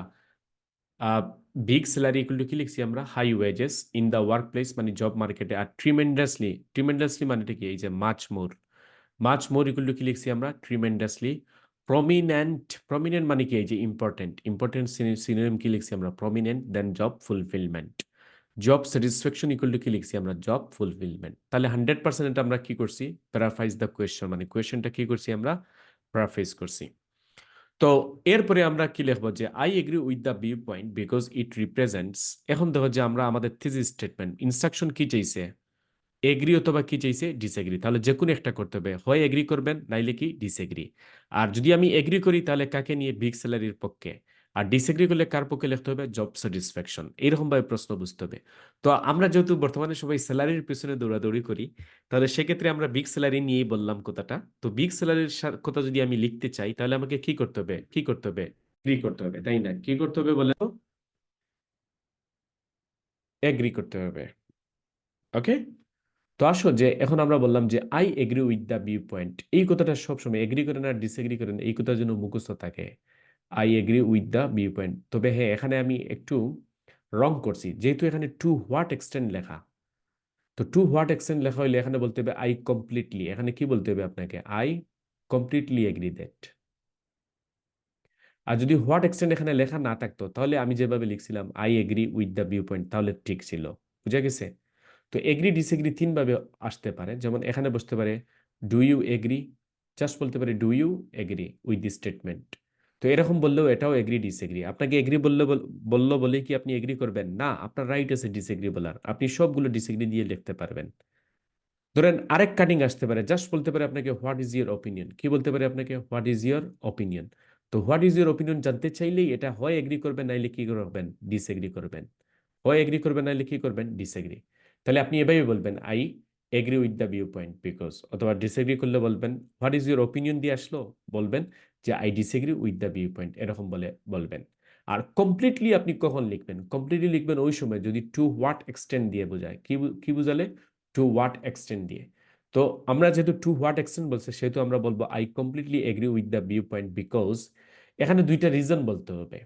বিগ স্যালারি ইকুয়াল টু কি লিখছি আমরা? High wages in the work place মানে জব মার্কেটে। আর ট্রিমেন্ডাসলি, ট্রিমেন্ডাসলি মানেটা কি? এই যে much more. Much more equal to কি লিখছি আমরা? ট্রিমেন্ডাসলি। প্রমিনেন্ট, প্রমিনেন্ট মানে কি? এই যে ইম্পর্টেন্ট। ইম্পর্টেন্ট সিনোনিম কি লিখছি আমরা? Prominent. Then job fulfilment. Job satisfaction equal to কি লিখছি আমরা? Job fulfilment. তাহলে 100% এটা আমরা কি করছি? প্যারাফ্রাইজ দ্য কোয়েশ্চন, মানে কোয়েশ্চনটা কি করছি আমরা? প্যারাফ্রাইজ করছি। তো এরপরে আমরা কি লিখবো? যে I agree with the view point because it represents. এখন দেখো যে আমরা আমাদের থিসিস স্টেটমেন্ট, ইনস্ট্রাকশন কি চাইছে? এগ্রি অথবা কি চাইছে? ডিসএগ্রি। তাহলে যে কোনো একটা করতে হবে, হয় এগ্রি করবেন নাইলে কি ডিসএগ্রি। আর যদি আমি এগ্রি করি তাহলে কাকে নিয়ে? বিগ স্যালারির পক্ষে। আর ডিসএগ্রি করলে কার পক্ষে লিখতে হবে? Job satisfaction. এইরকম ভাবে প্রশ্ন বুঝতে হবে। তো আমরা যেহেতু বর্তমানে সবাই স্যালারির পিছনে দৌড়াদৌড়ি করি, তাহলে সেক্ষেত্রে আমরা বিগ স্যালারি নিয়েই বললাম কথাটা। তো বিগ স্যালারির কথা যদি আমি লিখতে চাই, তাহলে আমাকে কি করতে হবে? কি করতে হবে? এগ্রি করতে হবে, তাই না? কি করতে হবে বলে তো? এগ্রি করতে হবে। ওকে। তো আসো যে এখন আমরা বললাম যে I agree with the view point. এই কথাটা সবসময় এগ্রি করেন আর ডিসএগ্রি করেন, এই কথার জন্য মুখস্থ থাকে। I agree with the view point. তবে হ্যাঁ, এখানে আমি একটু রং করছি, যেহেতু এখানে টু হোয়াট এক্সটেন্ট লেখা। তো টু হোয়াট এক্সটেন্ট লেখা হইলে এখানে বলতে হবে আই কমপ্লিটলি। এখানে কি বলতে হবে আপনাকে? I completely agree that. আর যদি হোয়াট এক্সটেন্ট এখানে লেখা না থাকতো, তাহলে আমি যেভাবে লিখছিলাম I agree with the view point, তাহলে ঠিক ছিল। বুঝা গেছে? তো এগ্রি ডিসএগ্রি তিনভাবে আসতে পারে। যেমন এখানে বসতে পারে ডু ইউ এগ্রি, জাস্ট বলতে পারে do you agree with this statement. তো এরকম বললেও এটাও এগ্রি ডিসএগ্রি। আপনাকে এগ্রি বললো বলেই কি আপনি এগ্রি করবেন? না, আপনার রাইট আছে ডিসএগ্রি বলার, আপনি সবগুলো ডিসএগ্রি দিয়ে লিখতে পারবেন। ধরেন আরেক কাটিং আসতে পারে, জাস্ট বলতে পারে আপনাকে হোয়াট ইজ ইউর অপিনিয়ন। কি বলতে পারে আপনাকে? What is your opinion. তো হোয়াট ইজ ইউর অপিনিয়ন জানতে চাইলেই এটা হয় এগ্রি করবেন নাইলে কি করবেন? ডিসএগ্রি করবেন। হয় এগ্রি করবেন নাইলে কি করবেন? ডিসএগ্রি। তাহলে আপনি এভাবে বলবেন I agree with the view point because, অথবা ডিসএগ্রি করলে বলবেন হোয়াট ইজ ইউর অপিনিয়ন দিয়ে আসলো, বলবেন যে I disagree with the view point, এরকম বলে বলবেন। আর কমপ্লিটলি আপনি কখন লিখবেন? কমপ্লিটলি লিখবেন ওই সময় যদি টু হোয়াট এক্সটেন্ড দিয়ে বোঝায়। কি বুঝালে? টু হোয়াট এক্সটেন্ড দিয়ে। তো আমরা যেহেতু টু হোয়াট এক্সটেন্ড বলছে, সেহেতু আমরা বলবো I completely agri with the view point because. এখানে দুইটা রিজন বলতে হবে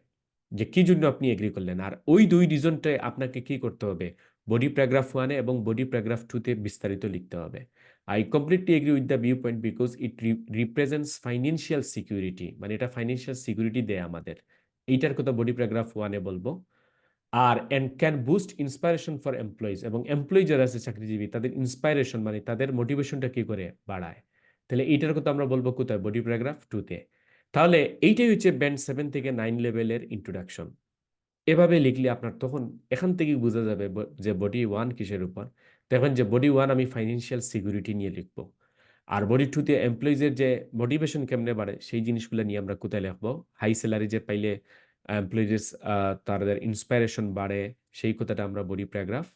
যে কি জন্য আপনি এগ্রি করলেন। আর ওই দুই রিজনটাই আপনাকে কি করতে হবে? বডি প্যারাগ্রাফ 1 এবং বডি প্যারাগ্রাফ 2 তে বিস্তারিত লিখতে হবে। I completely agri with the view point because it represents financial security, মানে এটা ফাইন্যান্সিয়াল সিকিউরিটি দেয় আমাদের। এইটার কথা বডি প্যারাগ্রাফ 1 এ বলবো। আর and can boost inspiration for employees, এবং এমপ্লয়ি যারা আছে চাকরিজীবী, তাদের ইন্সপাইরেশন মানে তাদের মোটিভেশনটা কি করে বাড়ায়। তাহলে এইটার কথা আমরা বলবো কোথায়? বডি প্যারাগ্রাফ 2 তে। তাহলে এইটাই হচ্ছে ব্যান্ড 7 থেকে 9 লেভেলের ইন্ট্রোডাকশন। এভাবে লিখলে আপনার তখন এখান থেকেই বোঝা যাবে যে বডি 1 কিসের উপর। দেখবেন যে বডি 1 আমি ফাইন্যান্সিয়াল সিকিউরিটি নিয়ে লিখবো। আর বডি 2 তে এমপ্লয়িজের যে মোটিভেশন কেমনে বাড়ে সেই জিনিসগুলো নিয়ে আমরা কোথায় লিখবো? হাই স্যালারি যে পাইলে এমপ্লয়িজের তাদের ইন্সপাইরেশন বাড়ে, সেই কথাটা আমরা বডি প্যারাগ্রাফ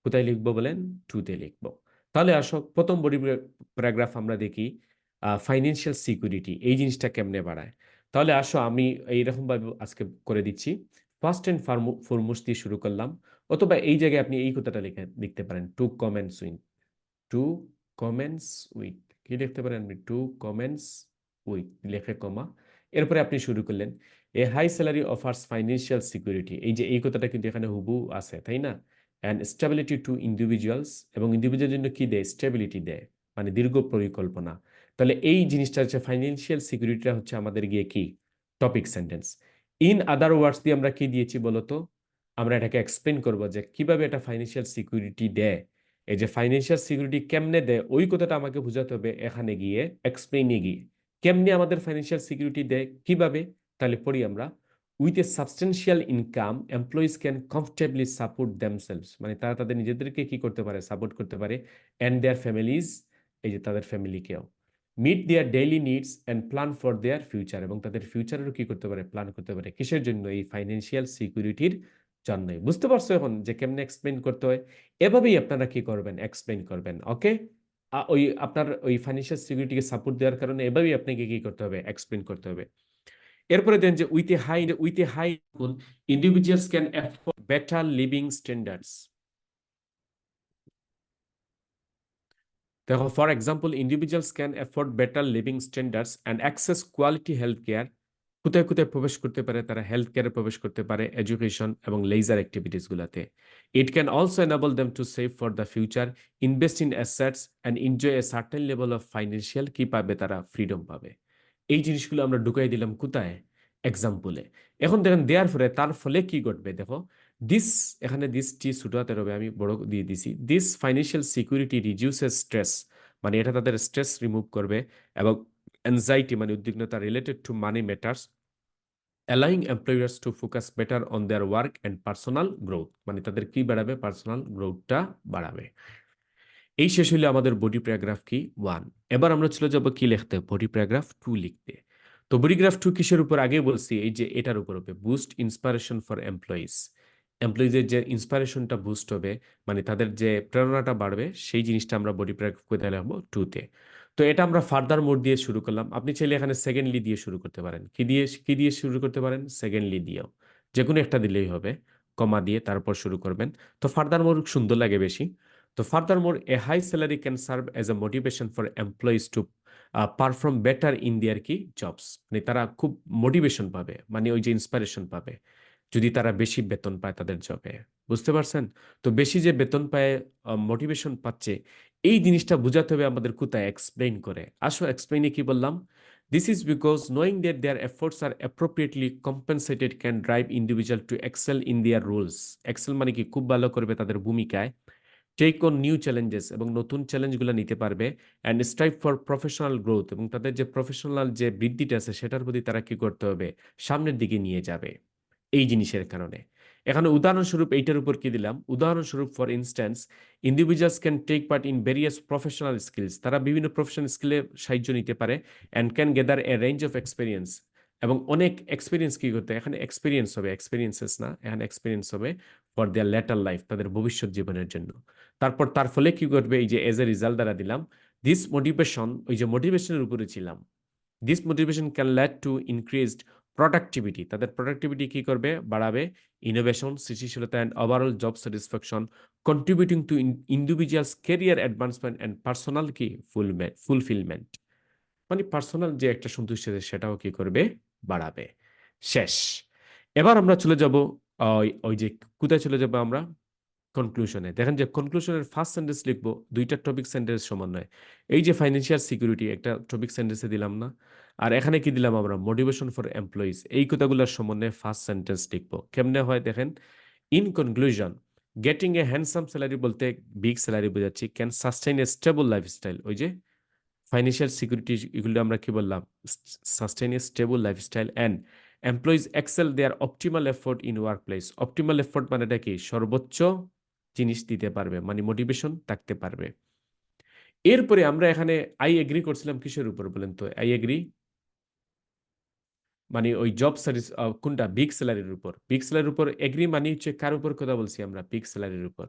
কোথায় লিখবো বলেন? 2 তে লিখবো। তাহলে আসো প্রথম বডি প্যারাগ্রাফ আমরা দেখি। ফাইন্যান্সিয়াল সিকিউরিটি এই জিনিসটা কেমনে বাড়ায়। তাহলে আসো আমি এইরকমভাবে আজকে করে দিচ্ছি। ফার্স্ট অ্যান্ড ফরমোস্ট দিয়ে শুরু করলাম, অথবা এই জায়গায় আপনি এই কথাটা লিখতে পারেন, two comments with, two comments with, কি লিখতে পারেন আপনি, টু কমেন্টস উইথ লিখে কমা, এরপরে আপনি শুরু করলেন, a high salary offers financial security, এই যে এই কথাটা কিন্তু এখানে হুবহু আছে, তাই না? অ্যান্ড স্টেবিলিটি টু ইন্ডিভিজুয়ালস, এবং ইন্ডিভিজুয়াল জন্য কি দেয়, স্টেবিলিটি দেয়, মানে দীর্ঘ পরিকল্পনা। তাহলে এই জিনিসটা হচ্ছে ফাইন্যান্সিয়াল সিকিউরিটিটা হচ্ছে আমাদের গিয়ে কি টপিক সেন্টেন্স। ইন আদার ওয়ার্ডস দিয়ে আমরা কি দিয়েছি বলতো, আমরা এটাকে এক্সপ্লেন করব যে কিভাবে এটা ফাইন্যান্সিয়াল সিকিউরিটি দেয়। এই যে ফাইন্যান্সিয়াল সিকিউরিটি কেমনে দেয় ওই কথাটা আমাকে বোঝাতে হবে এখানে গিয়ে, এক্সপ্লেইনে গিয়ে কেমনে আমাদের ফাইন্যান্সিয়াল সিকিউরিটি দেয়, কিভাবে। তাহলে পড়ি আমরা, with a substantial income employees can comfortably support themselves, মানে তারা তাদের নিজেদেরকে কি করতে পারে, সাপোর্ট করতে পারে, অ্যান্ড দেয়ার ফ্যামিলিজ, এই যে তাদের ফ্যামিলিকেও, meet their daily needs and plan for their future, এবং তাদের ফিউচারেরও কি করতে পারে, প্ল্যান করতে পারে, কিসের জন্য, এই ফাইন্যান্সিয়াল সিকিউরিটির জন্যই। বুঝতে পারছো এখন যে কেমনে এক্সপ্লেন করতে হয়? এভাবেই আপনারা কি করবেন, এক্সপ্লেন করবেন। ওকে, ওই আপনার ওই ফাইন্যান্সিয়াল সিকিউরিটিকে সাপোর্ট দেওয়ার কারণে এভাবেই আপনাকে কি করতে হবে, এক্সপ্লেন করতে হবে। এরপরে দেন যে with a high individuals can afford better living standards. দেখো, for example, individuals can afford better living standards and access quality health care. কোথায় কোথায় প্রবেশ করতে পারে তারা, হেলথ কেয়ারে প্রবেশ করতে পারে, এডুকেশন এবং লেজার অ্যাক্টিভিটিস গুলাতে। It can also enable them to save for the future, invest in assets and enjoy a certain level of financial, কি পাবে তারা, ফ্রিডম পাবে। এই জিনিসগুলো আমরা ঢুকাই দিলাম কোথায়, এক্সাম্পলে। এখন দেখেন দেওয়ার পরে তার ফলে কি ঘটবে, দেখো, দিস, এখানে দিসটি ছোট হাতের হবে, আমি বড় দিয়ে দিছি। This financial security reduces stress, মানে এটা তাদের স্ট্রেস রিমুভ করবে, এবং অ্যাংজাইটি মানে উদ্বিগ্নতা related to money matters, allowing employers to focus better on their work and personal growth, মানে তাদের কি বাড়াবে, পার্সোনাল গ্রোথটা বাড়াবে। এই শেষ হইলে আমাদের বডি প্যারাগ্রাফ কি 1। এবার আমরা চলে যাব কি লিখতে, বডি প্যারাগ্রাফ 2 লিখতে। তো বডি গ্রাফ 2 কিসের উপর, আগে বলছি এই যে এটার উপর হবে, বুস্ট ইন্সপিরেশন ফর এমপ্লয়িজ। এমপ্লয়িজের যে ইন্সপিরেশনটা বুস্ট হবে, মানে তাদের যে প্রেরণাটা বাড়বে, সেই জিনিসটা আমরা বডি প্যারাগ্রাফ কোথায় লিখবো, 2 তে। তো এটা আমরা ফার্দার মোড দিয়ে শুরু করলাম। আপনি চাইলে এখানে সেকেন্ডলি দিয়ে শুরু করতে পারেন, কি দিয়ে শুরু করতে পারেন, সেকেন্ডলি দিয়েও, যে কোনো একটা দিলেই হবে, কমা দিয়ে তারপর শুরু করবেন। তো ফার্দার মোড সুন্দর লাগে বেশি। তো furthermore, a high salary can serve as a motivation for employees to perform better in their কি জবস, মানে তারা খুব মোটিভেশন পাবে, মানে ওই যে ইন্সপিরেশন পাবে যদি তারা বেশি বেতন পায় তাদের জবে। বুঝতে পারছেন? তো বেশি যে বেতন পায়, মোটিভেশন পাচ্ছে, এই জিনিসটা বোঝাতে হবে আমাদের কোথায়, এক্সপ্লেইন করে। আসো এক্সপ্লেইনে কি বললাম, this is because knowing that their efforts are appropriately compensated can drive individual to excel in their roles. Excel মানে কি, খুব ভালো করবে তাদের ভূমিকায়, টেক অন নিউ চ্যালেঞ্জেস, এবং নতুন চ্যালেঞ্জগুলো নিতে পারবে, and strive for professional growth, এবং তাদের যে প্রফেশনাল যে বৃদ্ধিটা আছে সেটার প্রতি তারা কি করতে হবে, সামনের দিকে নিয়ে যাবে এই জিনিসের কারণে। এখানে উদাহরণস্বরূপ এইটার উপর কি দিলাম, উদাহরণস্বরূপ for instance, individuals can take part in various professional skills, তারা বিভিন্ন প্রফেশনাল স্কিলে সাহায্য নিতে পারে, and can gather a range of experience, এবং অনেক এক্সপিরিয়েন্স কি করতে, এখানে এক্সপিরিয়েন্স হবে, এক্সপিরিয়েন্সেস না, এখানে এক্সপিরিয়েন্স হবে ফর দেয়ার লেটার লাইফ, তাদের ভবিষ্যৎ জীবনের জন্য। তারপর তার ফলে কি করবে, এই যে এজ এ রিজাল্ট দ্বারা দিলাম, দিস মোটিভেশন, ওই যে মোটিভেশনের উপরে ছিলাম, this motivation can lead to increased productivity, তাদের প্রোডাক্টিভিটি কি করবে, বাড়াবে, ইনোভেশন, সৃষ্টিশীলতা, and overall job satisfaction, contributing to individuals career advancement and personal কি ফুলফিলমেন্ট, মানে পার্সোনাল যে একটা সন্তুষ্টি আছে সেটাও কি করবে, বাড়াবে। শেষ। এবার আমরা চলে যাব ওই যে কোথায় চলে যাব আমরা, কনক্লুশনে। দেখেন যে কনক্লুশনের ফার্স্ট সেন্টেন্স লিখবো, দুইটা টপিক সেন্টেন্স সমন্বয়। এই যে ফাইন্যান্সিয়াল সিকিউরিটি একটা টপিক সেন্টেন্সে দিলাম না, আর এখানে কি দিলাম আমরা, মোটিভেশন ফর এমপ্লয়িজ, এই কথাগুলোর সমন্বয়ে ফার্স্ট সেন্টেন্স লিখবো। কেমনে হয় দেখেন, in conclusion, getting a handsome salary বলতে বিগ স্যালারি বোঝাচ্ছি, can sustain a stable lifestyle, ওই যে ফাইন্যান্সিয়াল সিকিউরিটি এগুলো আমরা কি বললাম, sustain a stable lifestyle, and employees excel their optimal effort in work place. Optimal effort মানে এটা কি, সর্বোচ্চ জিনিস দিতে পারবে, মানে মোটিভেশন থাকতে পারবে। এরপরে আমরা এখানে আই এগ্রি করছিলাম কিসের উপর বলেন তো, আই এগ্রি মানে ওই জব সার্ভিস, কোনটা, বিগ স্যালারির উপর। বিগ স্যালারির উপর এগ্রি মানে হচ্ছে কার উপর কথা বলছি আমরা, বিগ স্যালারির উপর।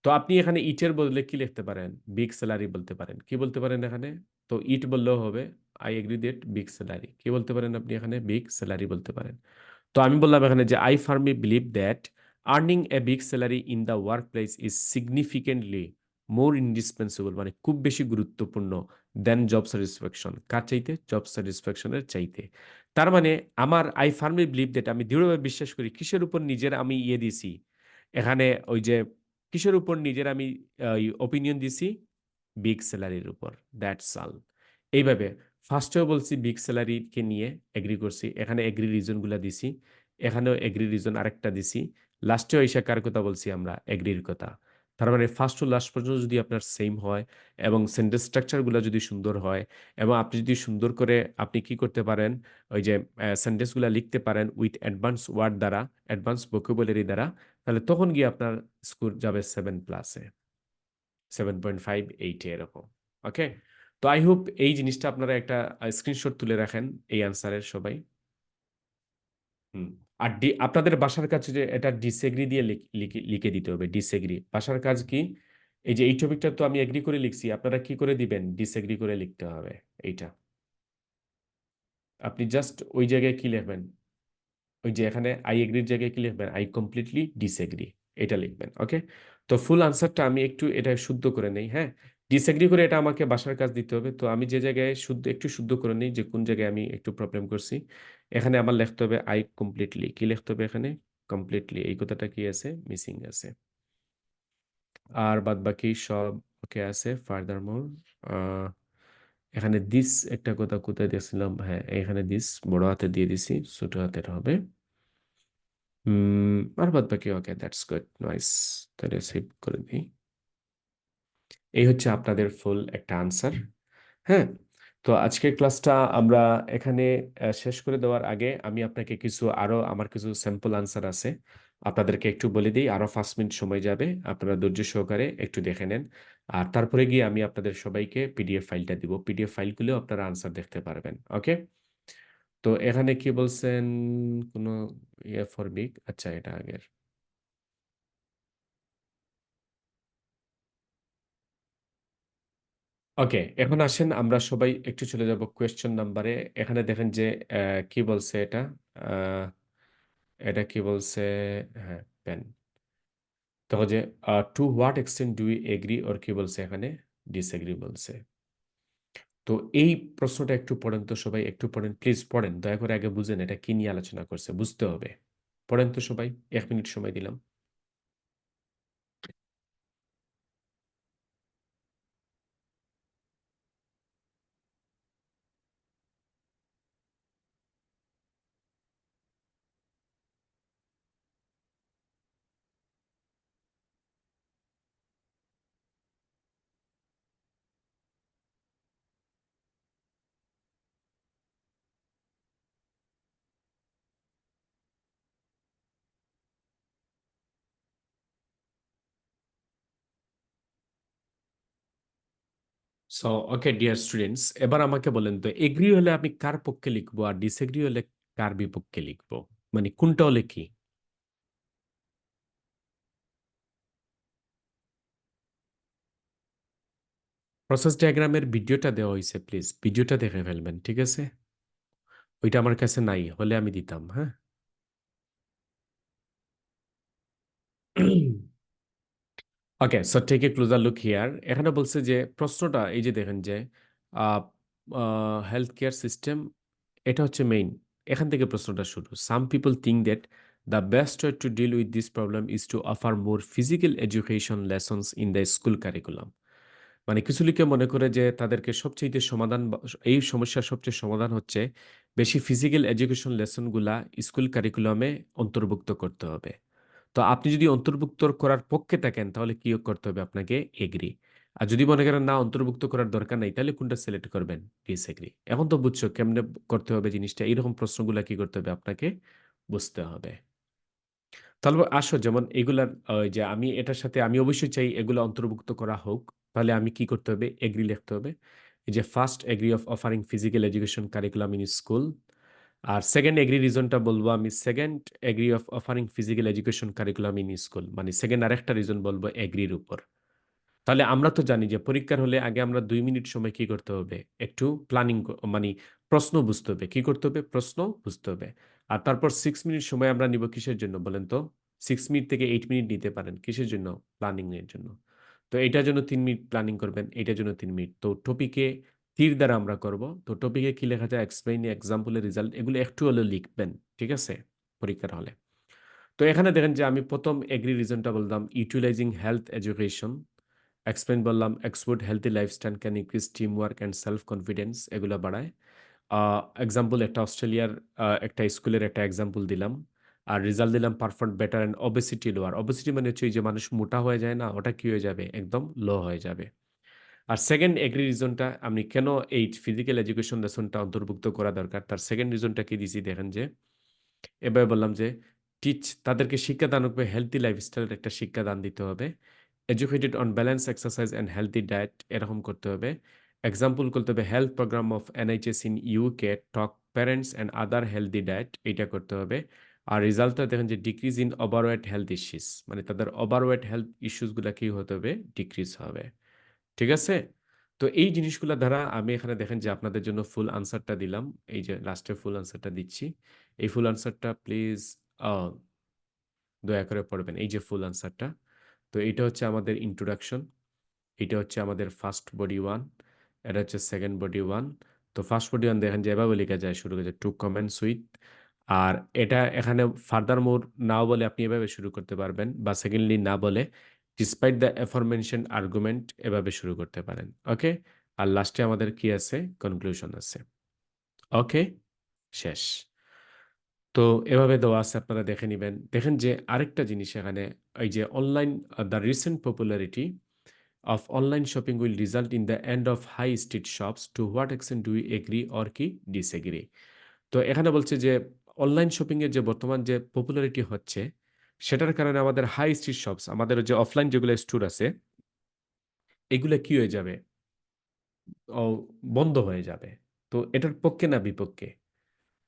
তো আপনি এখানে ইটের বদলে কি লিখতে পারেন, বিগ স্যালারি বলতে পারেন। কি বলতে পারেন এখানে, তো ইট বললেও হবে। I agree that big salary, কি বলতে পারেন আপনি এখানে? বিগ স্যালারি বলতে পারেন। তো আমি বললাম এখানে যে I firmly believe that earning a big salary in the work place is significantly more indispensable, মানে খুব বেশি গুরুত্বপূর্ণ দেন জব স্যাটিসফ্যাকশন। কার চাইতে? জব স্যাটিসফ্যাকশনের চাইতে। তার মানে আমার আই ফার্মলি বিলিভ দ্যাট, আমি দৃঢ়ভাবে বিশ্বাস করি, কিসের উপর নিজের আমি ইয়ে দিছি এখানে, ওই যে কিসের উপর নিজের আমি ওপিনিয়ন দিছি? বিগ স্যালারির উপর। That's all. এইভাবে ফার্স্টেও বলছি বিগ স্যালারিকে নিয়ে এগ্রি করছি, এখানে এগ্রি রিজনগুলা দিছি, এখানেও এগ্রি রিজন আরেকটা দিছি, লাস্টেও এসে কার কথা বলছি আমরা? এগ্রির কথা। তার মানে ফার্স্ট টু লাস্ট পর্যন্ত যদি আপনার সেম হয় এবং সেন্টেন্স স্ট্রাকচারগুলো যদি সুন্দর হয় এবং আপনি যদি সুন্দর করে আপনি কি করতে পারেন, ওই যে সেন্টেন্সগুলো লিখতে পারেন উইথ অ্যাডভান্স ওয়ার্ড দ্বারা, অ্যাডভান্স ভোকাবুলারি দ্বারা, তাহলে তখন গিয়ে আপনার স্কোর যাবে 7+এ, 7.5 8 এরকম। ওকে, তো আই হোপ এই জিনিসটা আপনারা একটা স্ক্রিনশট তুলে রাখেন এই আনসারের সবাই। হুম। আর আপনাদের বাসার কাছে যে এটা ডিসএগ্রি দিয়ে লিখে দিতে হবে। ডিসএগ্রি বাসার কাজ কি? এই যে এই টপিকটা তো আমি এগ্রি করে লিখছি, আপনারা কি করে দিবেন? ডিসএগ্রি করে লিখতে হবে এইটা। আপনি জাস্ট ওই জায়গায় কি লিখবেন? ওই যে এখানে আই এগ্রির জায়গায় কি লিখবেন? আই কমপ্লিটলি ডিসএগ্রি, এটা লিখবেন। ওকে, তো ফুল আনসারটা আমি একটু এটা শুদ্ধ করে নেই। হ্যাঁ, ডিসএগ্রি করে এটা আমাকে বাসার কাজ দিতে হবে। তো আমি যে জায়গায় একটু শুদ্ধ করে নিই যে কোন জায়গায় আমি একটু প্রবলেম করছি। এখানে আমার লিখতে হবে আই কমপ্লিটলি, কি লিখতে হবে এখানে? কমপ্লিটলি, এই কথাটা কি আছে? মিসিং আছে। আর বাদ বাকি সব ওকে আছে। ফার্দার মোর এখানে দিস একটা কথা কোথায় দিয়েছিলাম? হ্যাঁ, এখানে দিস বড় হাতে দিয়ে দিছি, ছোট হাতের হবে। আর বাদ বাকি ওকে, দ্যাটস গুড, নাইস। তাহলে সেভ করে দিই। এই হচ্ছে আপনাদের ফুল একটা আনসার। হ্যাঁ, তো আজকের ক্লাসটা আমরা এখানে শেষ করে দেওয়ার আগে আমি আপনাকে আমার কিছু স্যাম্পল আনসার আছে, আপনাদেরকে একটু বলে দিই। আরো 5 মিনিট সময় যাবে, আপনারা ধৈর্য সহকারে একটু দেখে নেন। আর তারপরে গিয়ে আমি আপনাদের সবাইকে পিডিএফ ফাইলটা দিব, পিডিএফ ফাইলগুলো আপনারা আনসার দেখতে পারবেন। ওকে, তো এখানে কি বলছেন? কোনো ইয়ে ফর বিগ, আচ্ছা এটা আগের। ওকে, এখন আসেন আমরা সবাই একটু চলে যাব কোয়েশ্চেন নাম্বারে। এখানে দেখেন যে কি বলছে এটা, আহ, এটা কি বলছে? হ্যাঁ, পেন। দেখো যে to what extent do you agree, ওর কি বলছে এখানে? ডিসএগ্রি বলছে। তো এই প্রশ্নটা একটু পড়েন তো সবাই, একটু পড়েন প্লিজ, পড়েন দয়া করে, আগে বুঝেন এটা কি নিয়ে আলোচনা করছে, বুঝতে হবে। পড়েন তো সবাই, 1 মিনিট সময় দিলাম। সো ওকে ডিয়ার স্টুডেন্টস, এবার আমাকে বলেন তো এগ্রি হলে আমি কার পক্ষে লিখবো আর ডিসএগ্রি হলে কার বিপক্ষে লিখবো, মানে কোনটা হলে কি? প্রসেস ডায়াগ্রামের ভিডিওটা দেওয়া হয়েছে, প্লিজ ভিডিওটা দেখে ফেলবেন, ঠিক আছে? ওইটা আমার কাছে নাই, হলে আমি দিতাম। হ্যাঁ। Okay, so take a closer look here. এখানে বলছে যে প্রশ্নটা এই যে দেখেন যে হেলথ কেয়ার সিস্টেম, এটা হচ্ছে মেইন। এখান থেকে প্রশ্নটা শুরু। Some people think that the best way to deal with this problem is to offer more physical education lessons in the school curriculum. মানে কিছু লোকে মনে করে যে তাদেরকে সবচেয়ে সমাধান এই সমস্যার সবচেয়ে সমাধান হচ্ছে বেশি ফিজিক্যাল এডুকেশন লেসনগুলা স্কুল কারিকুলামে অন্তর্ভুক্ত করতে হবে। তো আপনি যদি অন্তর্ভুক্ত করার পক্ষে থাকেন তাহলে কি করতে হবে আপনাকে? এগ্রি। আর যদি মনে করেন না অন্তর্ভুক্ত করার দরকার নাই, তাহলে কোনটা সিলেক্ট করবেন? ডিসএগ্রি। এখন তো বুঝছো কেমনে করতে হবে জিনিসটা, এইরকম প্রশ্নগুলা কি করতে হবে আপনাকে বুঝতে হবে। তাহলে আসো, যেমন এগুলার ওই যে আমি এটার সাথে আমি অবশ্যই চাই এগুলো অন্তর্ভুক্ত করা হোক, তাহলে আমি কি করতে হবে? এগ্রি লিখতে হবে। এই যে first agree of offering physical education curriculum in school. আর সেকেন্ড এগ্রি রিজনটা বলবো আমি, second agree of offering physical education curriculum in school, মানে সেকেন্ড আরেকটা রিজন বলবো এগ্রির উপর। তাহলে আমরা তো জানি যে পরীক্ষার হলে আগে আমরা ২ মিনিট সময় কি করতে হবে? একটু প্ল্যানিং মানে প্রশ্ন বুঝতে হবে। কি করতে হবে? প্রশ্ন বুঝতে হবে। আর তারপর 6 মিনিট সময় আমরা নিব কিসের জন্য বলেন তো? 6 মিনিট থেকে 8 মিনিট নিতে পারেন। কিসের জন্য? প্ল্যানিং এর জন্য। তো এটার জন্য ৩ মিনিট প্ল্যানিং করবেন, এটার জন্য ৩ মিনিট। তো টপিকে তীর দ্বারা আমরা করব। তো টপিকে কি লেখা যায়? এক্সপ্লেইন, এক্সাম্পল এর রেজাল্ট এগুলো একটু হলেও লিখবেন। ঠিক আছে? পরীক্ষার হলে। তো এখানে দেখেন যে আমি ১ম এগ্রি রিজনটা বললাম ইউটিলাইজিং হেলথ এডুকেশন। এক্সপ্লেইন বললাম export healthy lifestyle can increase team work and self confidence এগুলা বাড়ায়। এক্সাম্পল একটা অস্ট্রেলিয়ার একটা স্কুলের একটা এক্সাম্পল দিলাম। আর রেজাল্ট দিলাম perform better and obesity lower. Obesity মানে হচ্ছে এই যে মানুষ মোটা হয়ে যায় না? ওটা কি হয়ে যাবে? একদম লো হয়ে যাবে। আর 2nd এগ্রি রিজনটা আমি কেন এই ফিজিক্যাল এডুকেশন লেসনটা অন্তর্ভুক্ত করা দরকার? তার 2nd রিজনটা কি দিছি দেখেন যে এভাবে বললাম যে তাদেরকে শিক্ষাদান হবে হেলথি লাইফস্টাইলের একটা শিক্ষাদান দিতে হবে। Educated on balance exercise and healthy diet এরকম করতে হবে। এক্সাম্পল করতে হবে health programme of NHS in UK talk parents and other healthy diet এইটা করতে হবে। আর রেজাল্টটা দেখেন যে decrease in overweight health issues মানে তাদের ওভারওয়েট হেলথ ইস্যুসগুলা কি হতে হবে? ডিক্রিজ হবে। ঠিক আছে? তো এই জিনিসগুলা দ্বারা আমি এখানে দেখেন যে আপনাদের জন্য ফুল আনসারটা দিলাম। এই যে লাস্টে ফুল আনসারটা দিচ্ছি। এই ফুল আনসারটা প্লিজ আ দয়া করে পড়বেন। এই যে ফুল আনসারটা। তো এইটা হচ্ছে আমাদের ইন্ট্রোডাকশন। এইটা হচ্ছে আমাদের ফার্স্ট বডি 1, এটা হচ্ছে সেকেন্ড বডি 1। তো ফার্স্ট বডি 1 দেখেন যে এভাবে লেখা যায় শুরু করে টু কমেন্টস উইথ। আর এটা এখানে ফার্দার মোর নাও বলে আপনি এভাবে শুরু করতে পারবেন বা সেকেন্ডলি না বলে ডিসপাইট দ্য অ্যাফরমেনশনড আর্গুমেন্ট এভাবে শুরু করতে পারেন। ওকে? আর লাস্টে আমাদের কি আছে? কনক্লুশন আছে। ওকে? শেষ। তো এভাবে দেওয়া আছে আপনারা দেখে নিবেন। দেখেন যে আরেকটা জিনিস এখানে এই যে online the recent popularity of online shopping will result in the end of high street shops. To what extent do we agree or কি disagree? তো এখানে বলছে যে অনলাইন শপিং এর যে বর্তমান যে পপুলারিটি হচ্ছে সেটার কারণে আমাদের হাই স্ট্রিট শপস আমাদের যে অফলাইন যেগুলো স্টোর আছে এগুলো কি হয়ে যাবে? ও বন্ধ হয়ে যাবে। তো এটার পক্ষে না বিপক্ষে?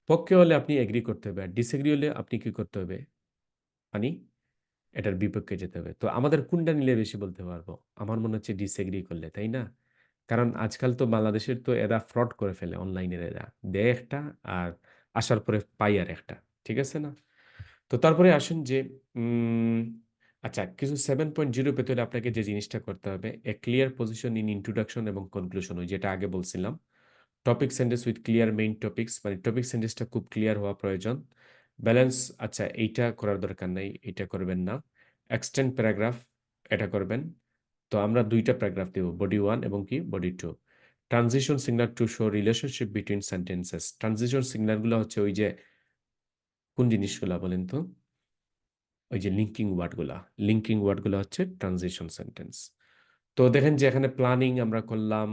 পক্ষে হলে আপনি এগ্রি করতে হবে। আর ডিসএগ্রি হলে আপনি কি করতে হবে? মানি এটার বিপক্ষে যেতে হবে। তো আমাদের কোনটা নিলে বেশি বলতে পারবো? আমার মনে হচ্ছে ডিসএগ্রি করলে, তাই না? কারণ আজকাল তো বাংলাদেশের তো এরা ফ্রড করে ফেলে অনলাইনের এরা। দেয় একটা আর আসার পরে পাই আরেকটা। ঠিক আছে না? তো তারপরে আসেন যে উম আচ্ছা কিছু 7.0 পেতে হলে আপনাকে যে জিনিসটা করতে হবে, এ ক্লিয়ার পজিশন ইন ইন্ট্রোডাকশন এবং কনক্লুশন ওই যেটা আগে বলছিলাম। Topic sentence with clear main topics মানে টপিক সেন্টেন্সটা খুব ক্লিয়ার হওয়া প্রয়োজন। ব্যালেন্স আচ্ছা এইটা করার দরকার নাই, এইটা করবেন না। এক্সটেন্ড প্যারাগ্রাফ এটা করবেন। তো আমরা ২ টা প্যারাগ্রাফ দেব। বডি 1 এবং কি body 2। Transition signal to show relationship between sentences. Transition signal গুলো হচ্ছে ওই যে কোন জিনিসগুলা বলেন তো? ওই যে লিঙ্কিং ওয়ার্ড গুলা। লিঙ্কিং ওয়ার্ড গুলা হচ্ছে ট্রানজিশন সেন্টেন্স। তো দেখেন যে এখানে প্ল্যানিং আমরা করলাম।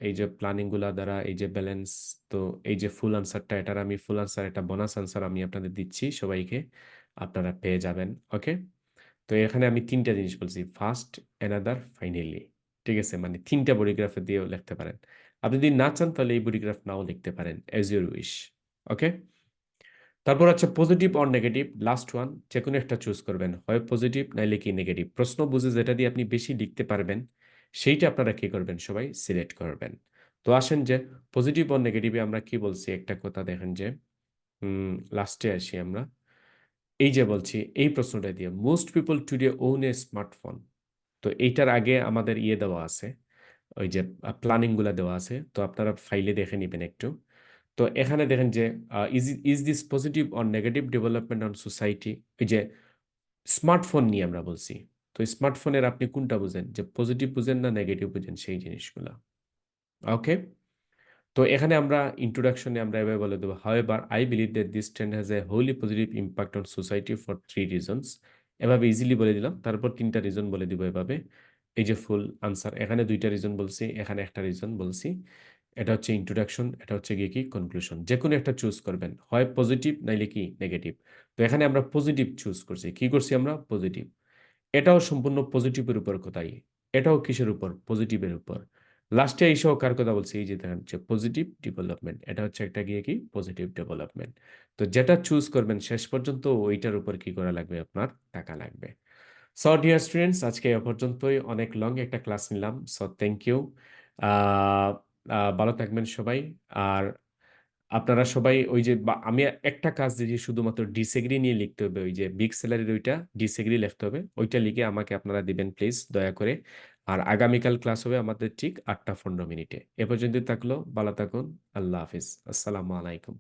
এই যে প্ল্যানিং গুলা দ্বারা এই যে ব্যালেন্স তো এই যে ফুল আনসারটা এটার আমি ফুল আনসার একটা বোনাস আনসার আমি আপনাদের দিচ্ছি সবাইকে। আপনারা পেয়ে যাবেন। ওকে? তো এখানে আমি ৩ টা জিনিস বলছি। First, another, finally. ঠিক আছে? মানে ৩ টা বডিগ্রাফে দিয়েও লিখতে পারেন। আপনি যদি না চান তাহলে এই বডিগ্রাফ নাও লিখতে পারেন। As your wish. ওকে? তারপর হচ্ছে positive or negative last one যেকোনো একটা চুজ করবেন। হয় পজিটিভ নাইলে কি নেগেটিভ। প্রশ্ন বুঝে যেটা দিয়ে আপনি বেশি লিখতে পারবেন সেইটা আপনারা কি করবেন সবাই সিলেক্ট করবেন। তো আসেন যে পজিটিভ অর নেগেটিভে আমরা কি বলছি একটা কথা দেখেন যে লাস্টে আসি আমরা। এই যে বলছি এই প্রশ্নটা দিয়ে most people today own a smartphone. তো এইটার আগে আমাদের ইয়ে দেওয়া আছে ওই যে প্ল্যানিং গুলা দেওয়া আছে। তো আপনারা ফাইলে দেখে নিবেন একটু। তো এখানে দেখেন যে is this positive or negative development on society? এই যে স্মার্টফোন নিয়ে আমরা বলছি। তো স্মার্টফোনের আপনি কোনটা বুঝেন? যে পজিটিভ বুঝেন না নেগেটিভ বুঝেন সেই জিনিসগুলা। ওকে? তো এখানে আমরা ইন্ট্রোডাকশনে আমরা এভাবে বলে দেবো however I believe that this trend has a wholly positive impact on society for 3 reasons. এভাবে ইজিলি বলে দিলাম। তারপর ৩ টা রিজন বলে দিব এভাবে। এই যে ফুল আনসার এখানে ২ টা রিজন বলছি, এখানে একটা রিজন বলছি। এটা হচ্ছে ইন্ট্রোডাকশন, এটা হচ্ছে গিয়ে কি কনক্লুশন। যেকোনো একটা চুজ করবেন। হয় পজিটিভ নাইলে কি নেগেটিভ। তো এখানে আমরা পজিটিভ চুজ করছি। কি করছি আমরা? পজিটিভ। এটাও সম্পূর্ণ পজিটিভের উপর কথাই। এটাও কিসের উপর? পজিটিভের উপর। লাস্টে এসেও কার কথা বলছি? এই যে দেখেন যে পজিটিভ ডেভেলপমেন্ট। এটা হচ্ছে একটা গিয়ে কি পজিটিভ ডেভেলপমেন্ট। তো যেটা চুজ করবেন শেষ পর্যন্ত ওইটার উপর কি করা লাগবে আপনার? টাকা লাগবে। সো ডিয়ার স্টুডেন্টস, আজকে এ পর্যন্তই। অনেক লং একটা ক্লাস নিলাম। So thank you. ভালো থাকবেন সবাই। আর আপনারা সবাই ওই যে আমি একটা কাজ দিয়েছি, শুধুমাত্র ডিসএগ্রি নিয়ে লিখতে হবে। ওই যে বিগ স্যালারির ওইটা ডিসএগ্রি লিখতে হবে, ওইটা লিখে আমাকে আপনারা দিবেন প্লিজ দয়া করে। আর আগামীকাল ক্লাস হবে আমাদের ঠিক 8টা 15 মিনিটে। এ পর্যন্ত থাকলো, ভালো থাকুন। আল্লাহ হাফিজ, আসসালামু আলাইকুম।